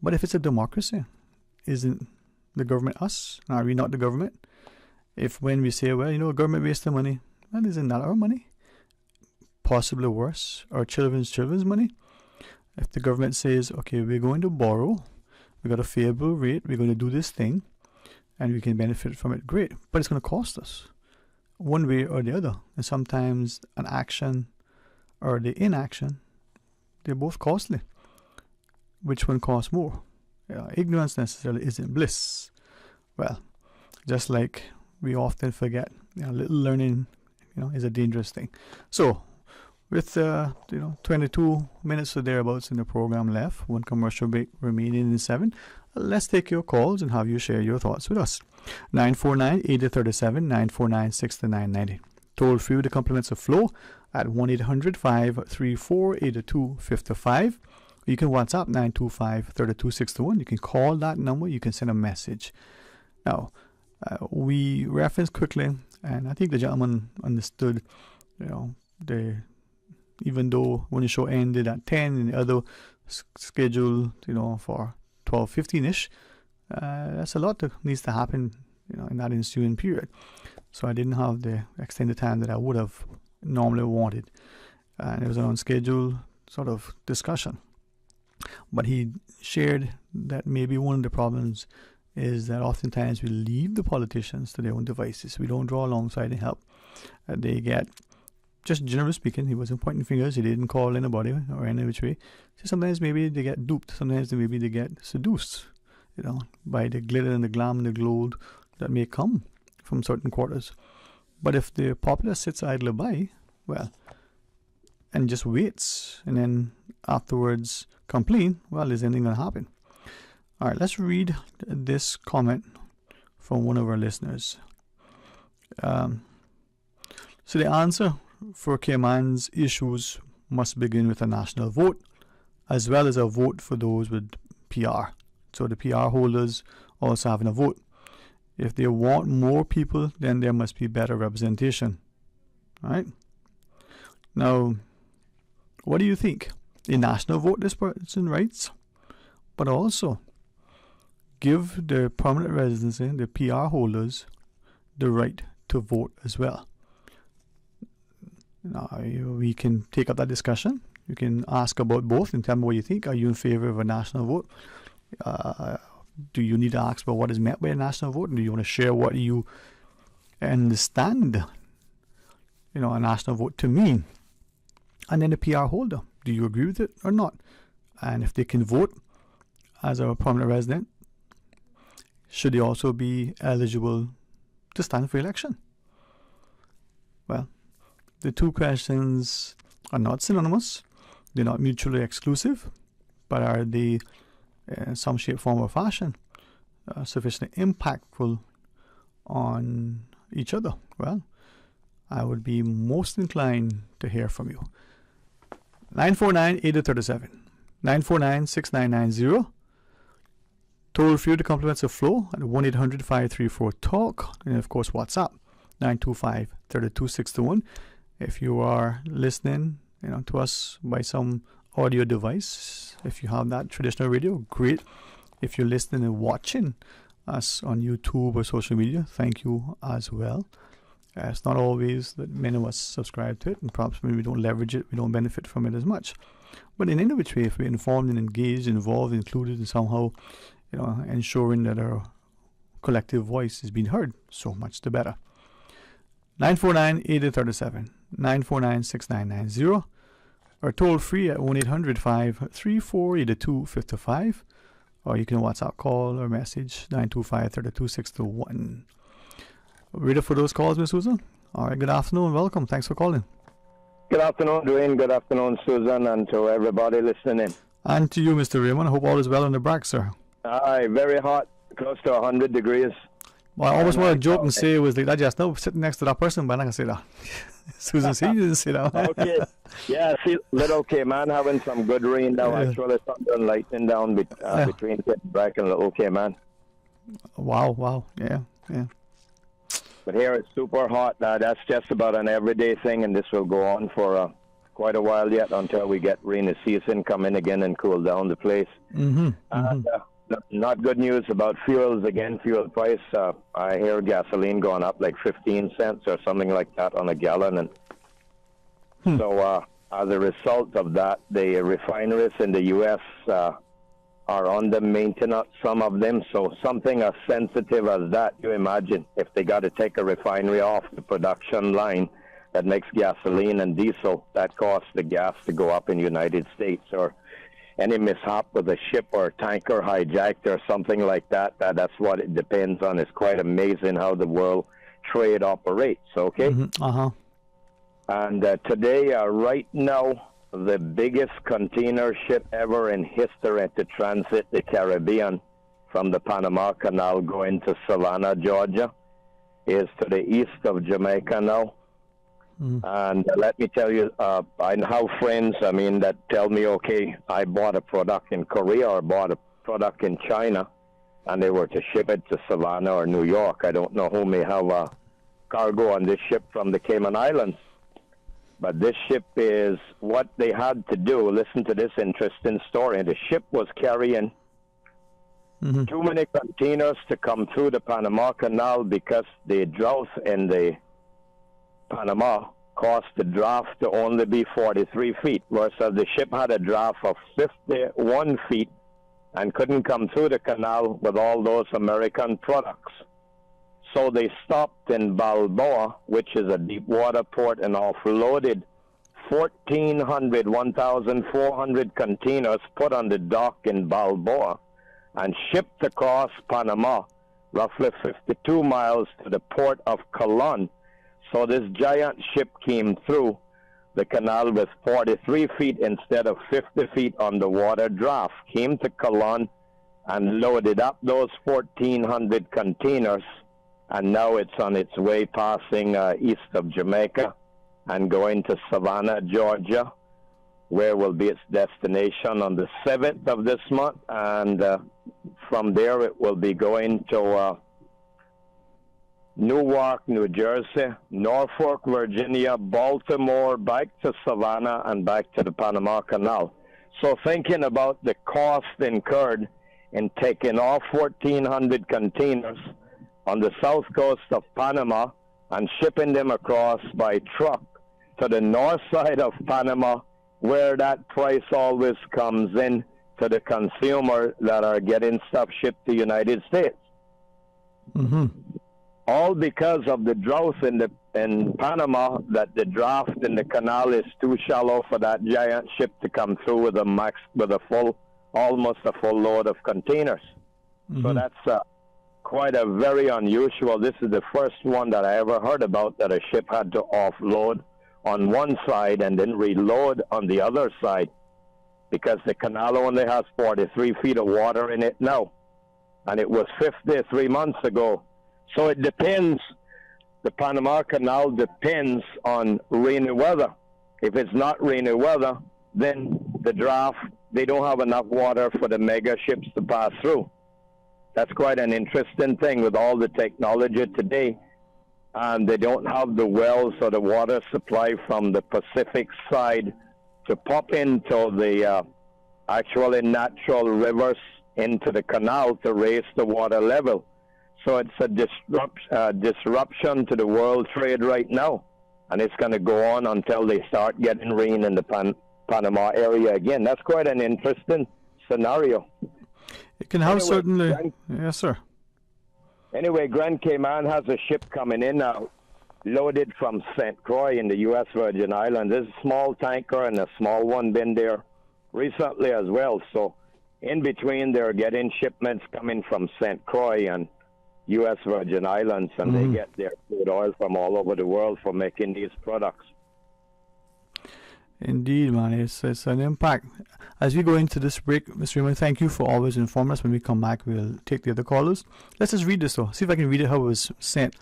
But if it's a democracy, isn't the government us? Are we not the government? If when we say, well, government wasting money, well, isn't that our money? Possibly worse, our children's money. If the government says, okay, we're going to borrow, we got a favorable rate, we're going to do this thing, and we can benefit from it, great. But it's going to cost us one way or the other. And sometimes an action or the inaction, they're both costly. Which one costs more? Ignorance necessarily isn't bliss. Well, just like we often forget, little learning, is a dangerous thing. So, with 22 minutes or thereabouts in the program left, one commercial break remaining in 7, let's take your calls and have you share your thoughts with us. 949-8037, 949-6990. Toll free with the compliments of Flow at 1-800-534-8255. You can WhatsApp 925-3261. You can call that number. You can send a message. Now, we referenced quickly, and I think the gentleman understood, even though when the show ended at 10 and the other scheduled, for 12:15ish, that's a lot that needs to happen, in that ensuing period. So I didn't have the extended time that I would have normally wanted. And it was an unscheduled sort of discussion. But he shared that maybe one of the problems is that oftentimes we leave the politicians to their own devices. We don't draw alongside and help. They get, just generally speaking, he wasn't pointing fingers, he didn't call anybody or any which way. So sometimes maybe they get duped, sometimes maybe they get seduced, by the glitter and the glam and the glow that may come from certain quarters. But if the populace sits idly by, well, and just waits, and then afterwards complain, well, is anything going to happen? All right, let's read this comment from one of our listeners. So the answer for Cayman's issues must begin with a national vote, as well as a vote for those with PR. So the PR holders also having a vote. If they want more people, then there must be better representation. All right? Now, what do you think? A national vote this person writes, but also give the permanent residency, the PR holders, the right to vote as well. Now, we can take up that discussion. You can ask about both and tell me what you think. Are you in favor of a national vote? Do you need to ask about what is meant by a national vote? And do you want to share what you understand, a national vote to mean? And then the PR holder, do you agree with it or not? And if they can vote as a permanent resident, should they also be eligible to stand for election? Well, the two questions are not synonymous. They're not mutually exclusive, but are they, in some shape, form, or fashion, sufficiently impactful on each other? Well, I would be most inclined to hear from you. 949-8037, 949-6990. Toll free to compliments of Flow at 1-800-534-TALK. And of course, WhatsApp 925-3261. If you are listening, to us by some audio device, if you have that traditional radio, great. If you're listening and watching us on YouTube or social media, thank you as well. It's not always that many of us subscribe to it, and perhaps maybe we don't leverage it, we don't benefit from it as much. But in any which way, if we're informed and engaged, involved, included, and somehow, ensuring that our collective voice is being heard, so much the better. 949-8037, 949-6990, or toll free at 1-800-534-8255, or you can WhatsApp call or message 925-3261. Ready for those calls, Ms. Susan? All right, good afternoon. Welcome. Thanks for calling. Good afternoon, Dwayne. Good afternoon, Susan, and to everybody listening. And to you, Mr. Raymond. I hope all is well on the brack, sir. Aye, very hot, close to 100 degrees. Well, I always want to joke and say it was like that just now, sitting next to that person, but I'm not going to say that. Susan, see, you didn't say that. Okay. Yeah, see, Little Cayman having some good rain now. Yeah. Actually, thunder and lightning down between Brack and Little Cayman. Wow. Yeah. But here it's super hot. That's just about an everyday thing, and this will go on for quite a while yet until we get rainy season come in again and cool down the place. And, not good news about fuels again. Fuel price. I hear gasoline going up like 15 cents or something like that on a gallon, and so as a result of that, the refineries in the U.S. Are under maintenance, some of them. So something as sensitive as that, you imagine if they got to take a refinery off the production line that makes gasoline and diesel, that costs the gas to go up in the United States, or any mishap with a ship or tanker hijacked or something like that. That's what it depends on. It's quite amazing how the world trade operates, okay? And today, right now, the biggest container ship ever in history to transit the Caribbean from the Panama Canal going to Savannah, Georgia, is to the east of Jamaica now. And let me tell you, I have friends, that tell me, okay, I bought a product in Korea or bought a product in China, and they were to ship it to Savannah or New York. I don't know who may have a cargo on this ship from the Cayman Islands. But this ship is what they had to do. Listen to this interesting story. The ship was carrying too many containers to come through the Panama Canal because the drought in the Panama caused the draft to only be 43 feet, whereas the ship had a draft of 51 feet and couldn't come through the canal with all those American products. So they stopped in Balboa, which is a deep water port, and offloaded 1,400 containers put on the dock in Balboa and shipped across Panama, roughly 52 miles to the port of Colon. So this giant ship came through the canal with 43 feet instead of 50 feet on the water draft, came to Colon and loaded up those 1,400 containers. And now it's on its way passing east of Jamaica and going to Savannah, Georgia, where will be its destination on the 7th of this month. And from there it will be going to Newark, New Jersey, Norfolk, Virginia, Baltimore, back to Savannah, and back to the Panama Canal. So thinking about the cost incurred in taking off 1,400 containers on the south coast of Panama and shipping them across by truck to the north side of Panama, where that price always comes in to the consumer that are getting stuff shipped to the United States. All because of the drought in Panama, that the draft in the canal is too shallow for that giant ship to come through with almost a full load of containers. So that's quite a very unusual. This is the first one that I ever heard about, that a ship had to offload on one side and then reload on the other side, because the canal only has 43 feet of water in it now, and it was 50 3 months ago. So it depends. The Panama Canal depends on rainy weather. If it's not rainy weather, then the draft, they don't have enough water for the mega ships to pass through. That's quite an interesting thing with all the technology today. And they don't have the wells or the water supply from the Pacific side to pop into the actually natural rivers into the canal to raise the water level. So it's a disruption to the world trade right now. And it's going to go on until they start getting rain in the Panama area again. That's quite an interesting scenario. It can have certainly... Yes, sir. Anyway, Grand Cayman has a ship coming in now, loaded from St. Croix in the U.S. Virgin Islands. There's a small tanker and a small one been there recently as well. So in between, they're getting shipments coming from St. Croix, and U.S. Virgin Islands, and they get their crude oil from all over the world for making these products. Indeed, man. It's an impact. As we go into this break, Mr. Raymond, thank you for always informing us. When we come back, we'll take the other callers. Let's just read this, though. See if I can read it how it was sent.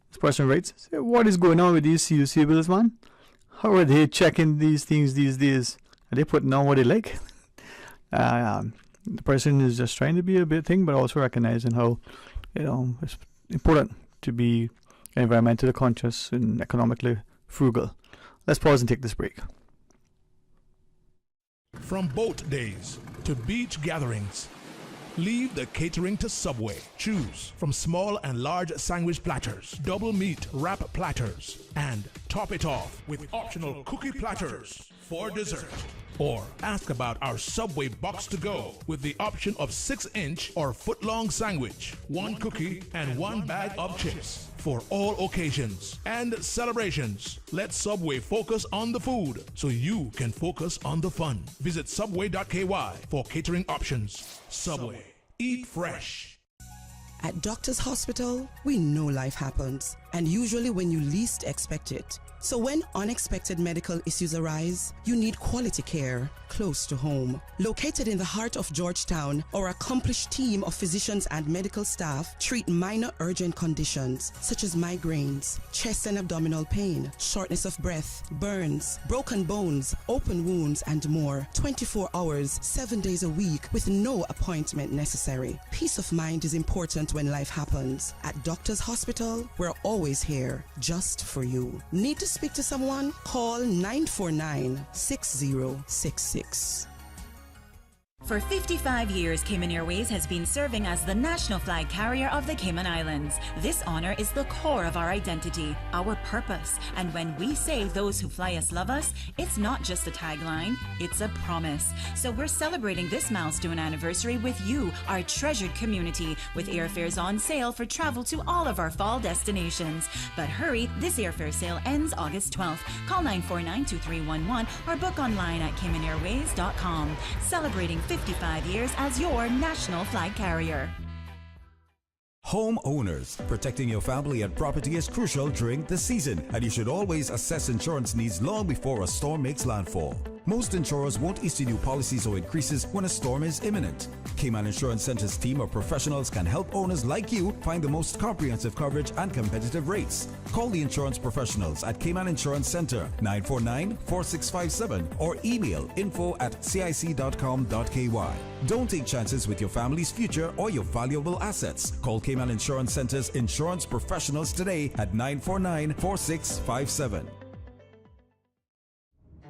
This person writes, what is going on with these CUC bills, man? How are they checking these things these days? Are they putting on what they like? The person is just trying to be a bit thing, but also recognizing how, it's important to be environmentally conscious and economically frugal. Let's pause and take this break. From boat days to beach gatherings, leave the catering to Subway. Choose from small and large sandwich platters, double meat wrap platters, and top it off with optional cookie platters for dessert. Or ask about our Subway box to go with the option of 6-inch or foot-long sandwich, 1 cookie, and 1 bag of chips. For all occasions and celebrations, let Subway focus on the food so you can focus on the fun. Visit subway.ky for catering options. Subway. Eat fresh. At Doctors Hospital, we know life happens, and usually when you least expect it. So when unexpected medical issues arise, you need quality care close to home. Located in the heart of Georgetown, our accomplished team of physicians and medical staff treat minor urgent conditions such as migraines, chest and abdominal pain, shortness of breath, burns, broken bones, open wounds, and more. 24 hours, 7 days a week with no appointment necessary. Peace of mind is important when life happens. At Doctors Hospital, we're always here just for you. Need to speak to someone? Call 949-6066. For 55 years, Cayman Airways has been serving as the national flag carrier of the Cayman Islands. This honor is the core of our identity, our purpose. And when we say those who fly us love us, it's not just a tagline, it's a promise. So we're celebrating this milestone anniversary with you, our treasured community, with airfares on sale for travel to all of our fall destinations. But hurry, this airfare sale ends August 12th. Call 949-2311 or book online at CaymanAirways.com. Celebrating 55 years as your national flag carrier. Homeowners, protecting your family and property is crucial during the season, and you should always assess insurance needs long before a storm makes landfall. Most insurers won't issue new policies or increases when a storm is imminent. Cayman Insurance Center's team of professionals can help owners like you find the most comprehensive coverage and competitive rates. Call the insurance professionals at Cayman Insurance Center 949-4657 or email info@cic.com.ky. Don't take chances with your family's future or your valuable assets. Call Cayman Insurance Center's insurance professionals today at 949-4657.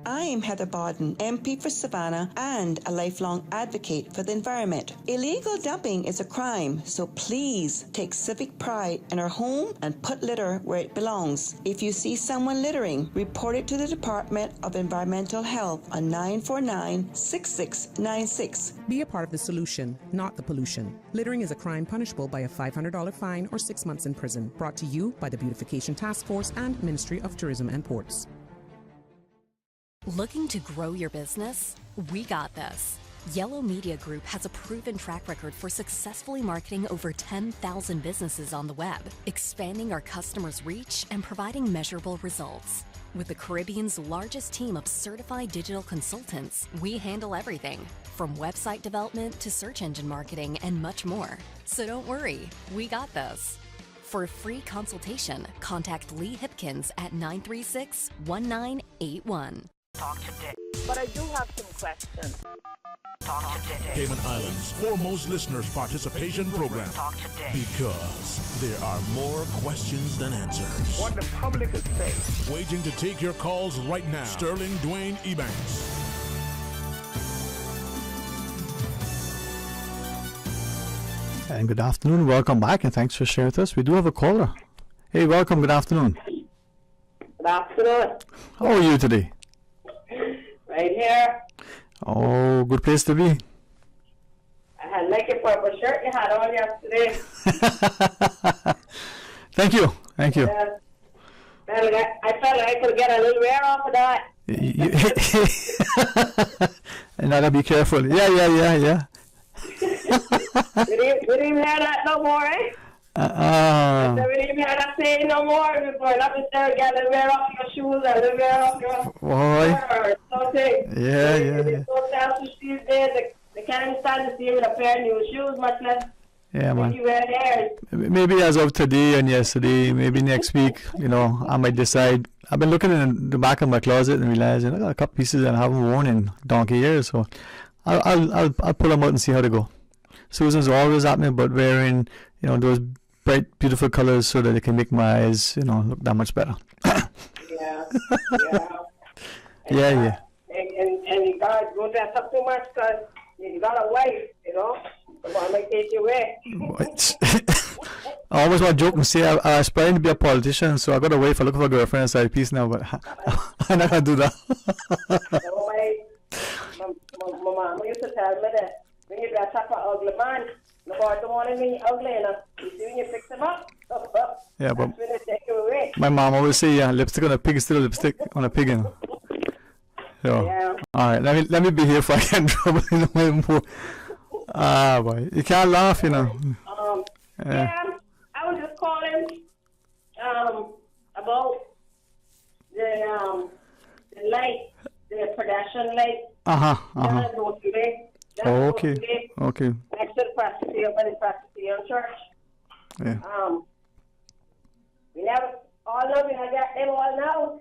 I am Heather Bodden, MP for Savannah and a lifelong advocate for the environment. Illegal dumping is a crime, so please take civic pride in our home and put litter where it belongs. If you see someone littering, report it to the Department of Environmental Health on 949-6696. Be a part of the solution, not the pollution. Littering is a crime punishable by a $500 fine or 6 months in prison. Brought to you by the Beautification Task Force and Ministry of Tourism and Ports. Looking to grow your business? We got this. Yellow Media Group has a proven track record for successfully marketing over 10,000 businesses on the web, expanding our customers' reach and providing measurable results. With the Caribbean's largest team of certified digital consultants, we handle everything from website development to search engine marketing and much more. So don't worry, we got this. For a free consultation, contact Lee Hipkins at 936-1981. Talk today. But I do have some questions. Talk today. Cayman Islands' foremost listeners participation program. Talk today. Because there are more questions than answers. What the public is saying. Waiting to take your calls right now. Sterling Dwayne Ebanks. And good afternoon. Welcome back, and thanks for sharing with us. We do have a caller. Hey, welcome. Good afternoon. Good afternoon. How are you today? Right here. Oh, good place to be. I like your purple shirt you had on yesterday. Thank you. Thank you. I felt like I could get a little wear off of that. And now be careful. Yeah. We didn't hear that no more, eh? I really didn't have to say no more before. Not to start getting wear off your shoes and wear off your or something. Yeah. So selfish these days. They can't even stand to see you with a pair of new shoes, much less Yeah, man. you wear theirs. Maybe as of today and yesterday, maybe next week, I might decide. I've been looking in the back of my closet and realizing I got a couple pieces that I haven't worn in donkey years, so I'll pull them out and see how they go. Susan's always at me, but wearing those bright, beautiful colors so that it can make my eyes look that much better. Yeah. Yeah. And you guys don't dress up too much because you got a wife, the one might take you away. I always want to joke and say I aspire to be a politician, so I got a wife. I look for a girlfriend side piece now, but I'm not gonna do that. My mama used to tell me that when you dress up an ugly man, the boy don't want to be ugly enough. You see when you fix him up, Yeah, but that's when they take you away. my mom always say, lipstick on a pig is still lipstick on a pig. So, Yeah. all right, let me be here if I get in trouble. Boy, you can't laugh, Yeah, I was just calling about the light, the pedestrian light. Okay. Next to the Presbyterian Church. Yeah. We never all know we got them all now.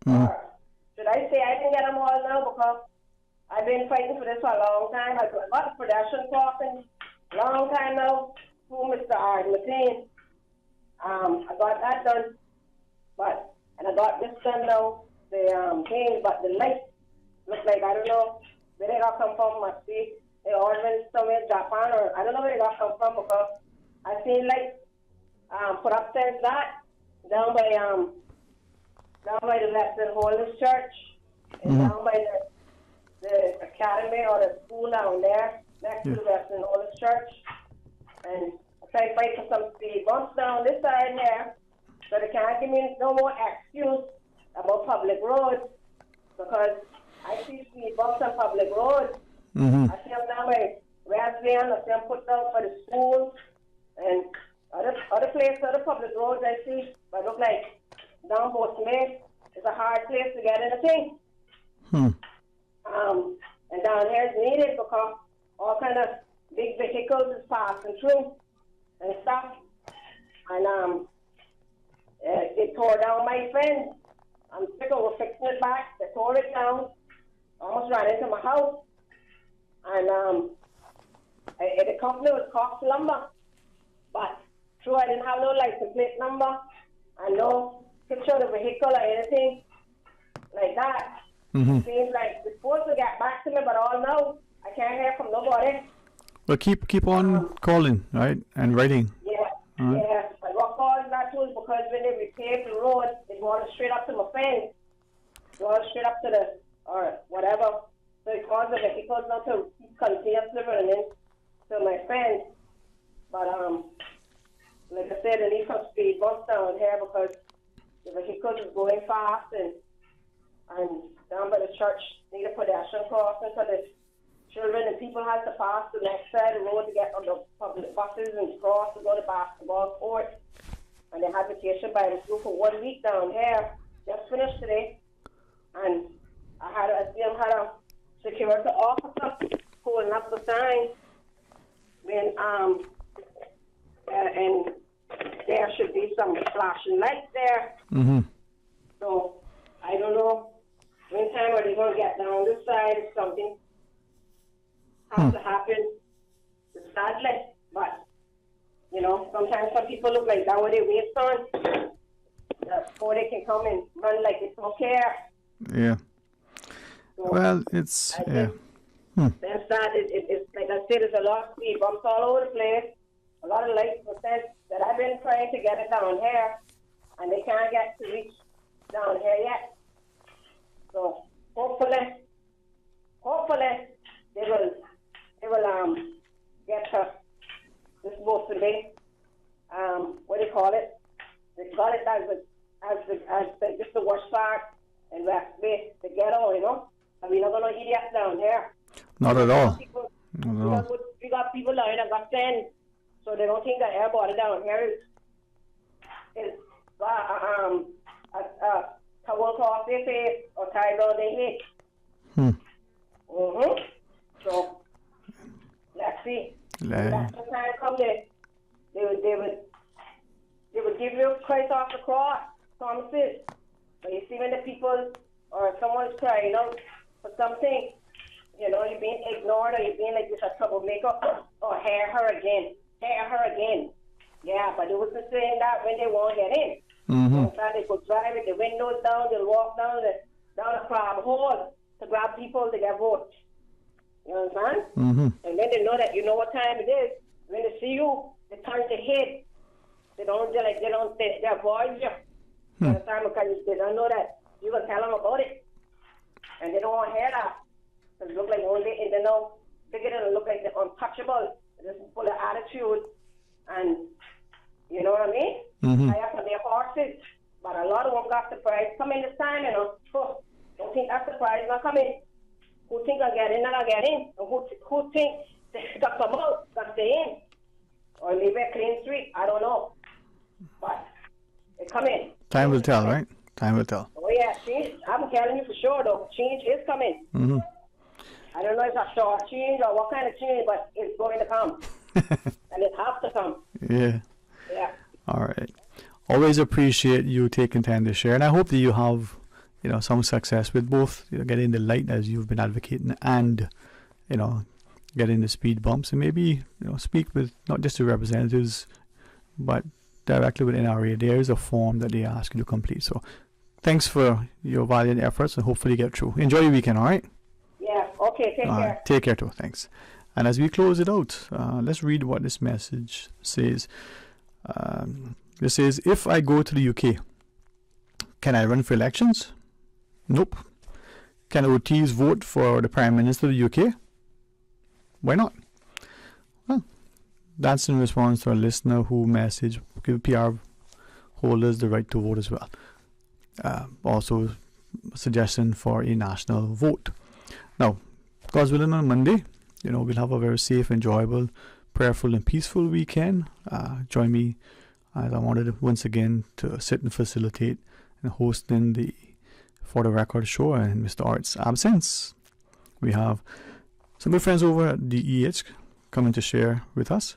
Or should I say I didn't get them all now because I've been fighting for this for a long time. I got the pedestrian crossing a long time now through Mr. Arden. I got that done, and I got this done now. The thing, but the light looks like I don't know where they got come from. Must be they ordered somewhere in Japan or I don't know where they got come from because I seen like put upstairs that down by the Western Holders Church and down by the academy or the school down there next to the Western Holders Church. And I tried to fight for some speed bumps down this side here, so they can't give me no more excuse about public roads because I see speed bumps on public roads. I see them down by Wesleyan, I see them put down for the schools and other places, other public roads I see, but look like down Boat Smith is a hard place to get anything. And down here is needed because all kind of big vehicles is passing through and stuff. And it tore down my fence. I'm sick of fixing it back. They tore it down. Almost ran into my house. And the company was Cox Lumber. But true, I didn't have no license plate number and no picture of the vehicle or anything like that. It seems like they're supposed to get back to me, but all now I can't hear from nobody. Well, keep on calling, right, and writing. Yeah. I got calls that too because when they repaved the road, it went straight up to my fence. It went straight up to the or whatever. So it caused the vehicles not to continuously in to my fence. But like I said, I need some speed bumps down here because the vehicles is going fast and down by the church need a pedestrian crossing so the children and people have to pass the next side of the road to get on the public buses and cross to go to basketball court. And they had vacation by the school for 1 week down here. Just finished today. And I see them had a security officer holding up the sign when and there should be some flashing lights there. So I don't know when time are they going to get down this side if something has to happen. Sadly, but sometimes some people look like that what they waste on before they can come and run like it's okay. Yeah. So Well, it's That's that. It's like I said, there's a lot of speed bumps all over the place. A lot of lights that I've been trying to get it down here, and they can't get to reach down here yet. So hopefully they will get to this supposed to be what do you call it? They got it as just the worst part in West Bay, the ghetto, and we're not gonna idiots down here. not at all. We got people down here that got 10, So they don't think that everybody down here is towel across their face or tied on their head. So let's see. That's the time come there. They would give you Christ off the cross, promises. But you see when the people or someone's crying out for something, you know, you're being ignored or you're being like this a troublemaker, or hear her again. Yeah, but they wasn't saying that when they won't get in. Sometimes they could drive with the windows down, they'll walk down the crab hole to grab people to get votes. You understand? And then they know that you know what time it is. When they see you, they turn their head. They avoid you. You understand? Because they don't know that you gonna tell them about it, and they don't want to hear that. Because it look like only in the know, bigger than look like they're untouchable. They're just full of attitude, and you know what I mean? I have to their horses, but a lot of them got surprised coming this time. You know, don't think that surprise not coming. Who think I get in, and I get in, and who think they got come out, got stay in, or leave a clean street? I don't know, but they come in. Time will tell, right? Time will tell. Oh yeah, change. I'm telling you for sure, though. Change is coming. I don't know if it's a short change or what kind of change, but it's going to come, and it has to come. Yeah. Yeah. All right. Always appreciate you taking time to share, and I hope that you have, you know, some success with both, you know, getting the light as you've been advocating, and, you know, getting the speed bumps, and maybe, you know, speak with not just the representatives, but directly with NRA. There is a form that they ask you to complete. So thanks for your valiant efforts, and hopefully get through. Enjoy your weekend, all right? Yeah, okay, take care. Take care too, thanks. And as we close it out, let's read what this message says. It says, if I go to the UK, can I run for elections? Nope. Can OTs vote for the Prime Minister of the UK? Why not? Well, that's in response to a listener who messaged, give PR holders the right to vote as well. Also, a suggestion for a national vote. Now, God's willing, on Monday, you know, we'll have a very safe, enjoyable, prayerful and peaceful weekend. Join me as I wanted once again to sit and facilitate and hosting the For the Record show in Mr. Art's absence. We have some good friends over at DEH coming to share with us.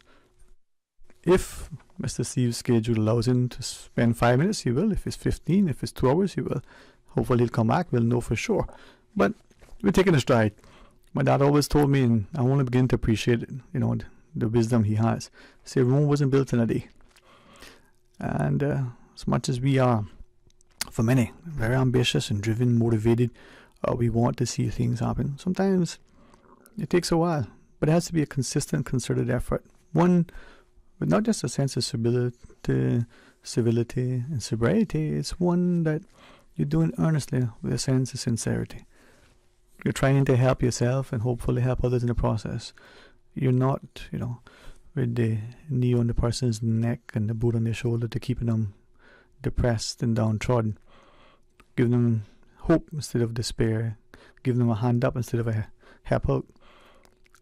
If Mr. Steve's schedule allows him to spend 5 minutes, he will. If it's 15, if it's 2 hours, he will. Hopefully he'll come back, we'll know for sure. But we're taking a stride. My dad always told me, and I only begin to appreciate it, you know, the wisdom he has. Say Rome wasn't built in a day. And as much as we are, for many, very ambitious and driven, motivated, we want to see things happen. Sometimes it takes a while, but it has to be a consistent, concerted effort. One with not just a sense of civility and sobriety. It's one that you're doing earnestly with a sense of sincerity. You're trying to help yourself and hopefully help others in the process. You're not, you know, with the knee on the person's neck and the boot on their shoulder to keeping them depressed and downtrodden. Give them hope instead of despair. Give them a hand up instead of a help out.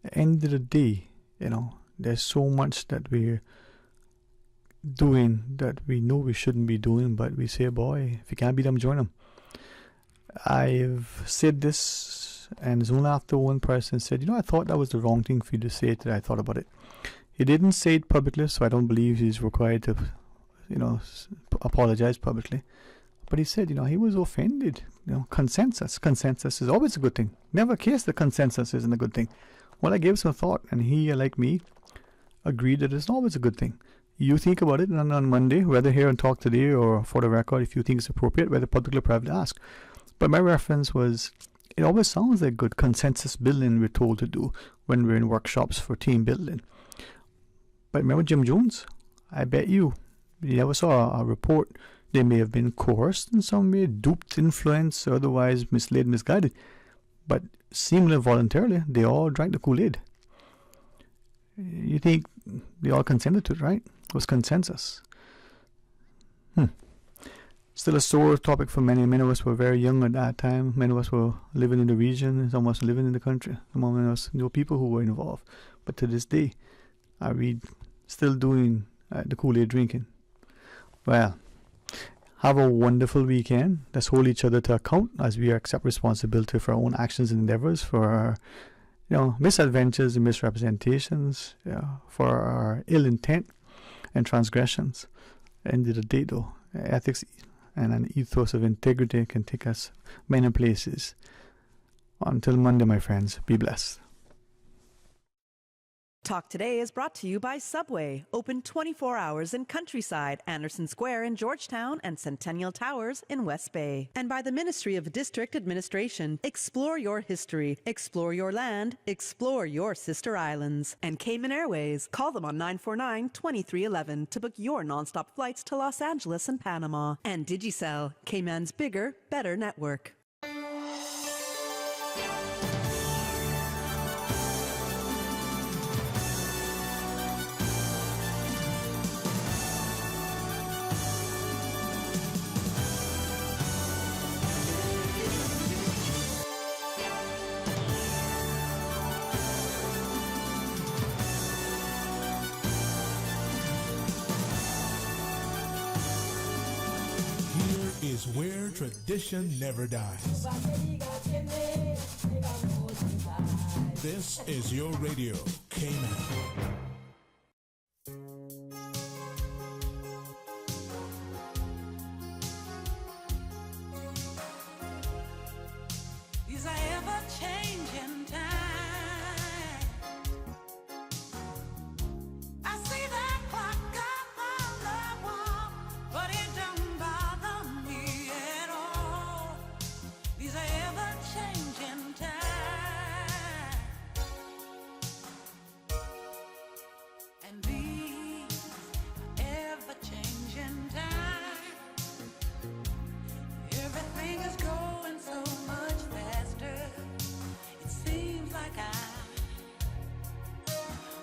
At the end of the day, you know, there's so much that we're doing that we know we shouldn't be doing, but we say, boy, if you can't beat them, join them. I've said this, and it's only after one person said, you know, I thought that was the wrong thing for you to say that I thought about it. He didn't say it publicly, so I don't believe he's required to, you know, apologize publicly. But he said, you know, he was offended. You know, consensus is always a good thing. Never a case that consensus isn't a good thing. Well, I gave some thought, and he, like me, agreed that it's always a good thing. You think about it, and on Monday, whether here and talk today or for the record, if you think it's appropriate, whether publicly or privately, ask. But my reference was, it always sounds like good consensus building we're told to do when we're in workshops for team building. But remember Jim Jones? I bet you never saw a report. They may have been coerced in some way, duped, influenced, or otherwise misled, misguided. But seemingly voluntarily, they all drank the Kool-Aid. You think they all consented to it, right? It was consensus. Still a sore topic for many. Many of us were very young at that time. Many of us were living in the region. Some of us living in the country. Some of us knew people who were involved. But to this day, I read still doing the Kool-Aid drinking. Well, have a wonderful weekend. Let's hold each other to account as we accept responsibility for our own actions and endeavors, for our misadventures and misrepresentations, for our ill intent and transgressions. End of the day, though, ethics and an ethos of integrity can take us many places. Until Monday, my friends, be blessed. Talk Today is brought to you by Subway, open 24 hours in Countryside, Anderson Square in Georgetown, and Centennial Towers in West Bay. And by the Ministry of District Administration. Explore your history, explore your land, explore your sister islands. And Cayman Airways. Call them on 949-2311 to book your nonstop flights to Los Angeles and Panama. And Digicel, Cayman's bigger, better network. Is where tradition never dies. This is your radio, Cayman. These are ever-changing times. I see that clock up on the wall, but it don't bother me at all. These are ever-changing times. And these ever-changing times. Everything is going so much faster. It seems like I'm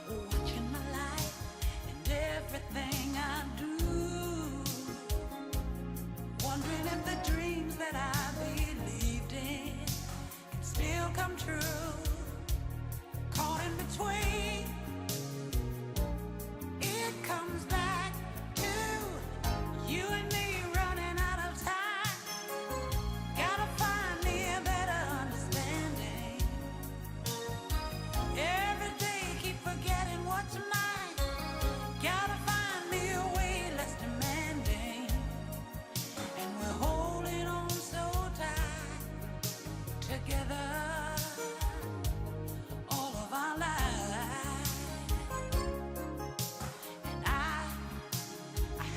watching my life and everything I do, wondering if the dreams that I believed in can still come true. Caught in between, it comes back to you and me running out of time. Gotta find me a better understanding. Every day keep forgetting what's mine. Gotta find me a way less demanding. And we're holding on so tight together all of our lives. And I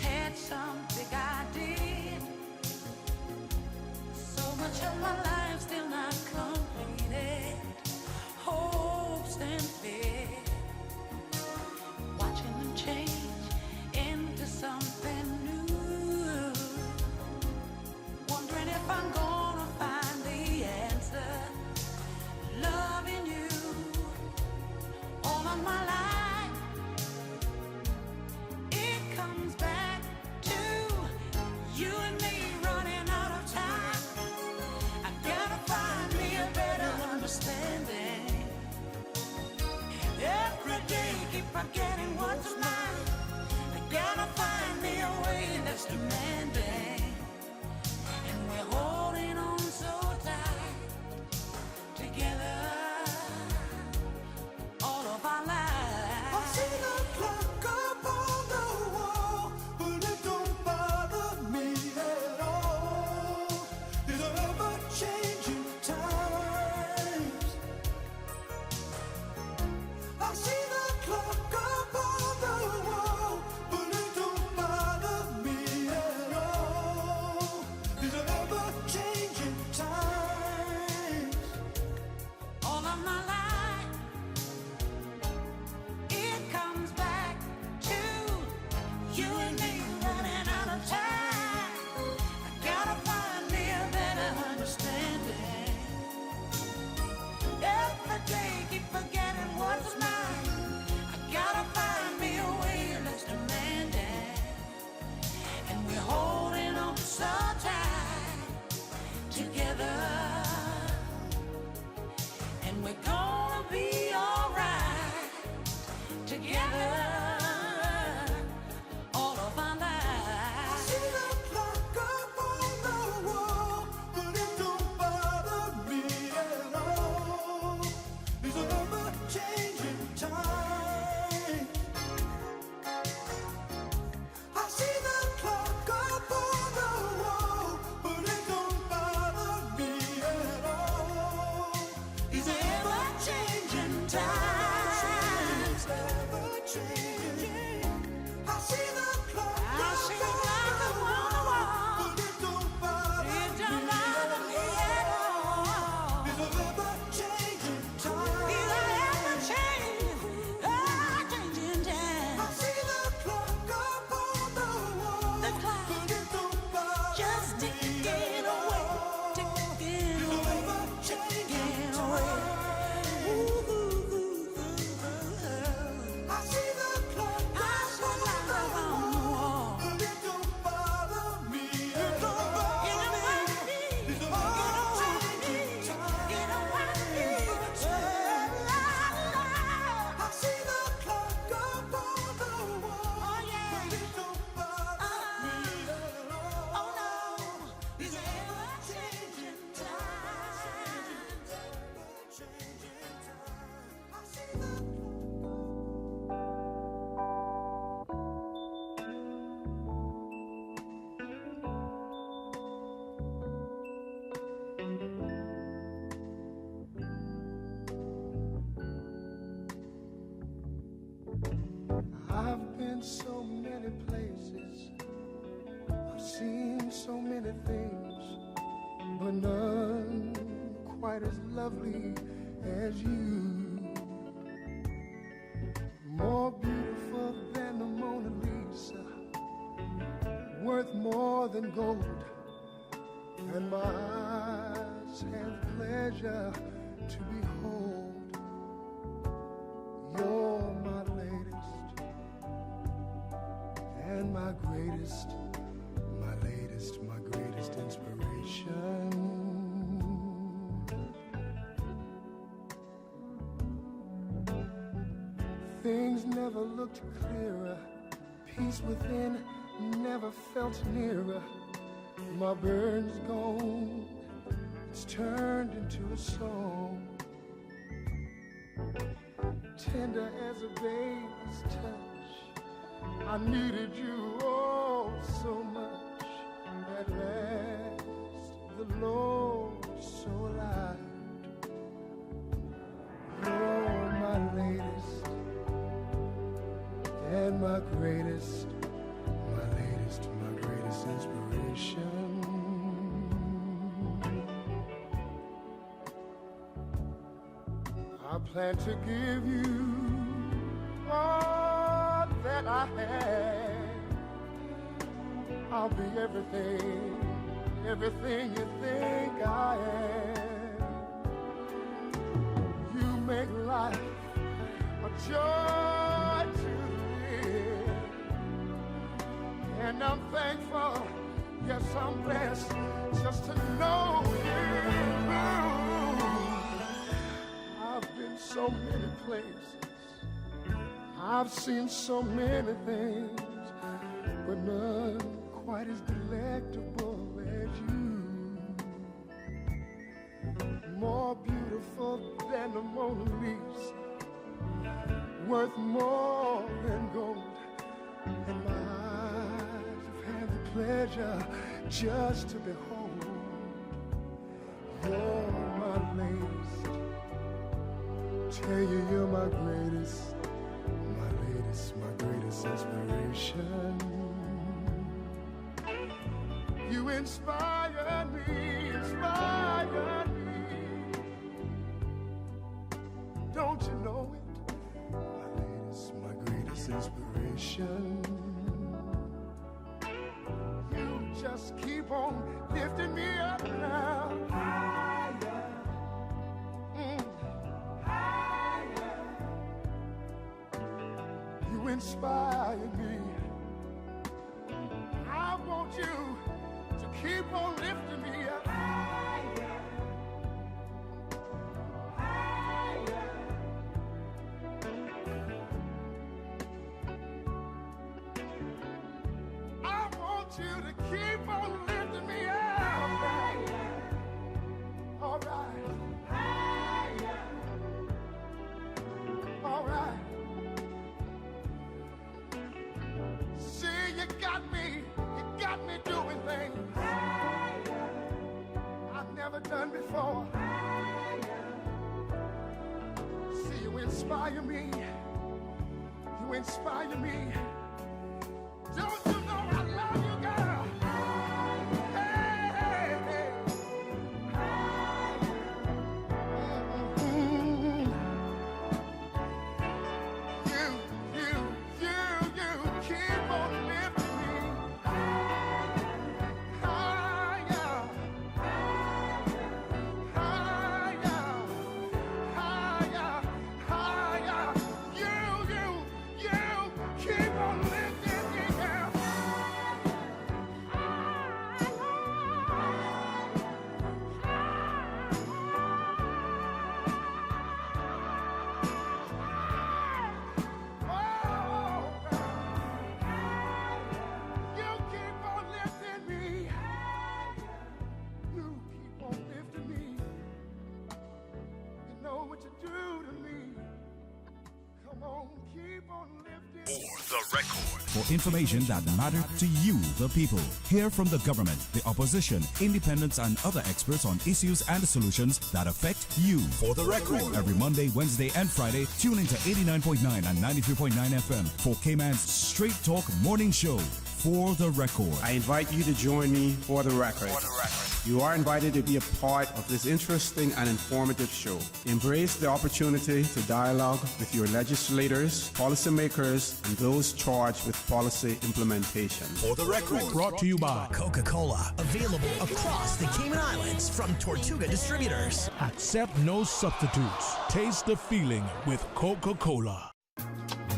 had some big idea. So much of my life still not completed. Hopes and fear, watching them change into something new. Wondering if I'm gonna find the answer. Loving you all of my life. It comes back to you and me running out of time. I gotta find me a better understanding. Every day keep forgetting what's mine. I gotta find me a way that's demanding. And we're holding on so tight together all of our lives. I see the clock up on the wall, but it don't bother me at all. These are ever-changing times. I see the clock up on the wall, but it don't bother me at all. These are ever-changing times. All of my life, it comes back to you and me running out of time. I gotta find me a better understanding. Every day keep forgetting what's mine. I gotta find me a way less demanding. And we're holding on so tight together. And we're gonna be alright together. I've been so many places, I've seen so many things, but none quite as lovely as you. More beautiful than the Mona Lisa, worth more than gold, and my eyes have pleasure to behold. You're my latest and my greatest, my latest, my greatest inspiration. Things never looked clearer, peace within never felt nearer. My burn's gone, it's turned into a song, tender as a baby's touch. I needed you oh so much. At last the Lord so alive. You're my latest and my greatest, my latest, my greatest inspiration. I plan to give you all that I have. I'll be everything, everything you think I am. You make life a joy to live, and I'm thankful, yes I'm blessed, just to know you. I've been so many places, I've seen so many things, but none quite as delectable as you. More beautiful than the Mona Lisa, worth more than gold, and my eyes have had the pleasure just to behold. You're my latest, tell you you're my greatest, my latest, my greatest inspiration. You inspire me, inspire me. Don't you know it? My latest, my greatest inspiration. You just keep on lifting me up now. Higher. Higher. You inspire me. I want you to keep on lifting me up. Higher. Higher. I want you to keep on lifting me up. Higher. All right. Higher. All right. See, you got me doing things I've never done before. See, you inspire me. You inspire me. Don't you know I love you, girl? Hey, hey, hey. Mm-hmm. You keep on lifting me. Keep on For the record. For information that matters to you, the people. Hear from the government, the opposition, independents, and other experts on issues and solutions that affect you. For the record. Every Monday, Wednesday, and Friday, tune into 89.9 and 93.9 FM for Cayman's Straight Talk Morning Show. For the record. I invite you to join me for the record. You are invited to be a part of this interesting and informative show. Embrace the opportunity to dialogue with your legislators, policymakers, and those charged with policy implementation. For the record. Brought to you by Coca-Cola. Available across the Cayman Islands from Tortuga Distributors. Accept no substitutes. Taste the feeling with Coca-Cola.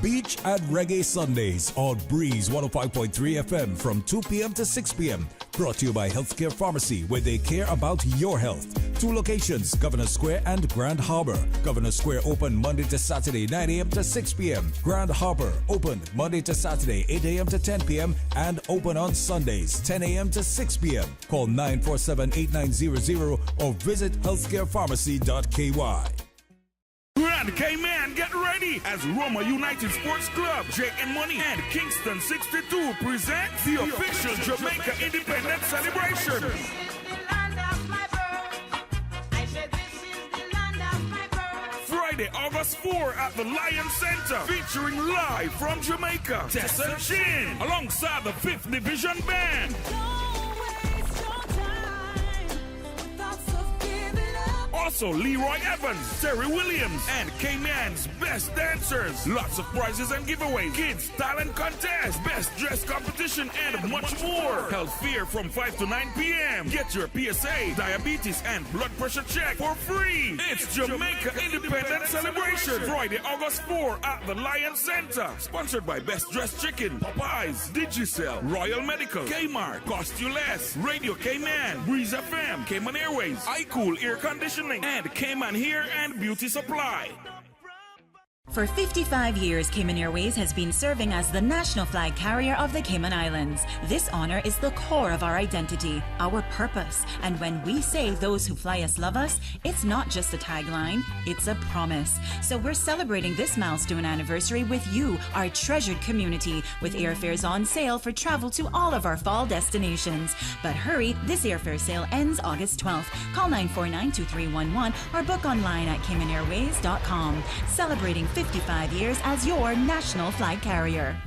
Beach and Reggae Sundays on Breeze 105.3 FM from 2 p.m. to 6 p.m. Brought to you by Healthcare Pharmacy, where they care about your health. 2 locations, Governor Square and Grand Harbor. Governor Square open Monday to Saturday, 9 a.m. to 6 p.m. Grand Harbor open Monday to Saturday, 8 a.m. to 10 p.m. and open on Sundays, 10 a.m. to 6 p.m. Call 947-8900 or visit healthcarepharmacy.ky. Grand Cayman, get ready as Roma United Sports Club, Jake and Money, and Kingston 62 present the official Jamaica Independence Celebration. Friday, August 4 at the Lion Center, featuring live from Jamaica, Tess and Chin, alongside the 5th Division Band. Also, Leroy Evans, Terry Williams, and Cayman's best dancers. Lots of prizes and giveaways. Kids talent contest, best dress competition, and much more. Held here from 5 to 9 p.m. Get your PSA, diabetes, and blood pressure check for free. It's Jamaica Independence Celebration. Friday, August 4 at the Lion Center. Sponsored by Best Dressed Chicken, Popeyes, Digicel, Royal Medical, Kmart, Cost You Less, Radio Cayman, Breeze FM, Cayman Airways, iCool Air Conditioning, and Cayman Hair and Beauty Supply. For 55 years, Cayman Airways has been serving as the national flag carrier of the Cayman Islands. This honor is the core of our identity, our purpose. And when we say those who fly us love us, it's not just a tagline, it's a promise. So we're celebrating this milestone anniversary with you, our treasured community, with airfares on sale for travel to all of our fall destinations. But hurry, this airfare sale ends August 12th. Call 949-2311 or book online at CaymanAirways.com. Celebrating 55 years as your national flag carrier.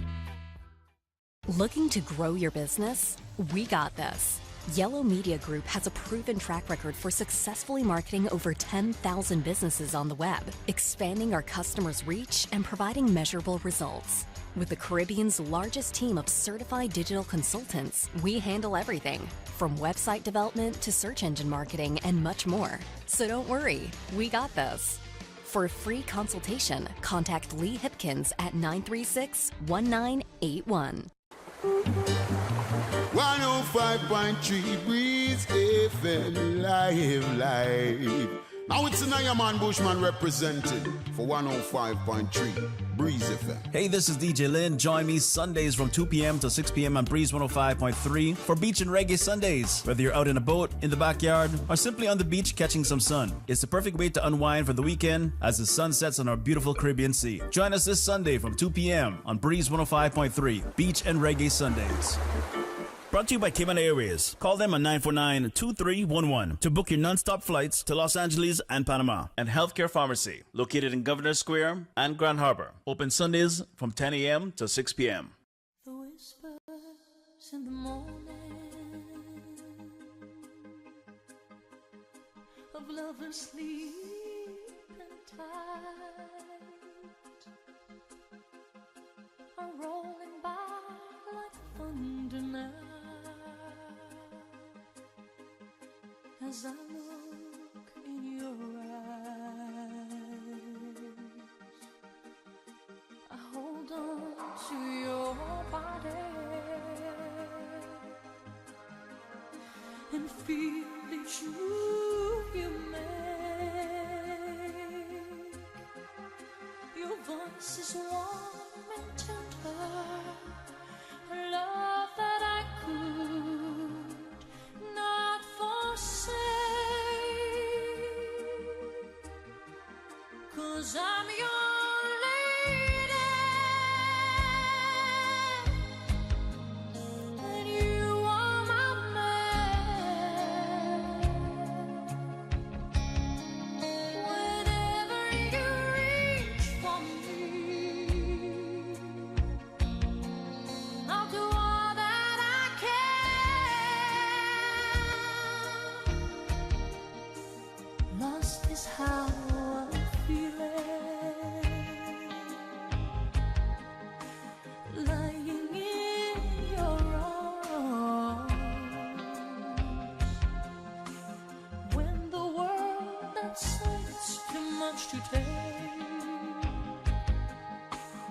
Looking to grow your business? We got this. Yellow Media Group has a proven track record for successfully marketing over 10,000 businesses on the web, expanding our customers' reach and providing measurable results. With the Caribbean's largest team of certified digital consultants, we handle everything from website development to search engine marketing and much more. So don't worry, we got this. For a free consultation, contact Lee Hipkins at 936-1981. 105.3 Breeze FM live. Now it's an Man Bushman representing for 105.3 Breeze FM. Hey, this is DJ Lynn. Join me Sundays from 2 p.m. to 6 p.m. on Breeze 105.3 for Beach and Reggae Sundays. Whether you're out in a boat, in the backyard, or simply on the beach catching some sun, it's the perfect way to unwind for the weekend as the sun sets on our beautiful Caribbean Sea. Join us this Sunday from 2 p.m. on Breeze 105.3 Beach and Reggae Sundays. Brought to you by Cayman Airways. Call them on 949-2311 to book your non-stop flights to Los Angeles and Panama. And Healthcare Pharmacy, located in Governor Square and Grand Harbor. Open Sundays from 10 a.m. to 6 p.m. The whispers in the morning of lovers sleep and tight are rolling by like thunder now. As I look in your eyes, I hold on to your body and feel each move you make. Your voice is warm and tender, a love that I could not forsake. 'Cause I'm your lady.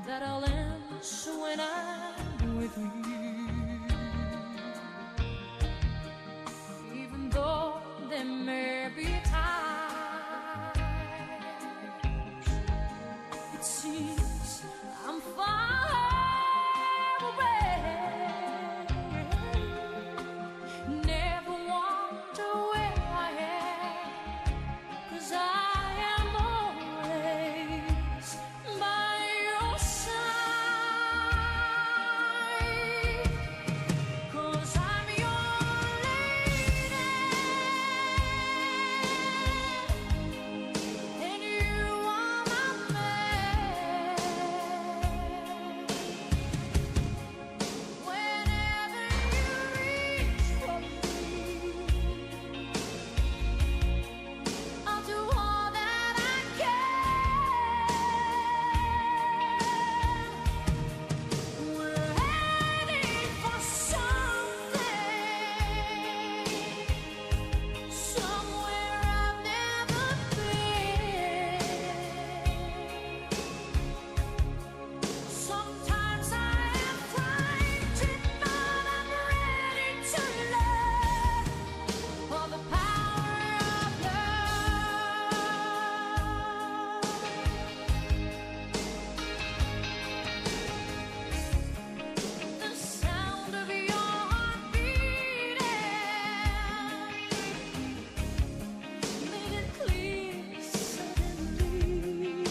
that I'll answer when I'm with you. Even though there may be times it seems I'm far away. Never wonder where I am, 'cause I am always by your side. 'Cause I'm your lady, and you are my man. Whenever you reach for me, I'll do all that I can. We're heading for something, somewhere I've never been. Sometimes I am frightened, but I'm ready to learn for the power of love. The sound of your heart beating made it clear suddenly.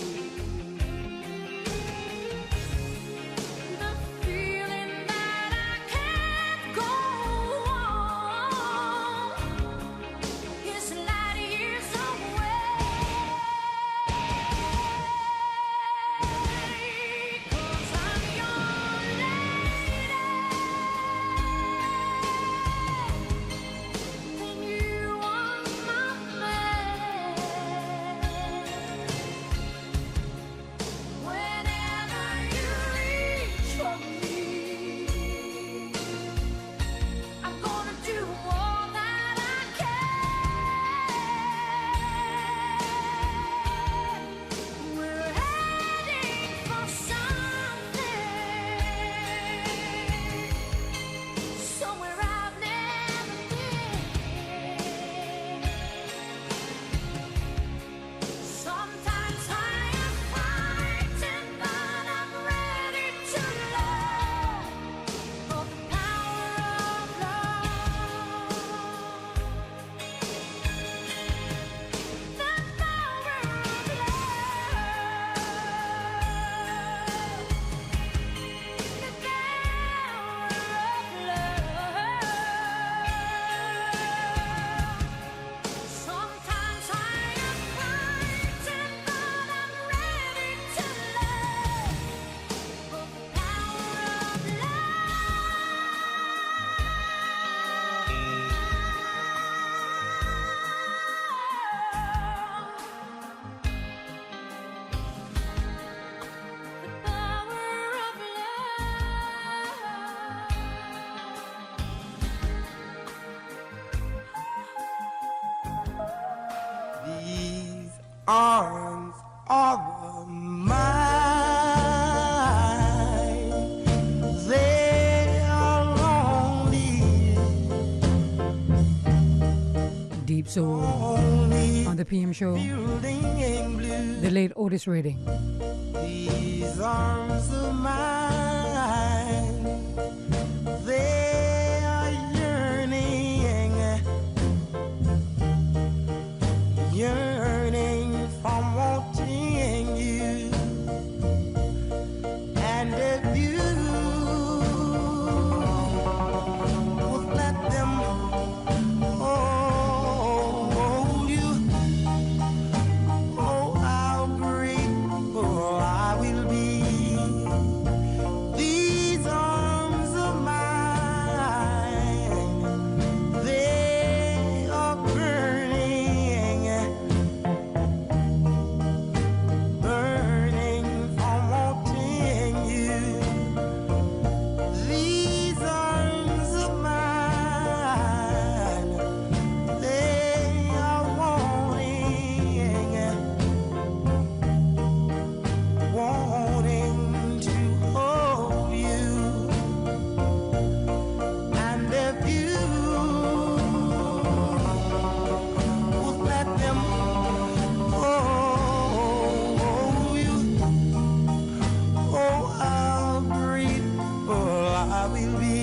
The feeling that I can't go on is light years away. 'Cause I'm your lady, and you are my man. Whenever you reach for me, I'm gonna do all that I can. We're heading for something, somewhere I've never been. Sometimes I am frightened, but I'm ready to learn for the power of love. The power of Sometimes I am frightened, but I'm ready to learn for the power of These arms are mine. They are lonely, Deep Soul on the PM show. building blue. The late Otis Redding. These arms of mine, they are yearning, yearning from wanting you. And if you would let them hold you, oh, how grateful I will be. will be